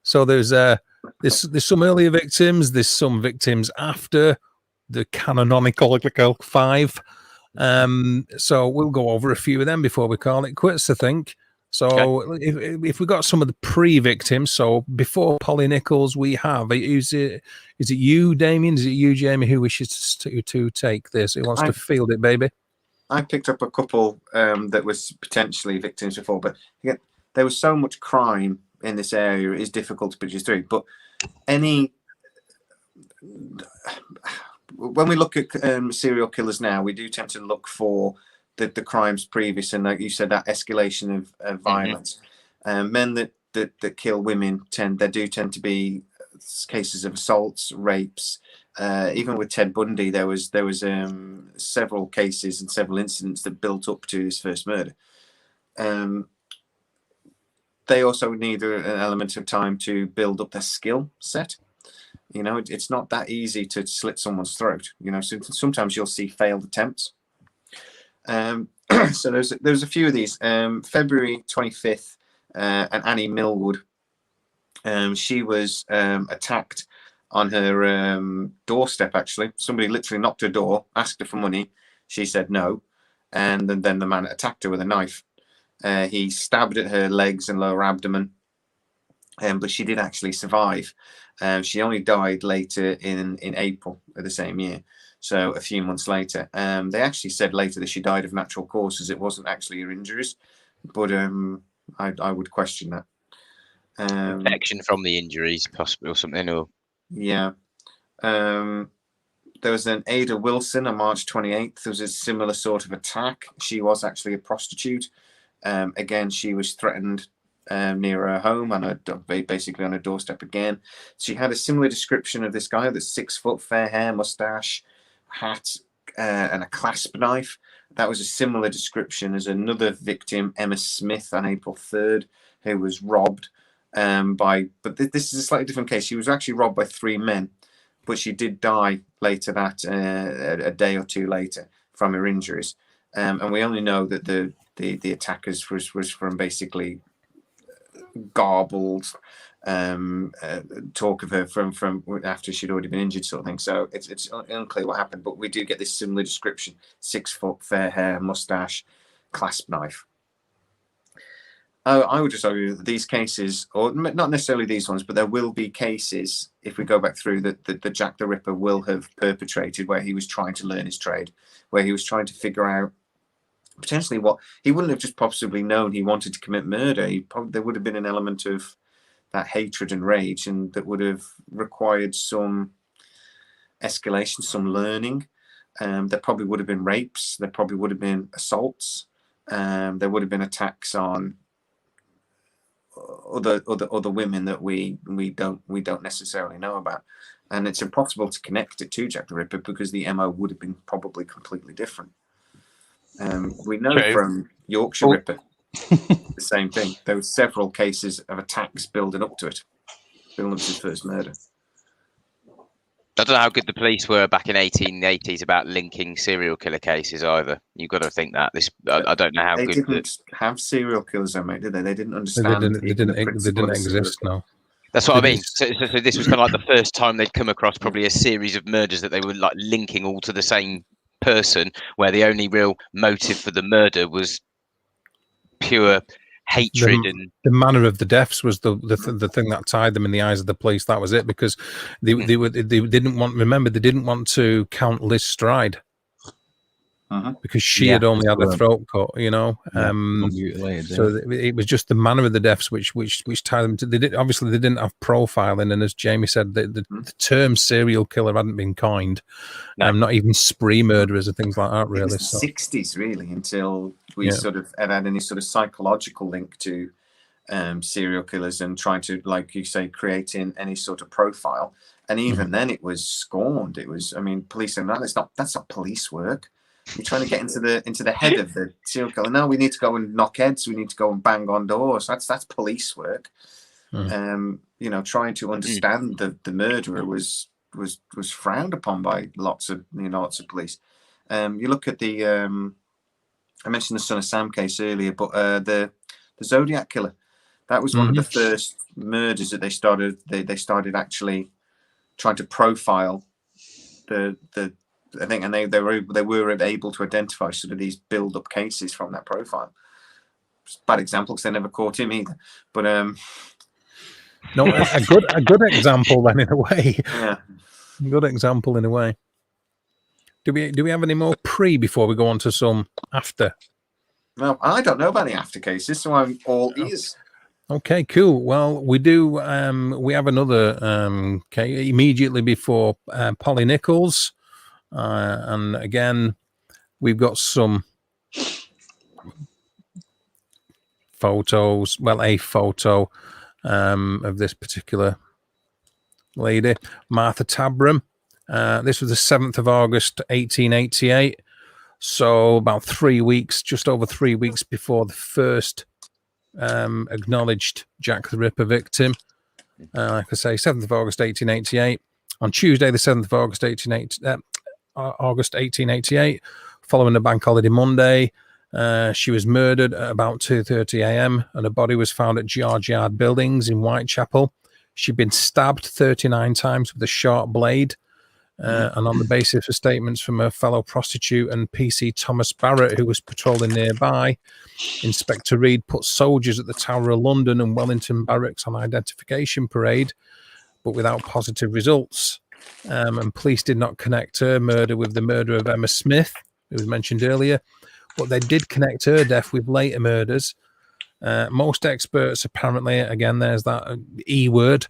So there's some earlier victims. There's some victims after the canonical 5. So we'll go over a few of them before we call it quits, I think. So if we got some of the pre-victims, so before Polly Nichols, we have, is it you, Damian? Is it you, Jamie, who wishes to take this? Who wants to field it, baby? I picked up a couple that was potentially victims before, but again, there was so much crime in this area, it is difficult to produce through. But when we look at serial killers now, we do tend to look for the crimes previous, and like you said, that escalation of violence. Men that kill women tend to be cases of assaults, rapes. Even with Ted Bundy, there was several cases and several incidents that built up to his first murder. They also need an element of time to build up their skill set. You know, it's not that easy to slit someone's throat. You know, sometimes you'll see failed attempts. So there's a few of these. February 25th, and Annie Millwood. She was attacked on her doorstep. Actually, somebody literally knocked her door, asked her for money. She said no, and then the man attacked her with a knife. He stabbed at her legs and lower abdomen, but she did actually survive. She only died later in April of the same year, so a few months later. They actually said later that she died of natural causes. It wasn't actually her injuries, but I would question that. Infection from the injuries, possibly, or something, or yeah. There was an Ada Wilson on March 28th. There was a similar sort of attack. She was actually a prostitute. Again, she was threatened near her home, basically on her doorstep again. She had a similar description of this guy that's 6 foot, fair hair, mustache, hat, and a clasp knife. That was a similar description as another victim, Emma Smith, on April 3rd, who was robbed but this is a slightly different case. She was actually robbed by 3 men, but she did die later that a day or two later from her injuries. And we only know that the attackers was from basically garbled talk of her from after she'd already been injured, sort of thing. So it's unclear what happened, but we do get this similar description: 6 foot, fair hair, mustache, clasp knife. I would just argue that these cases, or not necessarily these ones, but there will be cases, if we go back through, that Jack the Ripper will have perpetrated where he was trying to learn his trade, where he was trying to figure out potentially what he wouldn't have just possibly known he wanted to commit murder. There would have been an element of that hatred and rage, and that would have required some escalation, some learning. There probably would have been rapes. There probably would have been assaults. There would have been attacks on other women that we don't necessarily know about, and it's impossible to connect it to Jack the Ripper because the MO would have been probably completely different. We know from Yorkshire Ripper the same thing. There were several cases of attacks building up to his first murder. I don't know how good the police were back in 1880s about linking serial killer cases either. You've got to think that I don't know how they good didn't have serial killers, though, mate, did they? They didn't understand. They didn't exist. No, that's what I mean. So this was kind of like the first time they'd come across probably a series of murders that they were like linking all to the same person, where the only real motive for the murder was pure hatred. And the manner of the deaths was the thing that tied them in the eyes of the police. That was it, because they didn't want to count Liz Stride because she had only had a throat cut, you know. So it was just the manner of the deaths which tied them to. Obviously they didn't have profiling, and as Jamie said, the term serial killer hadn't been coined. Not even spree murderers and things like that, really. It was the 60s, really, until we sort of had any sort of psychological link to serial killers and trying to, like you say, creating any sort of profile. And even then, it was scorned. It was, I mean, police saying, no, that's not police work. You're trying to get into the head of the serial killer. No, we need to go and knock heads. We need to go and bang on doors. That's police work. You know, trying to understand the murderer was frowned upon by lots of police. You look at the I mentioned the Son of Sam case earlier, but the Zodiac killer, that was one of the first murders that they started actually trying to profile the I think, and they were able to identify sort of these build-up cases from that profile. Bad example because they never caught him either. But no, a good example then, in a way. Yeah, good example in a way. Do we have any more before we go on to some after? Well, I don't know about any after cases, so I'm all ears. Okay, cool. Well, we do. We have another case immediately before Polly Nichols. And again, we've got some photos. Well, a photo of this particular lady, Martha Tabram. This was the 7th of August, 1888. So about 3 weeks, just over 3 weeks before the first acknowledged Jack the Ripper victim. Like I say, 7th of August, 1888. On Tuesday, the 7th of August, 1888, following the bank holiday Monday, She was murdered at about 2:30 a.m. and her body was found at George Yard Buildings in Whitechapel. She'd been stabbed 39 times with a sharp blade. And on the basis of statements from her fellow prostitute and PC Thomas Barrett, who was patrolling nearby, Inspector Reed put soldiers at the Tower of London and Wellington Barracks on identification parade, but without positive results. And police did not connect her murder with the murder of Emma Smith, who was mentioned earlier, but they did connect her death with later murders. Most experts, apparently, again, there's that E word,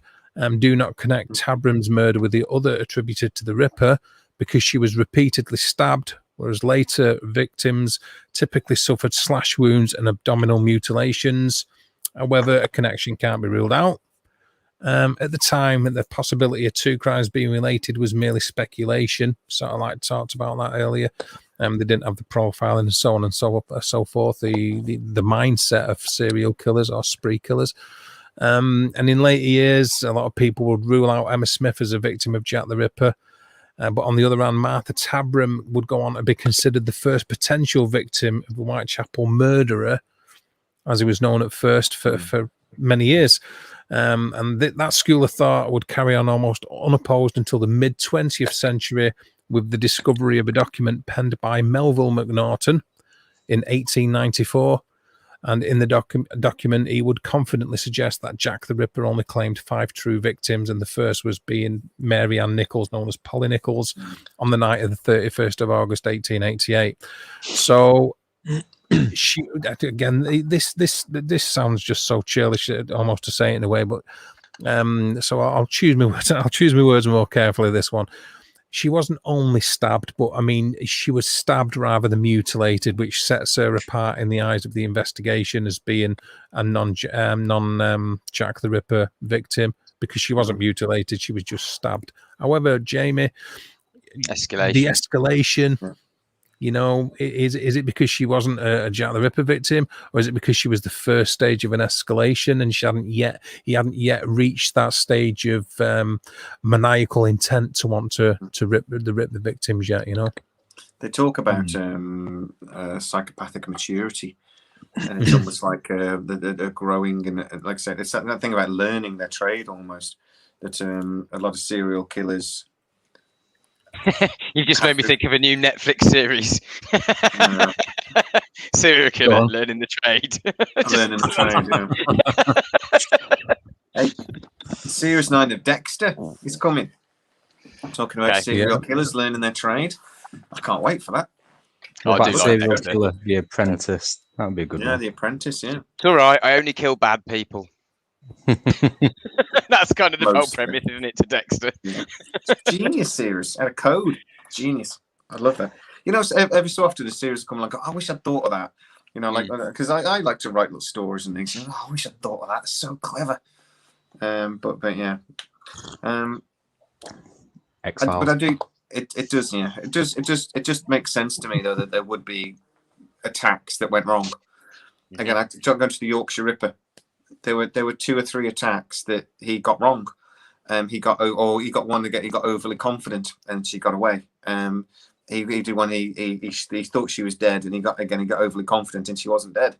do not connect Tabram's murder with the other attributed to the Ripper because she was repeatedly stabbed, whereas later victims typically suffered slash wounds and abdominal mutilations. However, a connection can't be ruled out. At the time, the possibility of two crimes being related was merely speculation. Sort of like talked about that earlier. They didn't have the profiling and so on and so forth. The mindset of serial killers or spree killers. And in later years, a lot of people would rule out Emma Smith as a victim of Jack the Ripper. But on the other hand, Martha Tabram would go on to be considered the first potential victim of the Whitechapel murderer, as he was known at first for many years. And that school of thought would carry on almost unopposed until the mid-20th century with the discovery of a document penned by Melville McNaughton in 1894. And in the document, he would confidently suggest that Jack the Ripper only claimed 5 true victims, and the first was being Mary Ann Nichols, known as Polly Nichols, on the night of the 31st of August, 1888. So, she again, this sounds just so churlish, almost to say it in a way, but so I'll choose my words. I'll choose my words more carefully. This one. She wasn't only stabbed, but I mean, she was stabbed rather than mutilated, which sets her apart in the eyes of the investigation as being a non Jack the Ripper victim, because she wasn't mutilated; she was just stabbed. However, Jamie, the escalation. You know, is it because she wasn't a Jack the Ripper victim, or is it because she was the first stage of an escalation and he hadn't yet reached that stage of maniacal intent to want to rip the victims yet? You know, they talk about psychopathic maturity, and it's almost like the growing, and like I said, it's that thing about learning their trade almost. That a lot of serial killers. You've just made me think of a new Netflix series. Serial killer, learning the trade. Learning the trade, yeah. Hey, Series 9 of Dexter is coming. I'm talking about serial killers learning their trade. I can't wait for that. What about serial killer, The Apprentice? That would be a good one. Yeah, The Apprentice, yeah. It's all right. I only kill bad people. That's kind of the whole premise, isn't it, to Dexter? Yeah. Genius series. Had a code. Genius. I love that. You know, every so often the series come like, oh, I wish I'd thought of that. You know, like, because I like to write little stories and things. Oh, I wish I'd thought of that. It's so clever. But yeah. X-Files. But I do. It does. Yeah. It just makes sense to me though that there would be attacks that went wrong. Again, I go to the Yorkshire Ripper. There were 2 or 3 attacks that he got wrong. He got one that he got overly confident and she got away. He did one. He thought she was dead, and he got overly confident and she wasn't dead.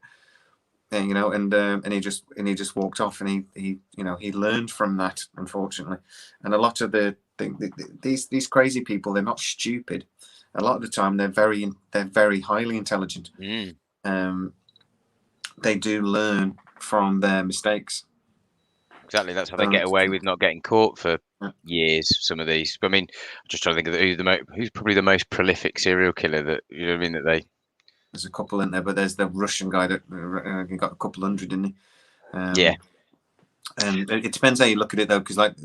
And, you know, and he just walked off, and he learned from that, unfortunately. And a lot of these crazy people, they're not stupid. A lot of the time, they're very highly intelligent. They do learn from their mistakes. Exactly, that's how they get away with not getting caught for years. Some of these, I mean, I'm just trying to think of who's probably the most prolific serial killer that you know what I mean. There's a couple in there, but there's the Russian guy that he got a couple hundred, didn't he? Yeah. And it depends how you look at it though, because like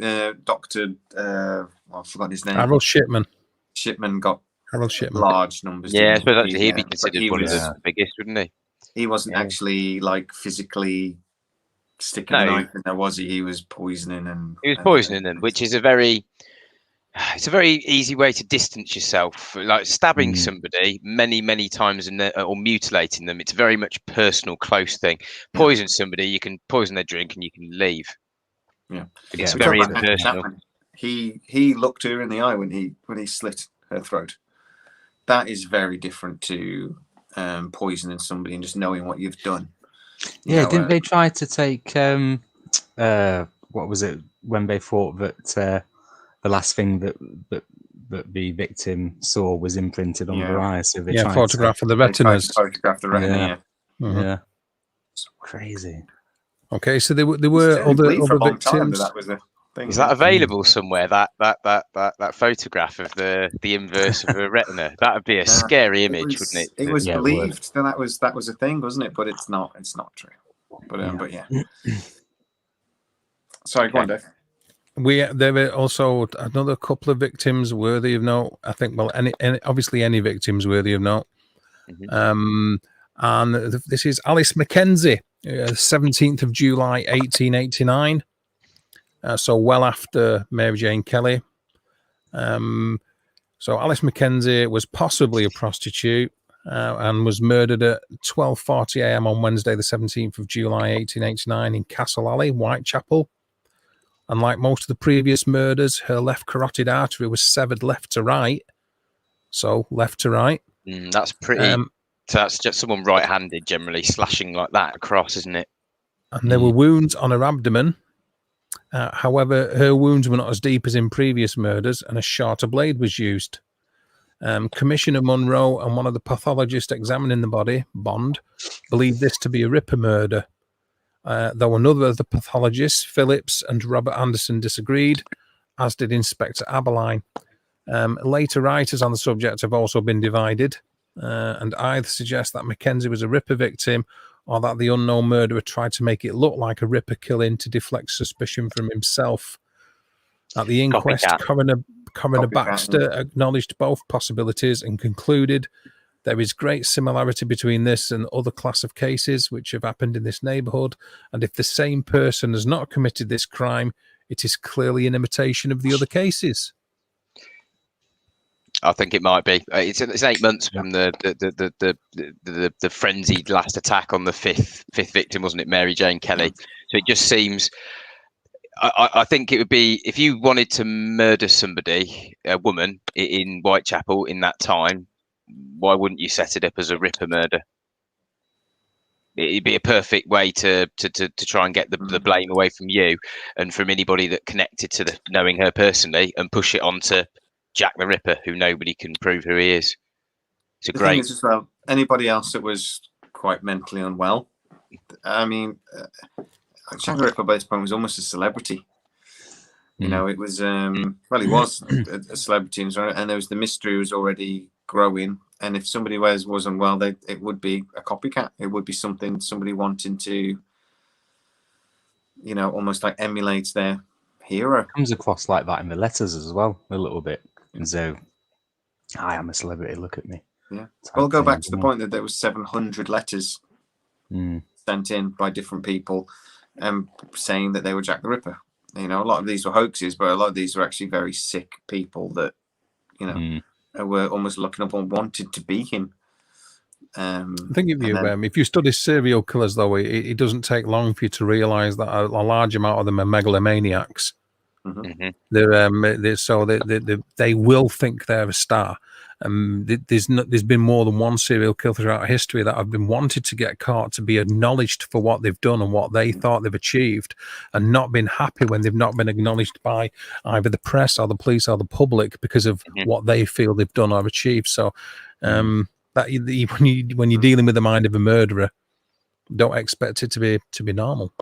Dr. I forgot his name. Harold Shipman. Shipman got Harold Shipman. large numbers. Yeah, I suppose he'd be considered one of the biggest, wouldn't he? He wasn't actually like physically sticking a knife in there, was he? He was poisoning them. He was poisoning them, which is a very easy way to distance yourself. Like stabbing somebody many times or mutilating them. It's very much personal, close thing. Poison somebody, you can poison their drink and you can leave. Yeah, it's very impersonal. He looked her in the eye when he slit her throat. That is very different to poisoning somebody and just knowing what you've done. Yeah, didn't they try to take what was it when they thought that the last thing that the victim saw was imprinted on their eyes? So they tried photograph of the they tried retinas. to photograph the retina. Yeah. So crazy. Okay, so there were other victims. That was a thing. Is that available somewhere? That photograph of the inverse of a retina? That would be a scary image, wouldn't it? It was believed that was a thing, wasn't it? But it's not. It's not true. But yeah. Sorry, go on, Dave. There were also another couple of victims worthy of note. I think, well, obviously any victims worthy of note. And this is Alice Mackenzie, 17th of July, 1889. So well after Mary Jane Kelly. So Alice Mackenzie was possibly a prostitute and was murdered at 12:40 a.m. on Wednesday, the 17th of July, 1889 in Castle Alley, Whitechapel. And like most of the previous murders, her left carotid artery was severed left to right. So left to right. That's pretty. So that's just someone right-handed generally slashing like that across, isn't it? And there were wounds on her abdomen. However, her wounds were not as deep as in previous murders, and a shorter blade was used. Commissioner Munro and one of the pathologists examining the body, Bond, believed this to be a Ripper murder. Though another of the pathologists, Phillips and Robert Anderson, disagreed, as did Inspector Aberline. Later writers on the subject have also been divided, and either suggest that Mackenzie was a Ripper victim or that the unknown murderer tried to make it look like a Ripper killing to deflect suspicion from himself. At the inquest, Coroner Baxter acknowledged both possibilities and concluded there is great similarity between this and other class of cases which have happened in this neighbourhood, and if the same person has not committed this crime, it is clearly an imitation of the other cases. I think it might be. It's 8 months from the frenzied last attack on the fifth victim, wasn't it, Mary Jane Kelly? So it just seems. I think it would be, if you wanted to murder somebody, a woman in Whitechapel in that time, why wouldn't you set it up as a Ripper murder? It'd be a perfect way to try and get the blame away from you and from anybody that connected to knowing her personally, and push it onto Jack the Ripper, who nobody can prove who he is. It's a great. Thing is as well, anybody else that was quite mentally unwell. I mean, Jack the Ripper by this point was almost a celebrity. You know, it was well, he was a celebrity, and there was the mystery was already growing. And if somebody was unwell, it would be a copycat. It would be somebody wanting to, almost like emulate their hero. It comes across like that in the letters as well, a little bit. And so, I am a celebrity, look at me. Yeah. We'll go back to the point that there was 700 letters sent in by different people saying that they were Jack the Ripper. A lot of these were hoaxes, but a lot of these were actually very sick people that, were almost looking up and wanted to be him. I think if you study serial killers, though, it doesn't take long for you to realise that a large amount of them are megalomaniacs. They will think they're a star. There's been more than one serial killer throughout history that have been wanted to get caught, to be acknowledged for what they've done and what they thought they've achieved, and not been happy when they've not been acknowledged by either the press or the police or the public because of what they feel they've done or achieved. So when you're dealing with the mind of a murderer, don't expect it to be normal.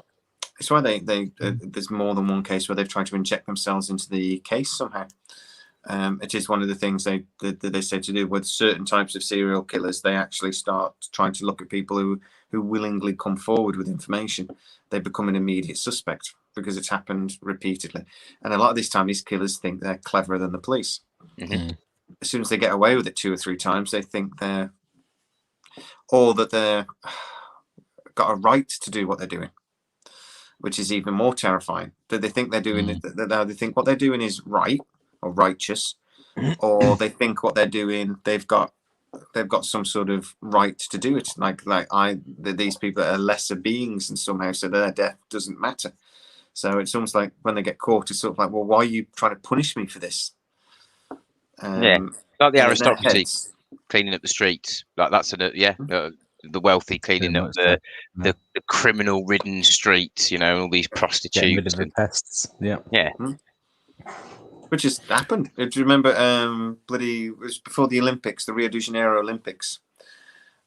It's why there's more than one case where they've tried to inject themselves into the case somehow. It is one of the things they say to do with certain types of serial killers. They actually start trying to look at people who willingly come forward with information. They become an immediate suspect because it's happened repeatedly. And a lot of these time, these killers think they're cleverer than the police. As soon as they get away with it 2 or 3 times, they think they're got a right to do what they're doing, which is even more terrifying. That they think they're doing that they think what they're doing is right or righteous, or they think what they're doing they've got some sort of right to do it. These people are lesser beings and somehow, so their death doesn't matter. So it's almost like when they get caught, it's sort of like, well, why are you trying to punish me for this? Like the aristocracy. cleaning up the streets. Like that's the wealthy cleaning up the criminal-ridden streets. You know, all these prostitutes. Getting rid of the pests. Yeah. Yeah. Which has happened. Do you remember? It was before the Olympics, the Rio de Janeiro Olympics,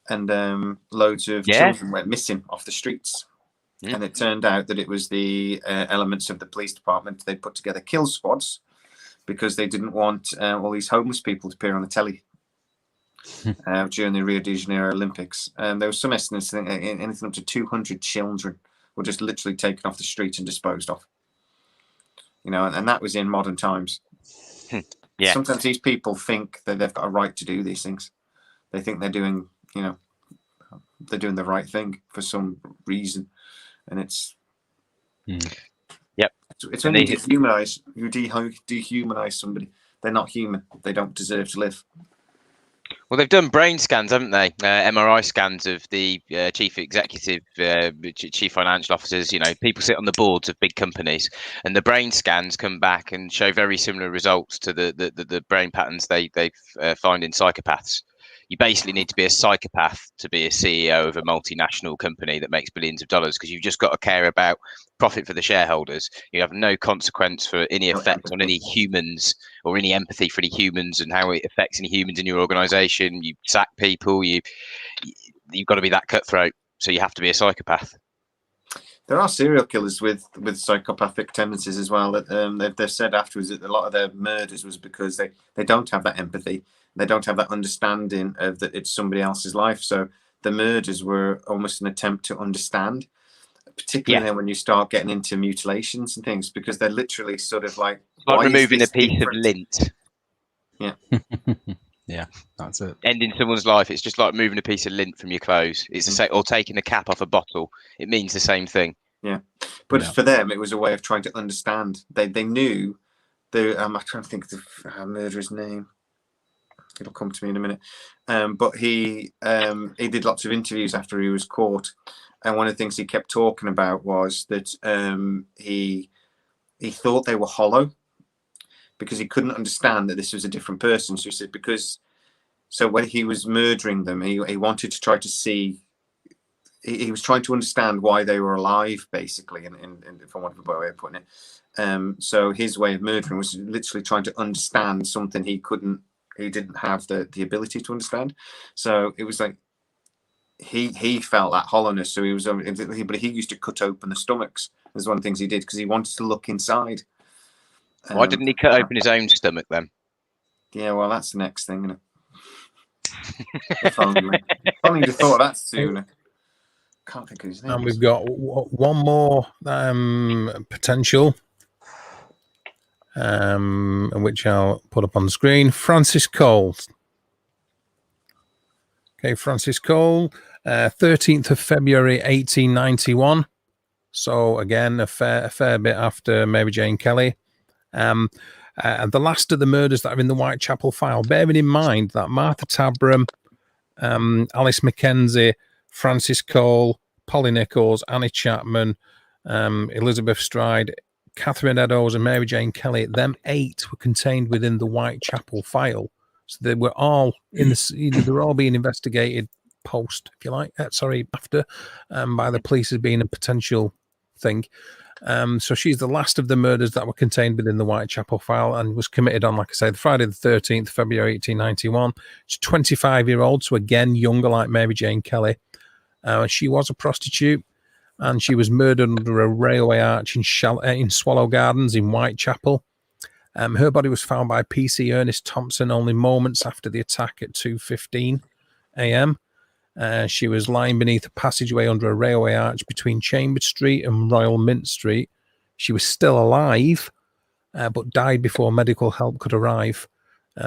and loads of children went missing off the streets. And it turned out that it was the elements of the police department. They put together kill squads because they didn't want all these homeless people to appear on the telly during the Rio de Janeiro Olympics. And there was some estimates, anything up to 200 children were just literally taken off the street and disposed of. You know, and that was in modern times. Yeah. Sometimes these people think that they've got a right to do these things. They think they're doing, they're doing the right thing for some reason. And it's it's when you dehumanize somebody. They're not human. They don't deserve to live. Well, they've done brain scans, haven't they? MRI scans of the chief executive, chief financial officers. You know, people sit on the boards of big companies, and the brain scans come back and show very similar results to the brain patterns they find in psychopaths. You basically need to be a psychopath to be a CEO of a multinational company that makes billions of dollars, because you've just got to care about profit for the shareholders. You have no consequence for any effect on any humans or any empathy for any humans and how it affects any humans in your organization. You sack people. You've got to be that cutthroat. So you have to be a psychopath. There are serial killers with psychopathic tendencies as well. That they've said afterwards that a lot of their murders was because they don't have that empathy. They don't have that understanding of that it's somebody else's life. So the murders were almost an attempt to understand, particularly then when you start getting into mutilations and things, because they're literally sort of like removing a piece of lint. Yeah. Yeah, that's it. Ending someone's life. It's just like moving a piece of lint from your clothes. It's the same, or taking the cap off a bottle. It means the same thing. Yeah, but for them, it was a way of trying to understand. They knew I'm trying to think of the murderer's name. It'll come to me in a minute. But he did lots of interviews after he was caught, and one of the things he kept talking about was that he thought they were hollow because he couldn't understand that this was a different person. So he said so when he was murdering them, he wanted to try to see. He was trying to understand why they were alive, basically, and for want of a better way of putting it. So his way of murdering was literally trying to understand something he didn't have the ability to understand. So it was like he felt that hollowness. So but he used to cut open the stomachs. That's one of the things he did because he wanted to look inside. Why didn't he cut open his own stomach then? Yeah, well, that's the next thing, isn't it? If only you'd thought of that sooner. Can't think of his name. And we've got one more potential, which I'll put up on the screen. Francis Cole. Okay, Francis Cole, 13th of February, 1891. So again, a fair bit after Mary Jane Kelly. And the last of the murders that are in the Whitechapel file, bearing in mind that Martha Tabram, Alice Mackenzie, Francis Cole, Polly Nichols, Annie Chapman, Elizabeth Stride, Catherine Eddowes, and Mary Jane Kelly, them 8 were contained within the Whitechapel file. So they were all they're all being investigated after by the police as being a potential thing. So she's the last of the murders that were contained within the Whitechapel file and was committed on, like I said, Friday the 13th, February 1891. She's 25-year-old, so again, younger like Mary Jane Kelly. She was a prostitute, and she was murdered under a railway arch in Swallow Gardens in Whitechapel. Her body was found by PC Ernest Thompson only moments after the attack at 2:15 a.m. She was lying beneath a passageway under a railway arch between Chambers Street and Royal Mint Street. She was still alive, but died before medical help could arrive.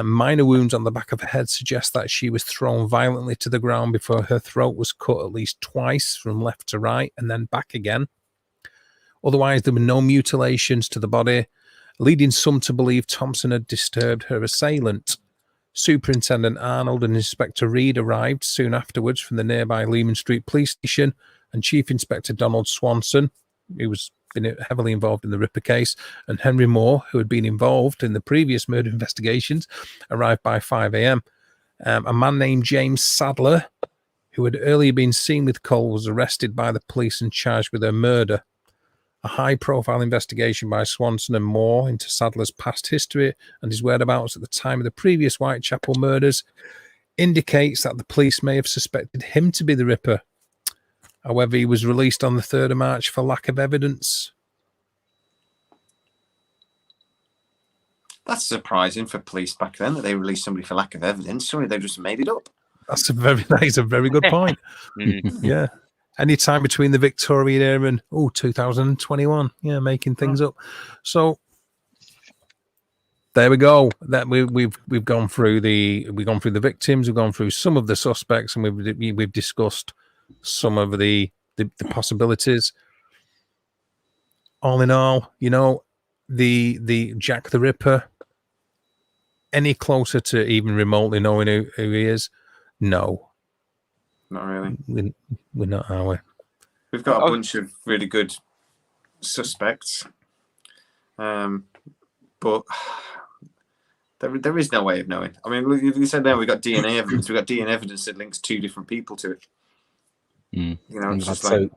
Minor wounds on the back of her head suggest that she was thrown violently to the ground before her throat was cut at least twice from left to right and then back again. Otherwise, there were no mutilations to the body, leading some to believe Thompson had disturbed her assailant. Superintendent Arnold and Inspector Reed arrived soon afterwards from the nearby Leman Street Police Station, and Chief Inspector Donald Swanson, who was been heavily involved in the Ripper case, and Henry Moore, who had been involved in the previous murder investigations, arrived by 5 a.m. A man named James Sadler, who had earlier been seen with Cole, was arrested by the police and charged with her murder. A high-profile investigation by Swanson and Moore into Sadler's past history and his whereabouts at the time of the previous Whitechapel murders indicates that the police may have suspected him to be the Ripper. However, he was released on the 3rd of March for lack of evidence. That's surprising for police back then that they released somebody for lack of evidence. Surely they just made it up. That is a very good point. Yeah. Any time between the Victorian era and 2021, making things up. So there we go. That we've gone through the victims, we've gone through some of the suspects, and we've discussed some of the possibilities. All in all, the Jack the Ripper, any closer to even remotely knowing who he is? No. Not really. We're not, are we? We've got a bunch of really good suspects, but there is no way of knowing. I mean, you said there we got DNA evidence. We've got DNA evidence that links 2 different people to it. It's just like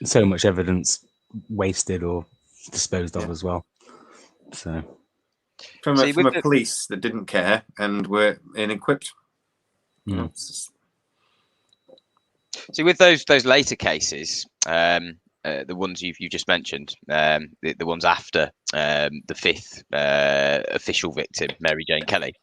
so much evidence wasted or disposed of as well. So from a police that didn't care and were inequipped. See, with those later cases, the ones you just mentioned, the ones after the 5th official victim, Mary Jane Kelly,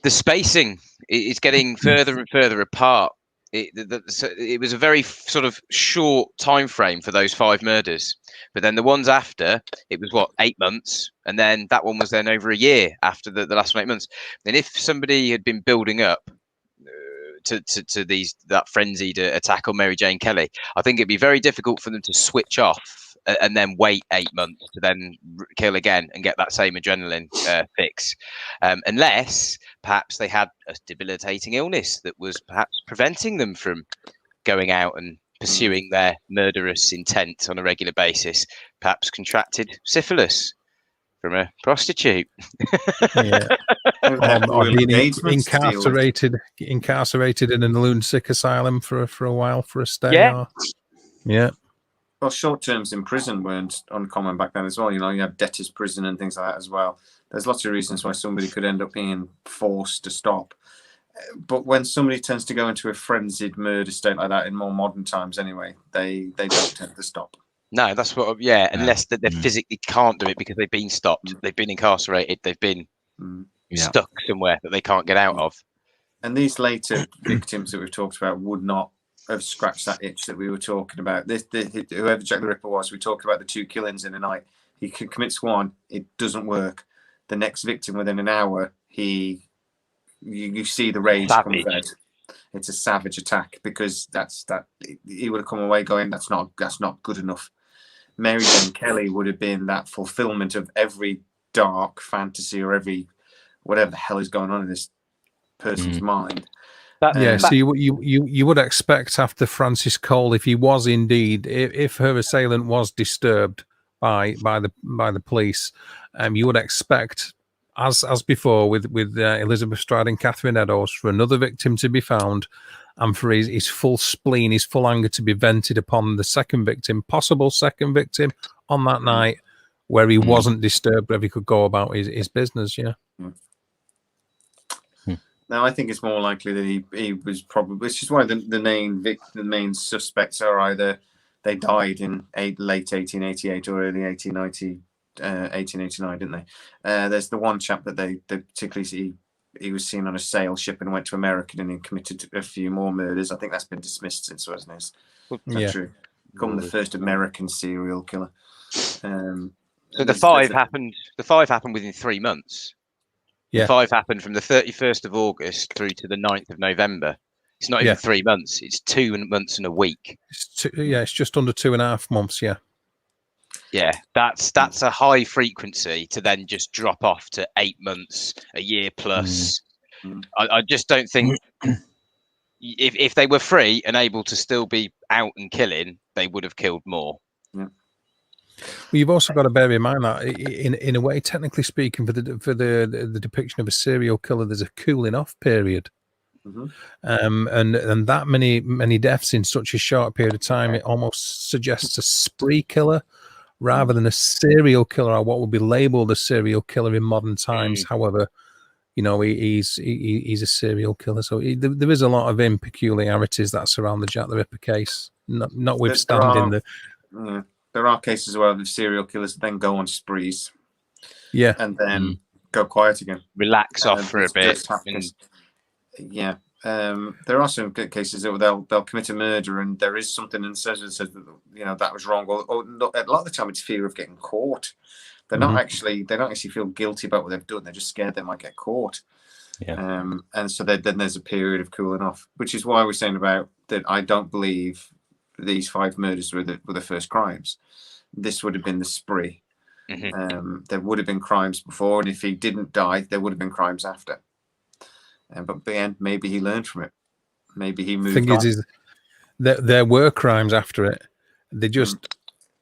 the spacing is getting further and further apart. It was a very sort of short time frame for those 5 murders, but then the ones after, it was 8 months, and then that one was then over a year after the last 8 months. And if somebody had been building up to that frenzied attack on Mary Jane Kelly, I think it'd be very difficult for them to switch off and then wait 8 months to then kill again and get that same adrenaline fix, unless perhaps they had a debilitating illness that was perhaps preventing them from going out and pursuing their murderous intent on a regular basis, perhaps contracted syphilis from a prostitute. Or being incarcerated in a lunatic asylum for a while for a stay. Well, short terms in prison weren't uncommon back then as well. You have debtor's prison and things like that as well. There's lots of reasons why somebody could end up being forced to stop. But when somebody tends to go into a frenzied murder state like that in more modern times anyway, they don't tend to stop. No, that's what. Unless that they physically can't do it because they've been stopped, they've been incarcerated, they've been stuck somewhere that they can't get out of. And these later victims that we've talked about would not have scratched that itch that we were talking about. Whoever Jack the Ripper was, we talked about the 2 killings in a night. He commits one, it doesn't work. The next victim within an hour, you see the rage come out. It's a savage attack because he would have come away going, that's not good enough. Mary Jane Kelly would have been that fulfillment of every dark fantasy or every whatever the hell is going on in this person's mind. So you would expect after Francis Cole, if he was indeed, if her assailant was disturbed by the police, you would expect, as before with Elizabeth Stride and Catherine Eddowes, for another victim to be found, and for his full spleen, his full anger to be vented upon the possible second victim on that night, where he wasn't disturbed, where he could go about his business. Now, I think it's more likely that he was probably, which is why the main suspects are either they died in late 1888 or early 1889, didn't they? There's the one chap that they particularly see, he was seen on a sail ship and went to America and he committed a few more murders. I think that's been dismissed since, wasn't it? That's true. Become the first American serial killer. So the 5 happened. The 5 happened within 3 months. The 5 happened from the 31st of August through to the 9th of November. It's not even 3 months. It's 2 months and a week. It's just under 2.5 months. Yeah, that's a high frequency to then just drop off to 8 months, a year plus. I just don't think if they were free and able to still be out and killing, they would have killed more. You've also got to bear in mind that, in a way, technically speaking, for the depiction of a serial killer, there's a cooling off period. And that many deaths in such a short period of time, it almost suggests a spree killer rather than a serial killer, or what would be labeled a serial killer in modern times. However, you know, he's a serial killer, so there is a lot of peculiarities that surround the Jack the Ripper case, notwithstanding there are cases where the serial killers then go on sprees, and then go quiet again, relax off for a bit. There are some cases that they'll commit a murder, and there is something and says that, you know, that was wrong. Or not, a lot of the time, it's fear of getting caught. They're not actually, they don't actually feel guilty about what they've done. They're just scared they might get caught. And so then there's a period of cooling off, which is why we're saying about that. I don't believe these 5 murders were the first crimes. This would have been the spree. There would have been crimes before, and if he didn't die, there would have been crimes after. But at the end, maybe he learned from it. Maybe he moved on. The thing is there were crimes after it. They just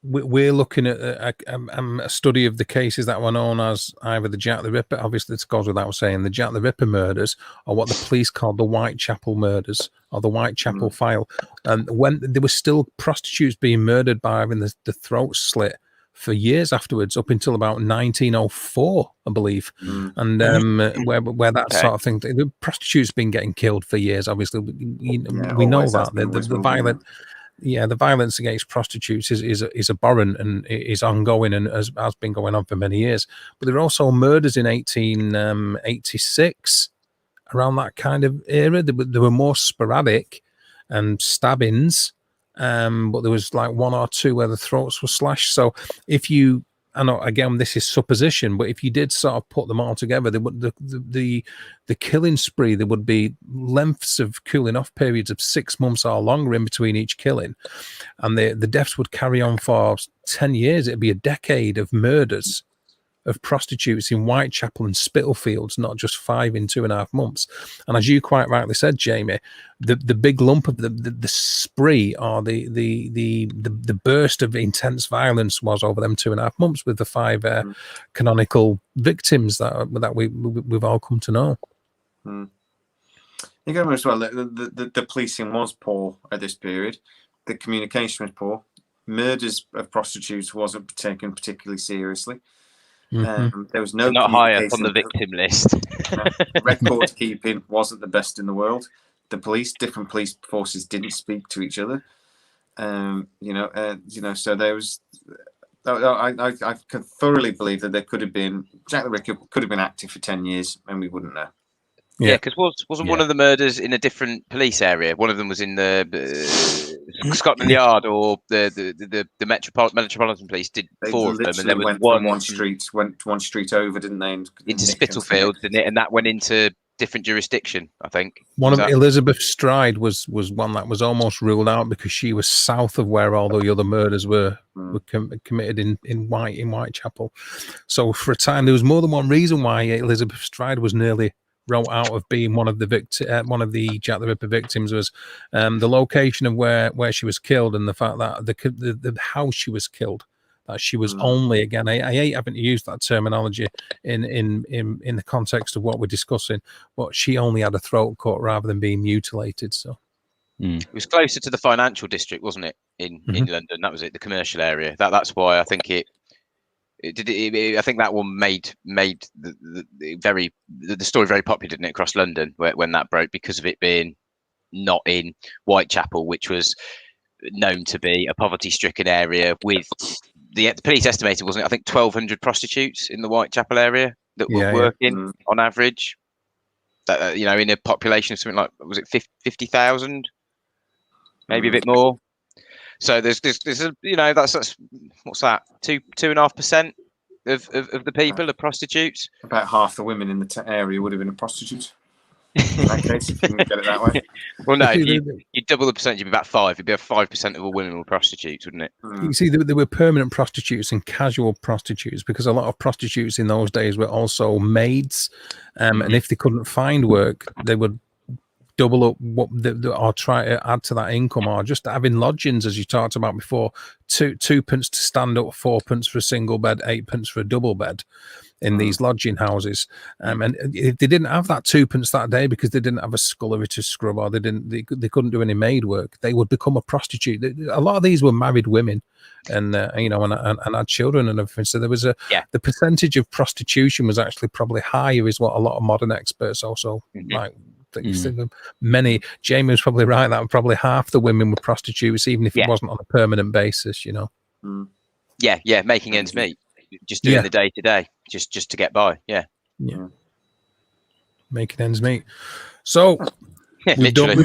we're looking at a study of the cases that were known as either the Jack the Ripper. Obviously, this goes without saying, the Jack the Ripper murders, or what the police called the Whitechapel murders, or the Whitechapel file. And when there were still prostitutes being murdered by having the throat slit for years afterwards, up until about 1904, I believe. And where that sort of thing, the prostitutes been getting killed for years. Obviously, we know that the violence against prostitutes is abhorrent and is ongoing and has been going on for many years. But there are also murders in 1886, around that kind of era. There were more sporadic and stabbings. But there was like 1 or 2 where the throats were slashed. So if you, I know again this is supposition, but if you did sort of put them all together, the killing spree, there would be lengths of cooling off periods of 6 months or longer in between each killing, and the deaths would carry on for 10 years. It'd be a decade of murders of prostitutes in Whitechapel and Spitalfields, not just 5 in 2.5 months. And as you quite rightly said, Jamie, the big lump of the spree, or the burst of intense violence, was over them 2.5 months with the 5 canonical victims that we've all come to know. You remember as well, the policing was poor at this period. The communication was poor. Murders of prostitutes wasn't taken particularly seriously. There was no not high up on the victim list. Record keeping wasn't the best in the world. The different police forces didn't speak to each other. So there was. I can thoroughly believe that there could have been Jack the Ripper could have been active for 10 years and we wouldn't know. Yeah, because wasn't one of the murders in a different police area? One of them was in the Scotland Yard, or the Metropolitan Police did 4 of them, and there was went one street over, didn't they? Into Spitalfields, didn't it? And that went into different jurisdiction, I think. One of Elizabeth Stride was one that was almost ruled out because she was south of where all the other murders were committed in Whitechapel. So for a time, there was more than one reason why Elizabeth Stride was nearly wrote out of being one of the Jack the Ripper victims. Was the location of where she was killed, and the fact that the house she was killed, that she was only, again, I hate having to use that terminology in the context of what we're discussing, but she only had a throat cut rather than being mutilated. So it was closer to the financial district, wasn't it, in London? That was it, the commercial area. That's why I think I think that one made the story very popular, didn't it, across London when that broke, because of it being not in Whitechapel, which was known to be a poverty-stricken area. With the police estimated, wasn't it, I think 1,200 prostitutes in the Whitechapel area that were working on average. That in a population of something like, was it 50,000, maybe a bit more. So there's that's what's that, 2.5% of the people are prostitutes. About half the women in the area would have been a prostitute. In that case, if you can get it that way. Well, no, you double the percentage, you'd be about 5. It'd be 5% of all women were prostitutes, wouldn't it? You see, there were permanent prostitutes and casual prostitutes, because a lot of prostitutes in those days were also maids, and if they couldn't find work, they would double up what or try to add to that income, or just having lodgings, as you talked about before, two pence to stand up, 4 pence for a single bed, 8 pence for a double bed in these lodging houses. And if they didn't have that 2 pence that day because they didn't have a scullery to scrub, or they couldn't do any maid work, they would become a prostitute. A lot of these were married women, and and had children and everything. So there was the percentage of prostitution was actually probably higher, is what a lot of modern experts also like. Many, Jamie was probably right, that probably half the women were prostitutes, even if it wasn't on a permanent basis, Yeah, making ends meet, just doing the day to day, just to get by. Yeah, making ends meet. So we've done,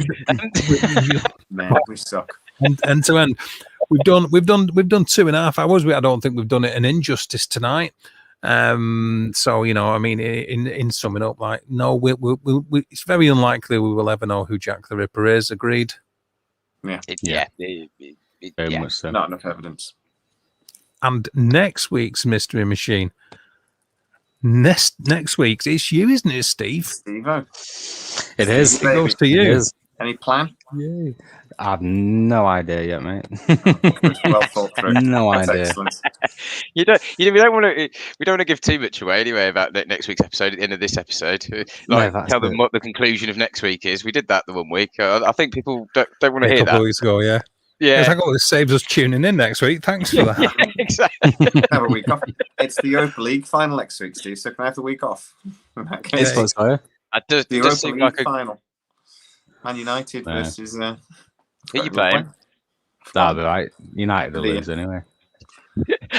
Man, we suck. end to end. We've done 2.5 hours. I don't think we've done it an injustice tonight. So in summing up, like, no, it's very unlikely we will ever know who Jack the Ripper is. Agreed. Very much so. Not enough evidence. And next week's Mystery Machine. Next week's, it's you, isn't it, Steve? Steve-o. It is. It goes to you. It is. Any plan? Yeah. I have no idea yet, mate. Well thought through. No That's idea. excellent. we don't want to give too much away anyway about next week's episode. At the end of this episode, tell them what the conclusion of next week is. We did that the 1 week. I think people don't want to hear a couple that. Weeks ago, yeah. Yeah, it's like, this saves us tuning in next week. Thanks for that. Yeah, exactly. Have a week off. It's the Europa League final next week, Steve. So can I have the week off? It's fun, sorry. It The does Europa seem League like final. Man United versus. Who are you playing? That'll be right. United will lose anyway.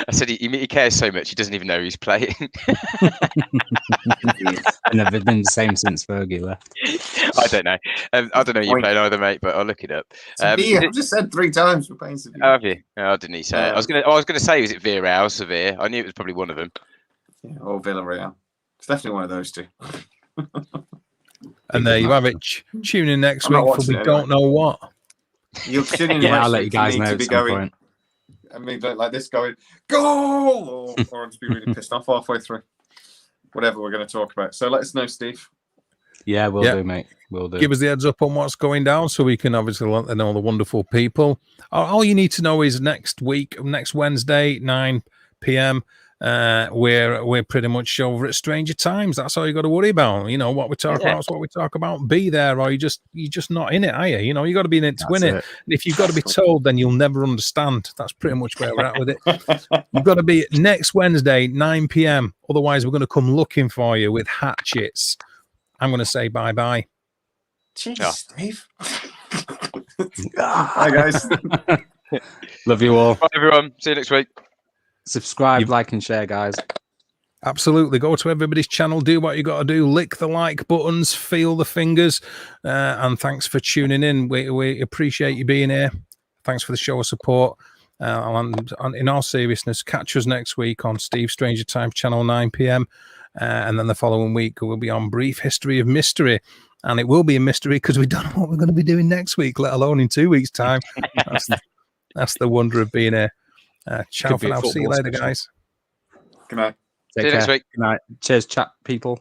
I said he cares so much he doesn't even know he's playing. And they've been the same since Fergie left. I don't know. I don't know you're playing either, mate, but I'll look it up. I've just said 3 times we're playing Sevilla. Oh, have you? Oh, didn't he say it? I was gonna say, was it Villarreal or Sevilla? I knew it was probably one of them. Yeah, or Villarreal. It's definitely one of those two. And there you have it. Tune in next week for We Don't Know What. You'll tune in. I'll let you guys know at some point. I mean, like this going, goal! Or I'll just be really pissed off halfway through. Whatever we're going to talk about. So let us know, Steve. Yeah, we'll do, mate. We'll do. Give us the heads up on what's going down so we can obviously let them know the wonderful people. All you need to know is next Wednesday, 9 p.m., we're pretty much over at Stranger Times. That's all you got to worry about. What we talk about is what we talk about. Be there, or you're just not in it, are you? You got to be in it to win it. And if you've got to be told, then you'll never understand. That's pretty much where we're at with it. You've got to be next Wednesday, 9 p.m. Otherwise, we're going to come looking for you with hatchets. I'm going to say bye-bye. Jeez, Steve. Bye, guys. Love you all. Bye, everyone. See you next week. Subscribe, like, and share, guys. Absolutely. Go to everybody's channel. Do what you got to do. Lick the like buttons. Feel the fingers. And thanks for tuning in. We appreciate you being here. Thanks for the show of support. And in all seriousness, catch us next week on Steve Stranger Times channel, 9 p.m. And then the following week, we'll be on Brief History of Mystery. And it will be a mystery because we don't know what we're going to be doing next week, let alone in 2 weeks' time. That's the wonder of being here. Ciao for now. See you later, guys. Good night. See you next week. Good night. Cheers, chat people.